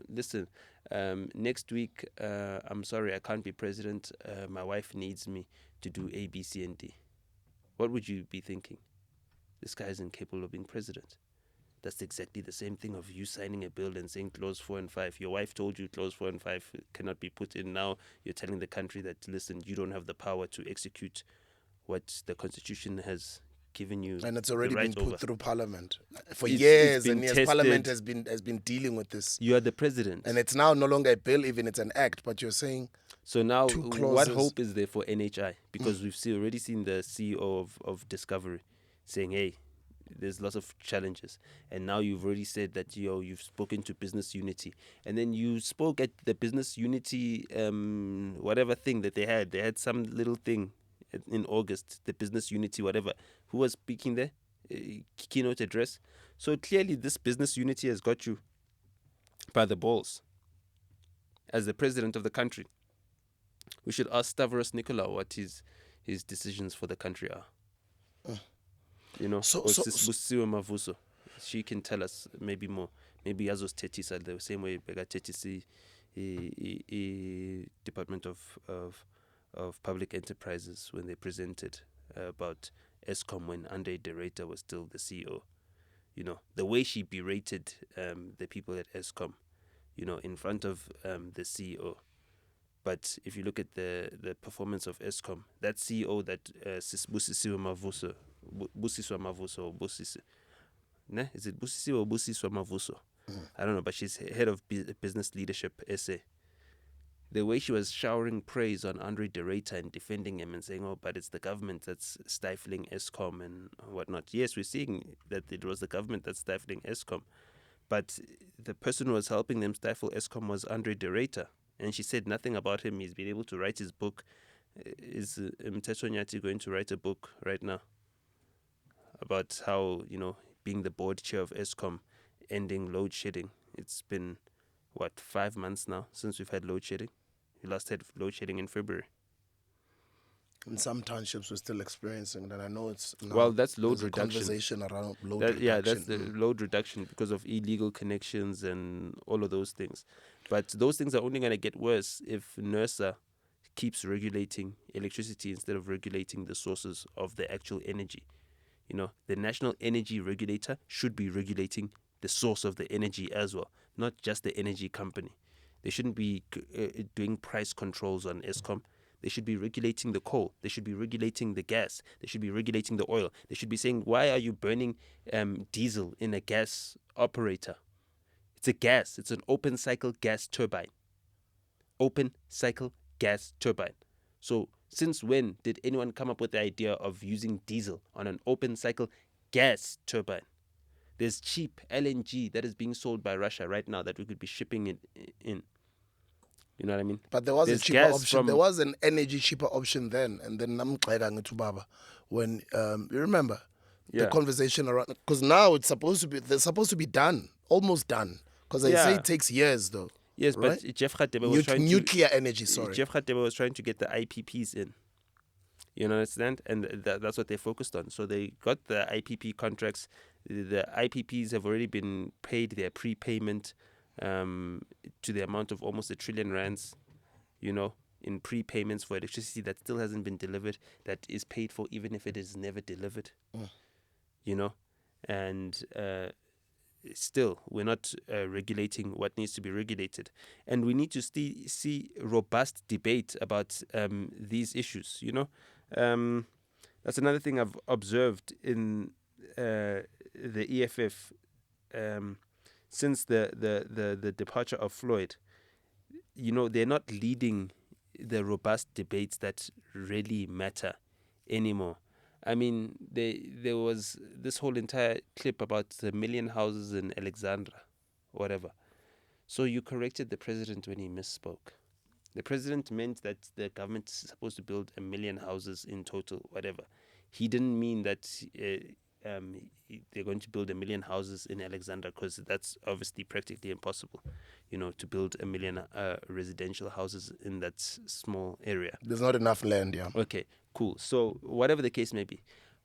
listen, next week, I'm sorry, I can't be president. My wife needs me to do A, B, C, and D. What would you be thinking? This guy is incapable of being president. That's exactly the same thing of you signing a bill and saying clause 4 and 5. Your wife told you clause 4 and 5 cannot be put in. Now you're telling the country that, listen, you don't have the power to execute what the Constitution has given you. And it's already been put through Parliament. For It's years been and years, tested. Parliament has been dealing with this. You are the president. And it's now no longer a bill, even it's an act, but you're saying... So now, two what clauses. hope is there for NHI? Because we've already seen the CEO of Discovery saying, hey, there's lots of challenges. And now you've already said that, you've spoken to Business Unity. And then you spoke at the Business Unity, whatever thing that they had. They had some little thing in August, the Business Unity, whatever. Who was speaking there? Keynote address. So clearly this Business Unity has got you by the balls. As the president of the country, we should ask Stavros Nicolau what his decisions for the country are. Or Busiwe Mavuso. She can tell us maybe more. Maybe Yazos Tetisa, the same way Bega Tetisi, Department of Public Enterprises, when they presented about Eskom when Andre de Ruyter was still the CEO. The way she berated the people at Eskom, in front of the CEO. But if you look at the performance of Eskom, that CEO that Busisiwe Mavuso, is it Busisiwe or Busiswa Mavuso? I don't know, but she's head of business leadership SA. The way she was showering praise on Andre de Ruyter and defending him and saying, but it's the government that's stifling Eskom and whatnot. Yes, we're seeing that it was the government that's stifling Eskom. But the person who was helping them stifle Eskom was Andre de Ruyter. And she said nothing about him. He's been able to write his book. Is Mteto Nyati going to write a book right now about how, being the board chair of Eskom, ending load shedding? It's been, 5 months now since we've had load shedding? We last had load shedding in February. And some townships we're still experiencing that. I know it's now, that's load reduction. Conversation around load reduction. Yeah, that's the load reduction because of illegal connections and all of those things. But those things are only going to get worse if NERSA keeps regulating electricity instead of regulating the sources of the actual energy. The National Energy Regulator should be regulating the source of the energy as well, not just the energy company. They shouldn't be doing price controls on Eskom. They should be regulating the coal. They should be regulating the gas. They should be regulating the oil. They should be saying, why are you burning diesel in a gas operator? It's a gas. It's an open cycle gas turbine. Open cycle gas turbine. So since when did anyone come up with the idea of using diesel on an open cycle gas turbine? There's cheap LNG that is being sold by Russia right now that we could be shipping it in. You know what I mean? But there was a cheaper option. There was an energy cheaper option then. And then when you remember the conversation around, because now they're supposed to be done, almost done. Because they say it takes years though. Yes, right? But Jeff Radebe was trying nuclear energy, sorry. Jeff Radebe was trying to get the IPPs in. You understand? And that's what they focused on. So they got the IPP contracts. The IPPs have already been paid their prepayment to the amount of almost R1 trillion, in prepayments for electricity that still hasn't been delivered, that is paid for even if it is never delivered, and still we're not regulating what needs to be regulated, and we need to see robust debate about these issues. That's another thing I've observed in the EFF since the departure of Floyd. They're not leading the robust debates that really matter anymore. I mean, there was this whole entire clip about the 1 million houses in Alexandra, whatever. So you corrected the president when he misspoke. The president meant that the government is supposed to build 1 million houses in total, whatever. He didn't mean that they're going to build 1 million houses in Alexandra, because that's obviously practically impossible, to build 1 million residential houses in that small area. There's not enough land, yeah. Okay, cool. So whatever the case may be.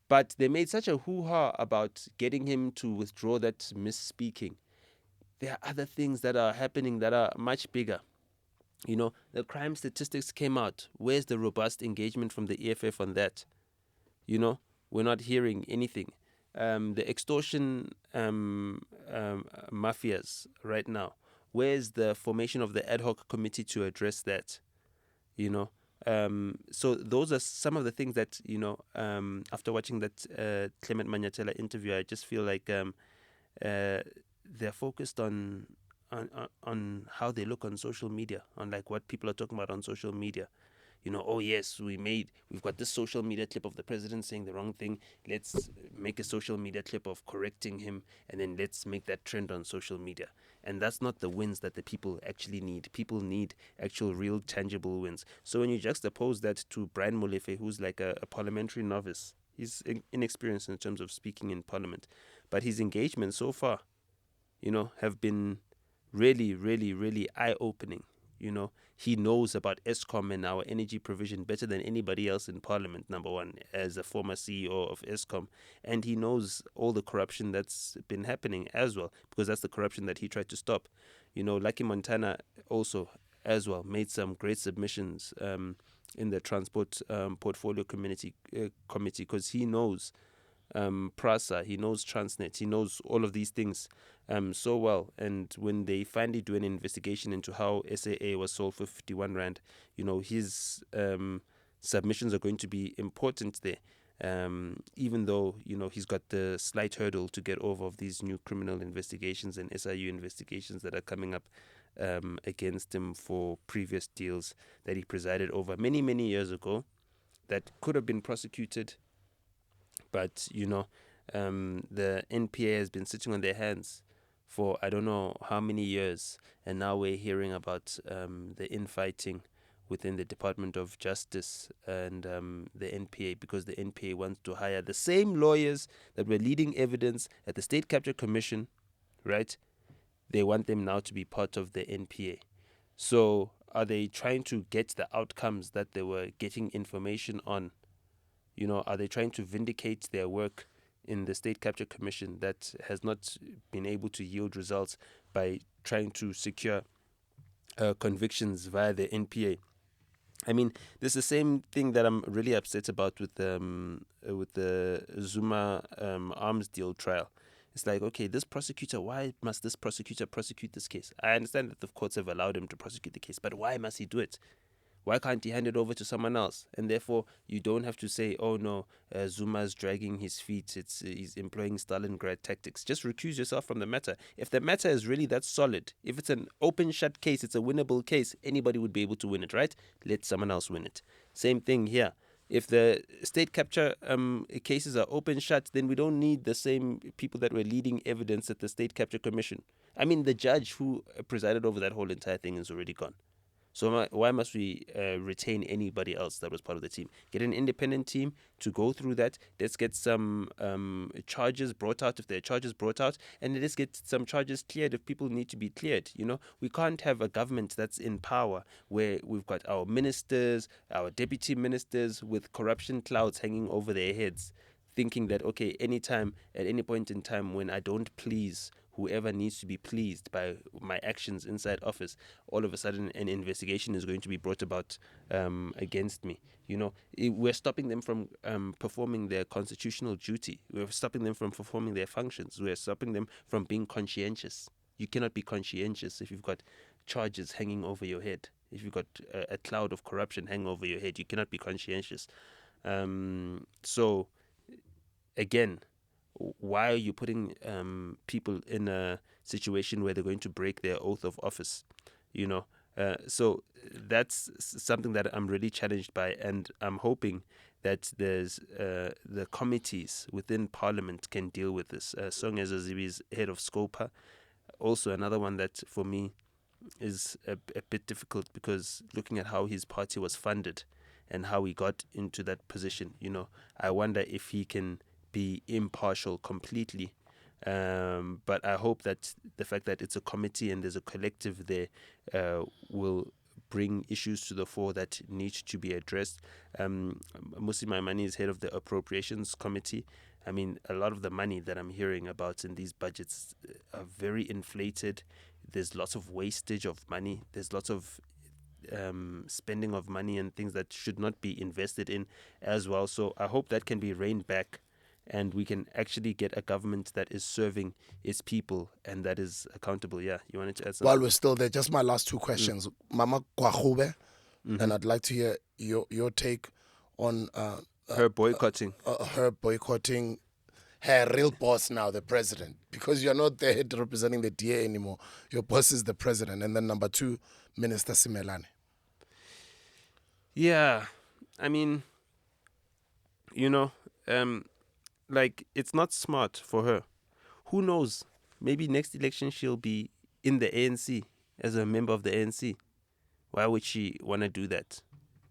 But they made such a hoo-ha about getting him to withdraw that misspeaking. There are other things that are happening that are much bigger. The crime statistics came out. Where's the robust engagement from the EFF on that? We're not hearing anything. The extortion mafias right now. Where's the formation of the ad hoc committee to address that? So those are some of the things that, after watching that Clement Manyatela interview, I just feel like they're focused on how they look on social media, on like what people are talking about on social media. Oh yes, we've got this social media clip of the president saying the wrong thing. Let's make a social media clip of correcting him, and then let's make that trend on social media. And that's not the wins that the people actually need. People need actual, real, tangible wins. So when you juxtapose that to Brian Molefe, who's like a parliamentary novice, he's inexperienced in terms of speaking in parliament, but his engagement so far, have been really, really, really eye-opening. He knows about Eskom and our energy provision better than anybody else in parliament, number one, as a former CEO of Eskom. And he knows all the corruption that's been happening as well, because that's the corruption that he tried to stop. Lucky Montana also, as well, made some great submissions in the transport portfolio committee, because he knows Prasa, he knows Transnet, he knows all of these things so well. And when they finally do an investigation into how SAA was sold for 51 Rand, his submissions are going to be important there. Even though, he's got the slight hurdle to get over of these new criminal investigations and SIU investigations that are coming up against him for previous deals that he presided over many, many years ago that could have been prosecuted. But, the NPA has been sitting on their hands for I don't know how many years. And now we're hearing about the infighting within the Department of Justice and the NPA, because the NPA wants to hire the same lawyers that were leading evidence at the State Capture Commission, right? They want them now to be part of the NPA. So are they trying to get the outcomes that they were getting information on? Are they trying to vindicate their work in the State Capture Commission that has not been able to yield results by trying to secure convictions via the NPA? I mean, this is the same thing that I'm really upset about with the Zuma arms deal trial. It's like, okay, this prosecutor, why must this prosecutor prosecute this case? I understand that the courts have allowed him to prosecute the case, but why must he do it? Why can't he hand it over to someone else? And therefore, you don't have to say, oh no, Zuma's dragging his feet. He's employing Stalingrad tactics. Just recuse yourself from the matter. If the matter is really that solid, if it's an open shut case, it's a winnable case, anybody would be able to win it, right? Let someone else win it. Same thing here. If the state capture cases are open shut, then we don't need the same people that were leading evidence at the State Capture Commission. I mean, the judge who presided over that whole entire thing is already gone. So why must we retain anybody else that was part of the team? Get an independent team to go through that. Let's get some charges brought out if there are charges brought out, and let's get some charges cleared if people need to be cleared. We can't have a government that's in power where we've got our ministers, our deputy ministers with corruption clouds hanging over their heads, thinking that, okay, anytime, at any point in time when I don't please whoever needs to be pleased by my actions inside office, all of a sudden an investigation is going to be brought about against me. We're stopping them from performing their constitutional duty. We're stopping them from performing their functions. We're stopping them from being conscientious. You cannot be conscientious if you've got charges hanging over your head. If you've got a cloud of corruption hanging over your head, you cannot be conscientious. So, again, why are you putting people in a situation where they're going to break their oath of office? So that's something that I'm really challenged by, and I'm hoping that there's the committees within Parliament can deal with this. Songeza Zibi is head of Scopa, also another one that for me is a bit difficult, because looking at how his party was funded and how he got into that position, I wonder if he can be impartial completely. But I hope that the fact that it's a committee and there's a collective there will bring issues to the fore that need to be addressed. Musi Maimane is head of the Appropriations Committee. I mean, a lot of the money that I'm hearing about in these budgets are very inflated. There's lots of wastage of money. There's lots of spending of money and things that should not be invested in as well. So I hope that can be reined back, and we can actually get a government that is serving its people and that is accountable. Yeah, you wanted to add something? While we're still there, just my last two questions. Mama Kwahube, and I'd like to hear your take on her boycotting. Her boycotting her real boss now, the president, because you're not there representing the DA anymore. Your boss is the president. And then number two, Minister Simelane. Yeah, I mean, it's not smart for her. Who knows? Maybe next election she'll be in the ANC as a member of the ANC. Why would she want to do that?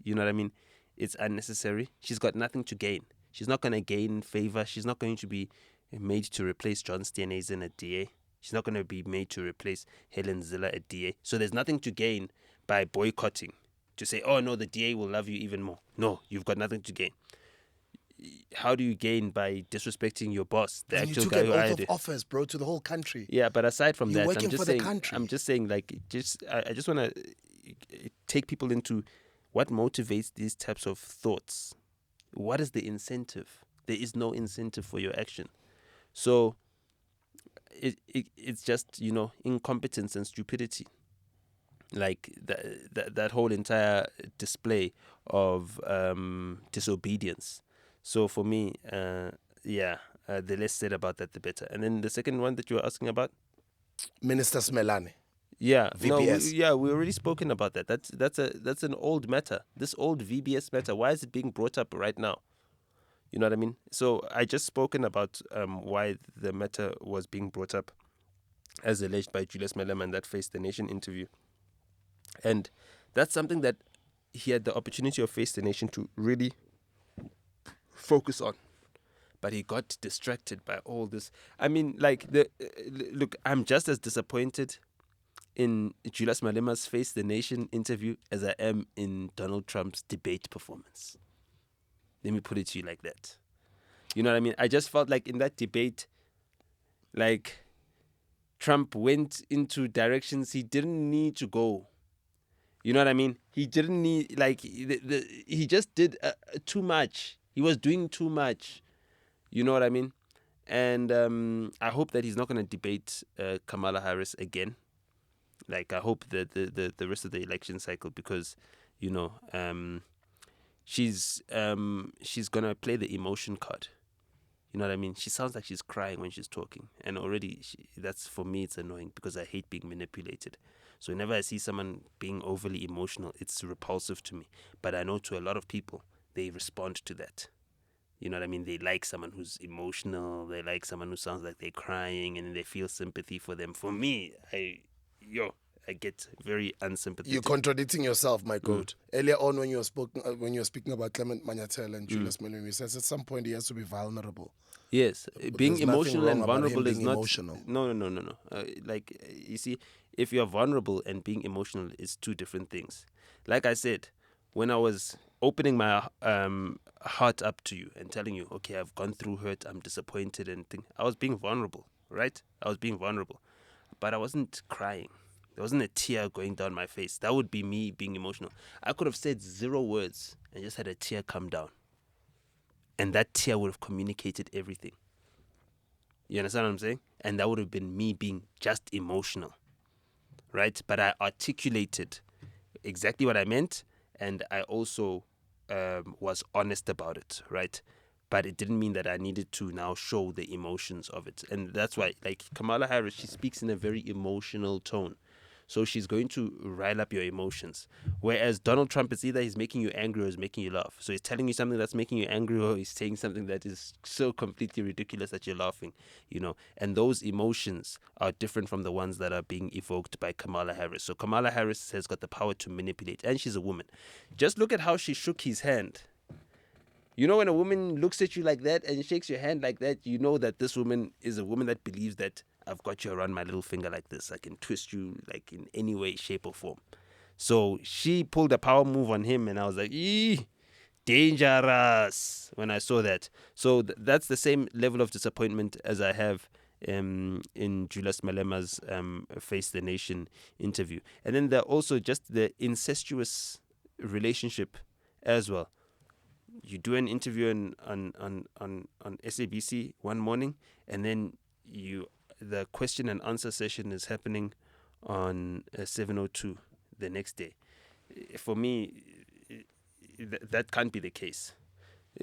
You know what I mean? It's unnecessary. She's got nothing to gain. She's not going to gain favor. She's not going to be made to replace John Steenhuisen at DA. She's not going to be made to replace Helen Zille at DA. So there's nothing to gain by boycotting, to say, oh no, the DA will love you even more. No, you've got nothing to gain. How do you gain by disrespecting your boss, the And actual you guy took who an hired oath you? of office, bro, to the whole country. Yeah, but aside from You're that, working for the country. I'm just saying, I just want to take people into what motivates these types of thoughts. What is the incentive? There is no incentive for your action. So it's just, incompetence and stupidity. Like that whole entire display of disobedience. So for me, the less said about that, the better. And then the second one that you were asking about? Minister Simelane. Yeah, VBS. we already spoken about that. That's an old matter. This old VBS matter. Why is it being brought up right now? You know what I mean? So I just spoken about why the matter was being brought up, as alleged by Julius Malema in that Face the Nation interview, and that's something that he had the opportunity of Face the Nation to really focus on. But he got distracted by all this. I mean, look, I'm just as disappointed in Julius Malema's Face the Nation interview as I am in Donald Trump's debate performance. Let me put it to you like that. You know what I mean? I just felt like in that debate, Trump went into directions he didn't need to go. You know what I mean? He didn't need, he just did too much. He was doing too much. You know what I mean? And I hope that he's not going to debate Kamala Harris again. I hope that the rest of the election cycle, because, she's gonna play the emotion card. You know what I mean? She sounds like she's crying when she's talking, and already that's, for me, it's annoying, because I hate being manipulated. So whenever I see someone being overly emotional, it's repulsive to me. But I know to a lot of people, they respond to that. You know what I mean? They like someone who's emotional. They like someone who sounds like they're crying, and they feel sympathy for them. For me, I get very unsympathetic. You're contradicting yourself, my goat. Earlier on, when you were speaking about Clement Manyatel and Julius Malema, you said at some point he has to be vulnerable. Yes, being emotional and vulnerable is not emotional. No. You see, if you're vulnerable and being emotional is two different things. Like I said, when I was opening my heart up to you and telling you, okay, I've gone through hurt, I'm disappointed, and I was being vulnerable. right? I was being vulnerable, but I wasn't crying. There wasn't a tear going down my face. That would be me being emotional. I could have said 0 words and just had a tear come down. And that tear would have communicated everything. You understand what I'm saying? And that would have been me being just emotional, right? But I articulated exactly what I meant, and I also was honest about it, right? But it didn't mean that I needed to now show the emotions of it. And that's why, like Kamala Harris, she speaks in a very emotional tone. So she's going to rile up your emotions. Whereas Donald Trump, it's either he's making you angry or he's making you laugh. So he's telling you something that's making you angry, or he's saying something that is so completely ridiculous that you're laughing, you know. And those emotions are different from the ones that are being evoked by Kamala Harris. So Kamala Harris has got the power to manipulate, and she's a woman. Just look at how she shook his hand. You know, when a woman looks at you like that and shakes your hand like that, you know that this woman is a woman that believes that I've got you around my little finger like this. I can twist you like in any way, shape, or form. So she pulled a power move on him, and I was like, dangerous when I saw that. So that's the same level of disappointment as I have in Julius Malema's Face the Nation interview. And then there also just the incestuous relationship as well. You do an interview on SABC one morning, and then the question and answer session is happening on 702 the next day. For me, that can't be the case.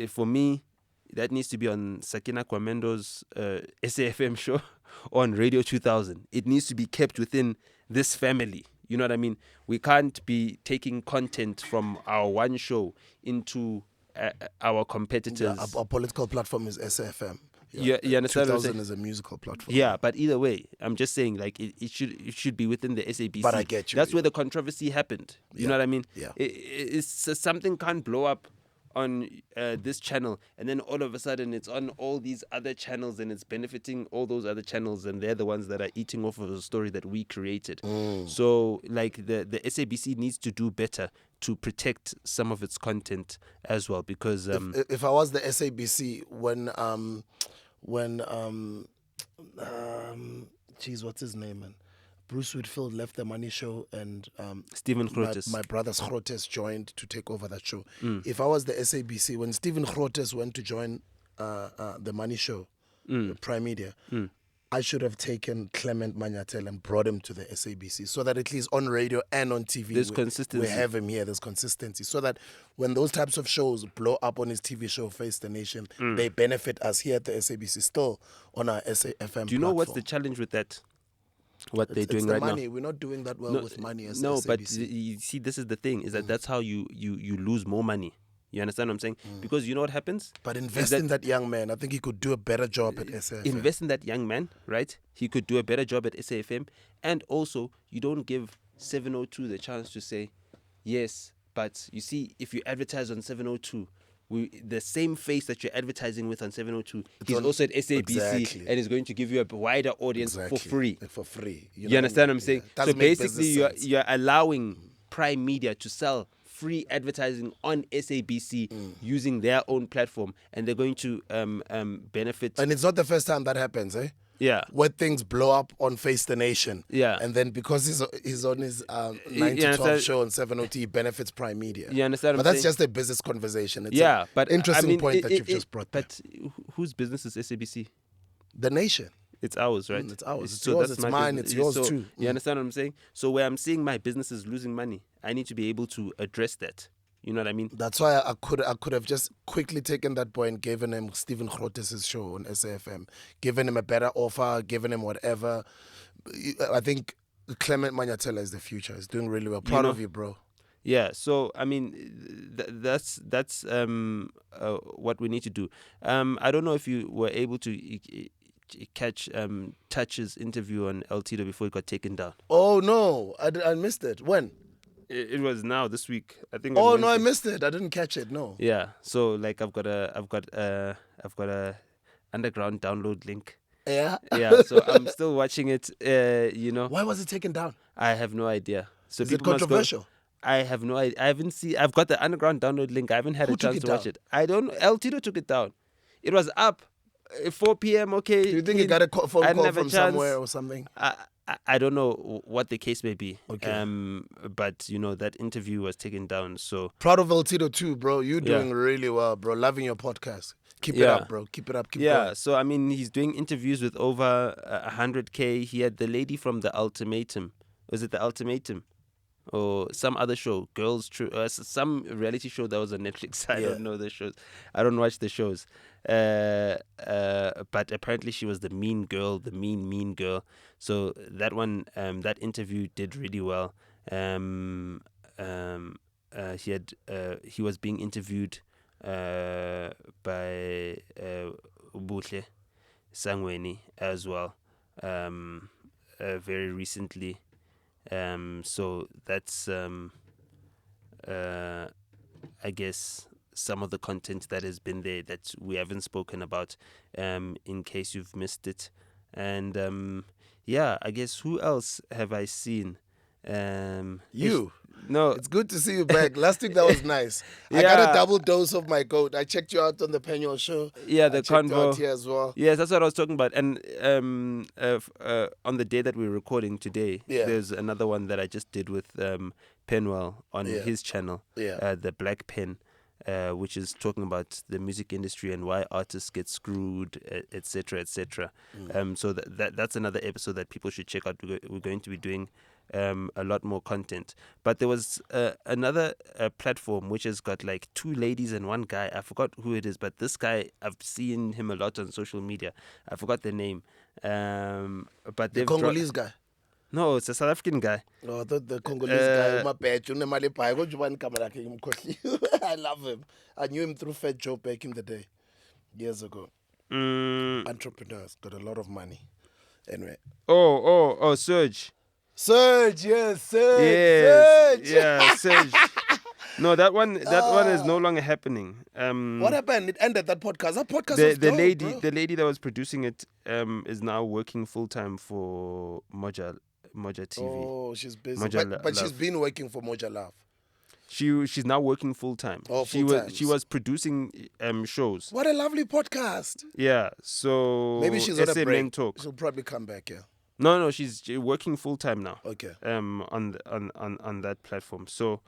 For me, that needs to be on Sakina Kwamendo's SAFM show or on Radio 2000. It needs to be kept within this family. You know what I mean? We can't be taking content from our one show into our competitors. Yeah, our political platform is SFM. Yeah, you understand 2000 is a musical platform. Yeah, but either way, I'm just saying, like, it should be within the SABC. But I get you. That's where the controversy happened. You know what I mean? Yeah. It's something can't blow up on this channel, and then all of a sudden it's on all these other channels, and it's benefiting all those other channels, and they're the ones that are eating off of the story that we created. So, like, the SABC needs to do better to protect some of its content as well, because if I was the SABC geez, what's his name, man? Bruce Whitfield left the Money Show, and Stephen Grootes. my brother Grootes joined to take over that show. If I was the SABC, when Stephen Grootes went to join the Money Show, Prime Media, I should have taken Clement Manyatel and brought him to the SABC, so that at least on radio and on TV, There's consistency. We have him here. There's consistency, so that when those types of shows blow up on his TV show, Face the Nation, they benefit us here at the SABC, still on our SAFM. Do you know what's the challenge with that? What they're doing right money. now? We're not doing that well with money as no, SABC. but you see, this is the thing: is that that's how you lose more money. You understand what I'm saying? Because you know what happens? But invest in that young man. I think he could do a better job at SAFM. Invest in that young man, right? He could do a better job at SAFM. And also, you don't give 702 the chance to say, yes, but you see, if you advertise on 702, the same face that you're advertising with on 702, he's also at SABC, and is going to give you a wider audience for free. For free. You understand what I'm saying? Yeah. So basically, you're allowing Prime Media to sell free advertising on SABC using their own platform, and they're going to benefit. And it's not the first time that happens, eh? Yeah. Where things blow up on Face the Nation. Yeah. And then because he's on his 9 to 12 show on 702, he benefits Prime Media. You understand what But I'm that's saying? just a business conversation. It's but interesting point that you've just brought But whose business is SABC? The Nation. It's ours, right? It's ours. It's so yours, that's it's my mine, business. it's yours So, too. You understand what I'm saying? So where I'm seeing my business is losing money, I need to be able to address that. You know what I mean? That's why I could have just quickly taken that boy and given him Stephen Grootes' show on SAFM, given him a better offer, given him whatever. I think Clement Manyatel is the future. He's doing really well. Proud of you, bro. Yeah. So I mean, that's what we need to do. I don't know if you were able to catch Touch's interview on El Tito before it got taken down. Oh no, I missed it. When? It was now this week, I think. Oh no, I missed it. I didn't catch it. No. Yeah. So like I've got a underground download link. Yeah. Yeah. So I'm still watching it. You know. Why was it taken down? I have no idea. So is it controversial? I have no idea. I haven't seen. I've got the underground download link. I haven't had a chance to watch it. I don't know. El Tito took it down. It was up 4 p.m. Okay. Do you think he got a phone I didn't call have a from chance. somewhere or something? I don't know what the case may be. Okay. But you know that interview was taken down. So Proud of El Tito too, bro. You're Yeah. doing really well, bro. Loving your podcast. Keep it Yeah. up, bro. Keep it up. Keep yeah, going. so I mean, he's doing interviews with over 100K. He had the lady from The Ultimatum. Was it The Ultimatum? Or some other show, some reality show that was on Netflix. I Yeah. don't know the shows. I don't watch the shows. But apparently she was the mean girl, the mean girl. So that one, that interview did really well. He was being interviewed by Buhle Sangweni as well, very recently. So that's I guess some of the content that has been there that we haven't spoken about, in case you've missed it. And yeah, I guess who else have I seen? You. No, It's good to see you back. Last week that was nice. I got Yeah. a double dose of my goat. I checked you out on the Penuel show. yeah, I the checked you out convo. here as well. Yes, that's what I was talking about. And on the day that we're recording today, Yeah. there's another one that I just did with Penwell on Yeah. his channel, Yeah. the Black Pen, which is talking about the music industry and why artists get screwed, etc., etc. So that's another episode that people should check out. We're going to be doing a lot more content. But there was another platform which has got like 2 ladies and 1 guy. I forgot who it is, but this guy, I've seen him a lot on social media. I forgot the name. But The they've Congolese guy. No, it's a South African guy. No, I thought the Congolese guy. My bad. You know, my lip, I got you one camera. I love him. I knew him through Fat Joe back in the day, years ago. Entrepreneurs got a lot of money. Anyway. Oh, Surge. Surge, yes, Surge, Yes, Surge. yeah, Surge. No, that one is no longer happening. What happened? It ended that podcast. That podcast the was dope, lady bro. the lady that was producing it is now working full time for Moja TV. Oh, she's busy. Moja But she's Love. been working for Moja Love. She's now working full time. Oh, she full-time. was producing shows. What a lovely podcast. Yeah, so Maybe she's on a SNN break. Talk. She'll probably come back, yeah. No, she's working full time now. Okay. On that platform. So,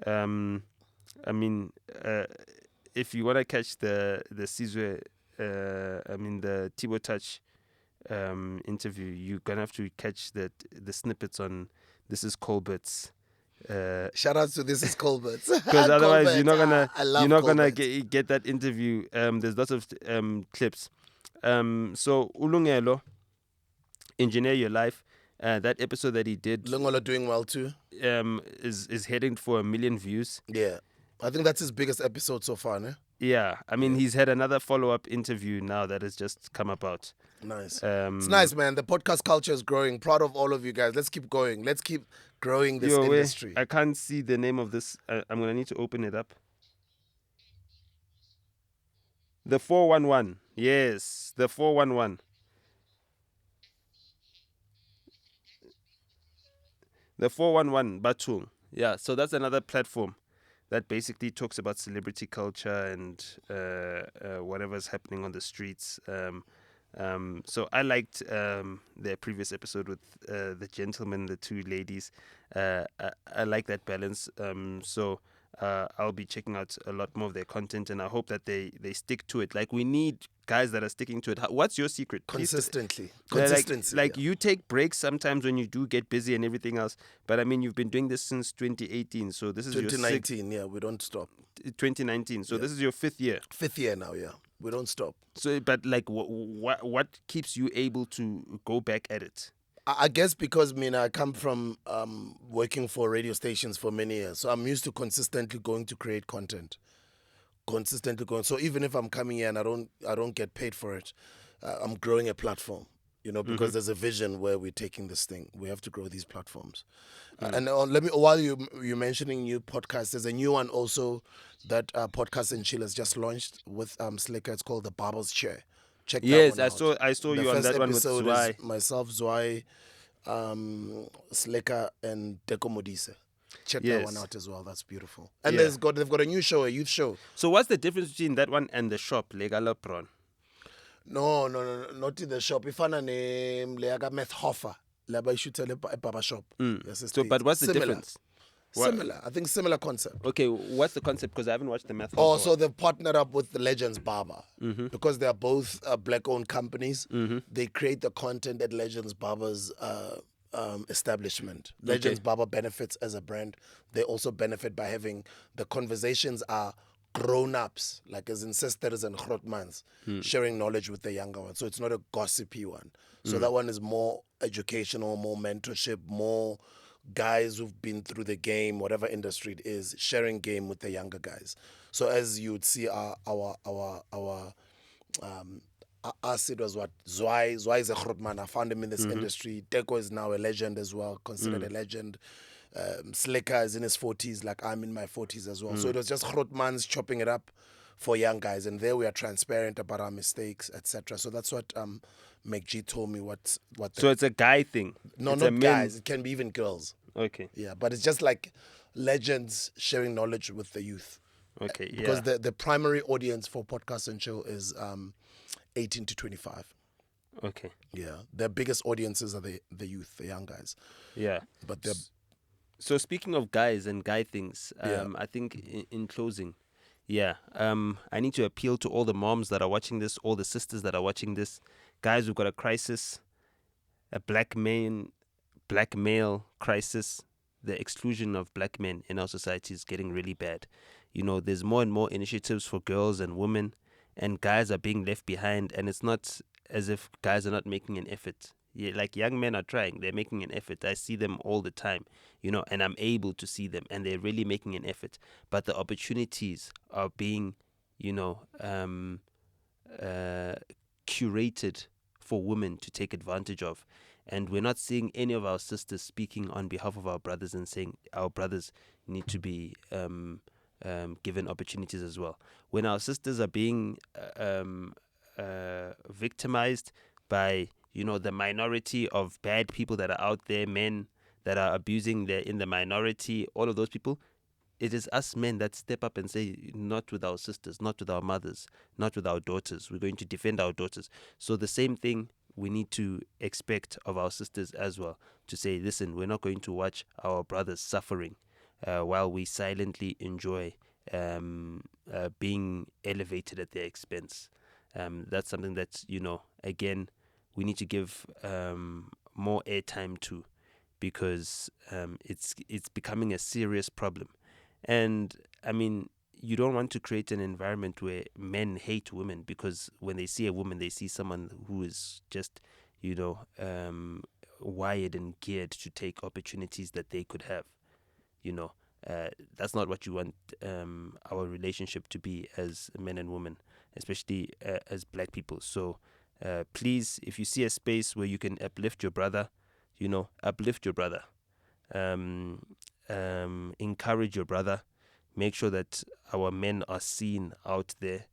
I mean, if you want to catch the Sizwe, the Tibo Touch interview, you're gonna have to catch the snippets on This Is Colbert's. Shout out to This Is Colbert. Because otherwise you're not gonna Colbert. get that interview. There's lots of clips. So Ulungelo, Engineer Your Life, that episode that he did Lungola doing well too. is heading for 1 million views. Yeah. I think that's his biggest episode so far, ne? Yeah, I mean he's had another follow-up interview now that has just come about. Nice. It's nice, man. The podcast culture is growing. Proud of all of you guys. Let's keep going. Let's keep growing this industry. I can't see the name of this. I'm gonna need to open it up. The 411. Yes, the 411. The 411 Batung. Yeah, so that's another platform that basically talks about celebrity culture and whatever's happening on the streets. So I liked their previous episode with the gentleman, the 2 ladies. I like that balance. So I'll be checking out a lot more of their content, and I hope that they stick to it. Like, we need guys that are sticking to it. What's your secret? Please, Consistency. like Consistency. yeah. you take breaks sometimes when you do get busy and everything else. But I mean, you've been doing this since 2018, so this is your 2019, yeah, we don't stop. 2019. So this is your 5th year. 5th year now, yeah. We don't stop. So, but like, what keeps you able to go back at it? I guess because I come from working for radio stations for many years, so I'm used to consistently going to create content, consistently going. So even if I'm coming here and I don't get paid for it, I'm growing a platform, because there's a vision where we're taking this thing. We have to grow these platforms. And while you're mentioning new podcasts, there's a new one also that Podcast and Chill has just launched with Slicker. It's called The Barber's Chair. Check that Yes, one out. I saw The you on first that one with episode Zwei. is myself, Zwei, Slicker, and Deco Modise. Check that one Yes. out as well. That's beautiful. And Yeah. they've got a new show, a youth show. So what's the difference between that one and the shop, Legala Prawn? No, not in the shop. Ifana name Leaga Meth Hoffer. Laba shoot a Baba shop. Yes, So, but what's the similar. difference? What- Similar. I think similar concept. Okay, what's the concept? Because I haven't watched the math. Oh, so they've partnered up with the Legends Barber because they are both black-owned companies. They create the content at Legends Barber's establishment. Legends Barber benefits as a brand. They also benefit by having the conversations are grown-ups, like as in sisters and grotmans, sharing knowledge with the younger ones. So it's not a gossipy one. So that one is more educational, more mentorship, more guys who've been through the game, whatever industry it is, sharing game with the younger guys. So as you would see, us, it was what Zwei is a Grootman. I found him in this industry. Teko is now a legend as well, considered a legend. Slicker is in his 40s, like I'm in my 40s as well. So it was just Grootmans chopping it up for young guys, and there we are transparent about our mistakes, etc. So that's what McG told me. What. So it's a guy thing. No, It's not a men- guys. It can be even girls. Okay. Yeah, but it's just like legends sharing knowledge with the youth. Okay. Yeah. Because the primary audience for Podcast and Chill is 18 to 25. Okay. Yeah, their biggest audiences are the youth, the young guys. Yeah. But they're So speaking of guys and guy things, Yeah. I think in closing, I need to appeal to all the moms that are watching this, all the sisters that are watching this. Guys, we've got a crisis, a black male crisis. The exclusion of black men in our society is getting really bad. You know, there's more and more initiatives for girls and women, and guys are being left behind, and it's not as if guys are not making an effort. Yeah, like young men are trying, they're making an effort. I see them all the time, you know, and I'm able to see them, and they're really making an effort. But the opportunities are being, you know, curated for women to take advantage of. And we're not seeing any of our sisters speaking on behalf of our brothers and saying our brothers need to be given opportunities as well. When our sisters are being victimized by, you know, the minority of bad people that are out there, men that are abusing, they're in the minority, all of those people, it is us men that step up and say, not with our sisters, not with our mothers, not with our daughters. We're going to defend our daughters. So the same thing we need to expect of our sisters as well, to say, listen, we're not going to watch our brothers suffering while we silently enjoy being elevated at their expense. That's something that, you know, again, we need to give more airtime to, because it's becoming a serious problem. And I mean, you don't want to create an environment where men hate women, because when they see a woman, they see someone who is just, you know, wired and geared to take opportunities that they could have. You know, that's not what you want our relationship to be as men and women, especially as black people. So please, if you see a space where you can uplift your brother, you know, uplift your brother. Encourage your brother. Make sure that our men are seen out there,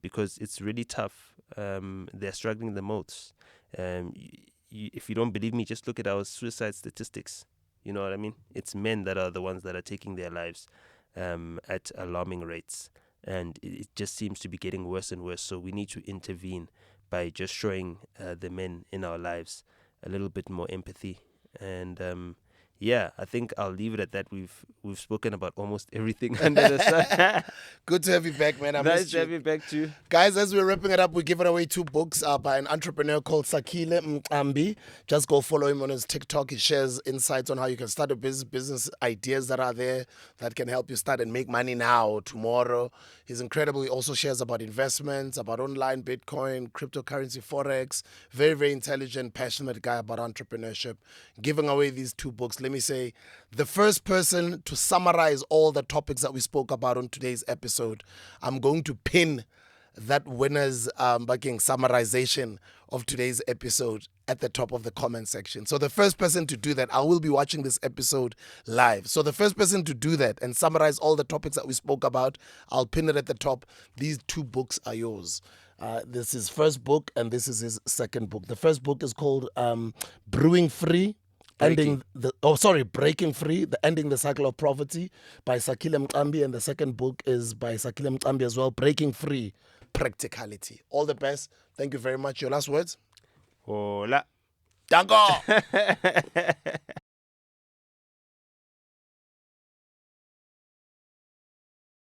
because it's really tough. They're struggling the most. If you don't believe me, just look at our suicide statistics. You know what I mean? It's men that are the ones that are taking their lives at alarming rates. And it just seems to be getting worse and worse. So we need to intervene by just showing the men in our lives a little bit more empathy. And I think I'll leave it at that. We've spoken about almost everything under the sun. good to have you back, man. I Nice missed to you. have you back too. Guys, as we're wrapping it up, we're giving away 2 books by an entrepreneur called Sakile Mqambi. Just go follow him on his TikTok. He shares insights on how you can start a business ideas that are there that can help you start and make money now, tomorrow. He's incredible. He also shares about investments, about online, Bitcoin, cryptocurrency, Forex. Very, very intelligent, passionate guy about entrepreneurship. Giving away these 2 books. Let me say, the first person to summarize all the topics that we spoke about on today's episode, I'm going to pin that winner's summarization of today's episode at the top of the comment section. So the first person to do that, I will be watching this episode live. So the first person to do that and summarize all the topics that we spoke about, I'll pin it at the top. These 2 books are yours. This is first book and this is his second book. The first book is called Breaking Free, the Ending the Cycle of Poverty by Sakile Mqambi, and the second book is by Sakile Mqambi as well, Breaking Free, practicality. All the best. Thank you very much. Your last words? Hola. Danko!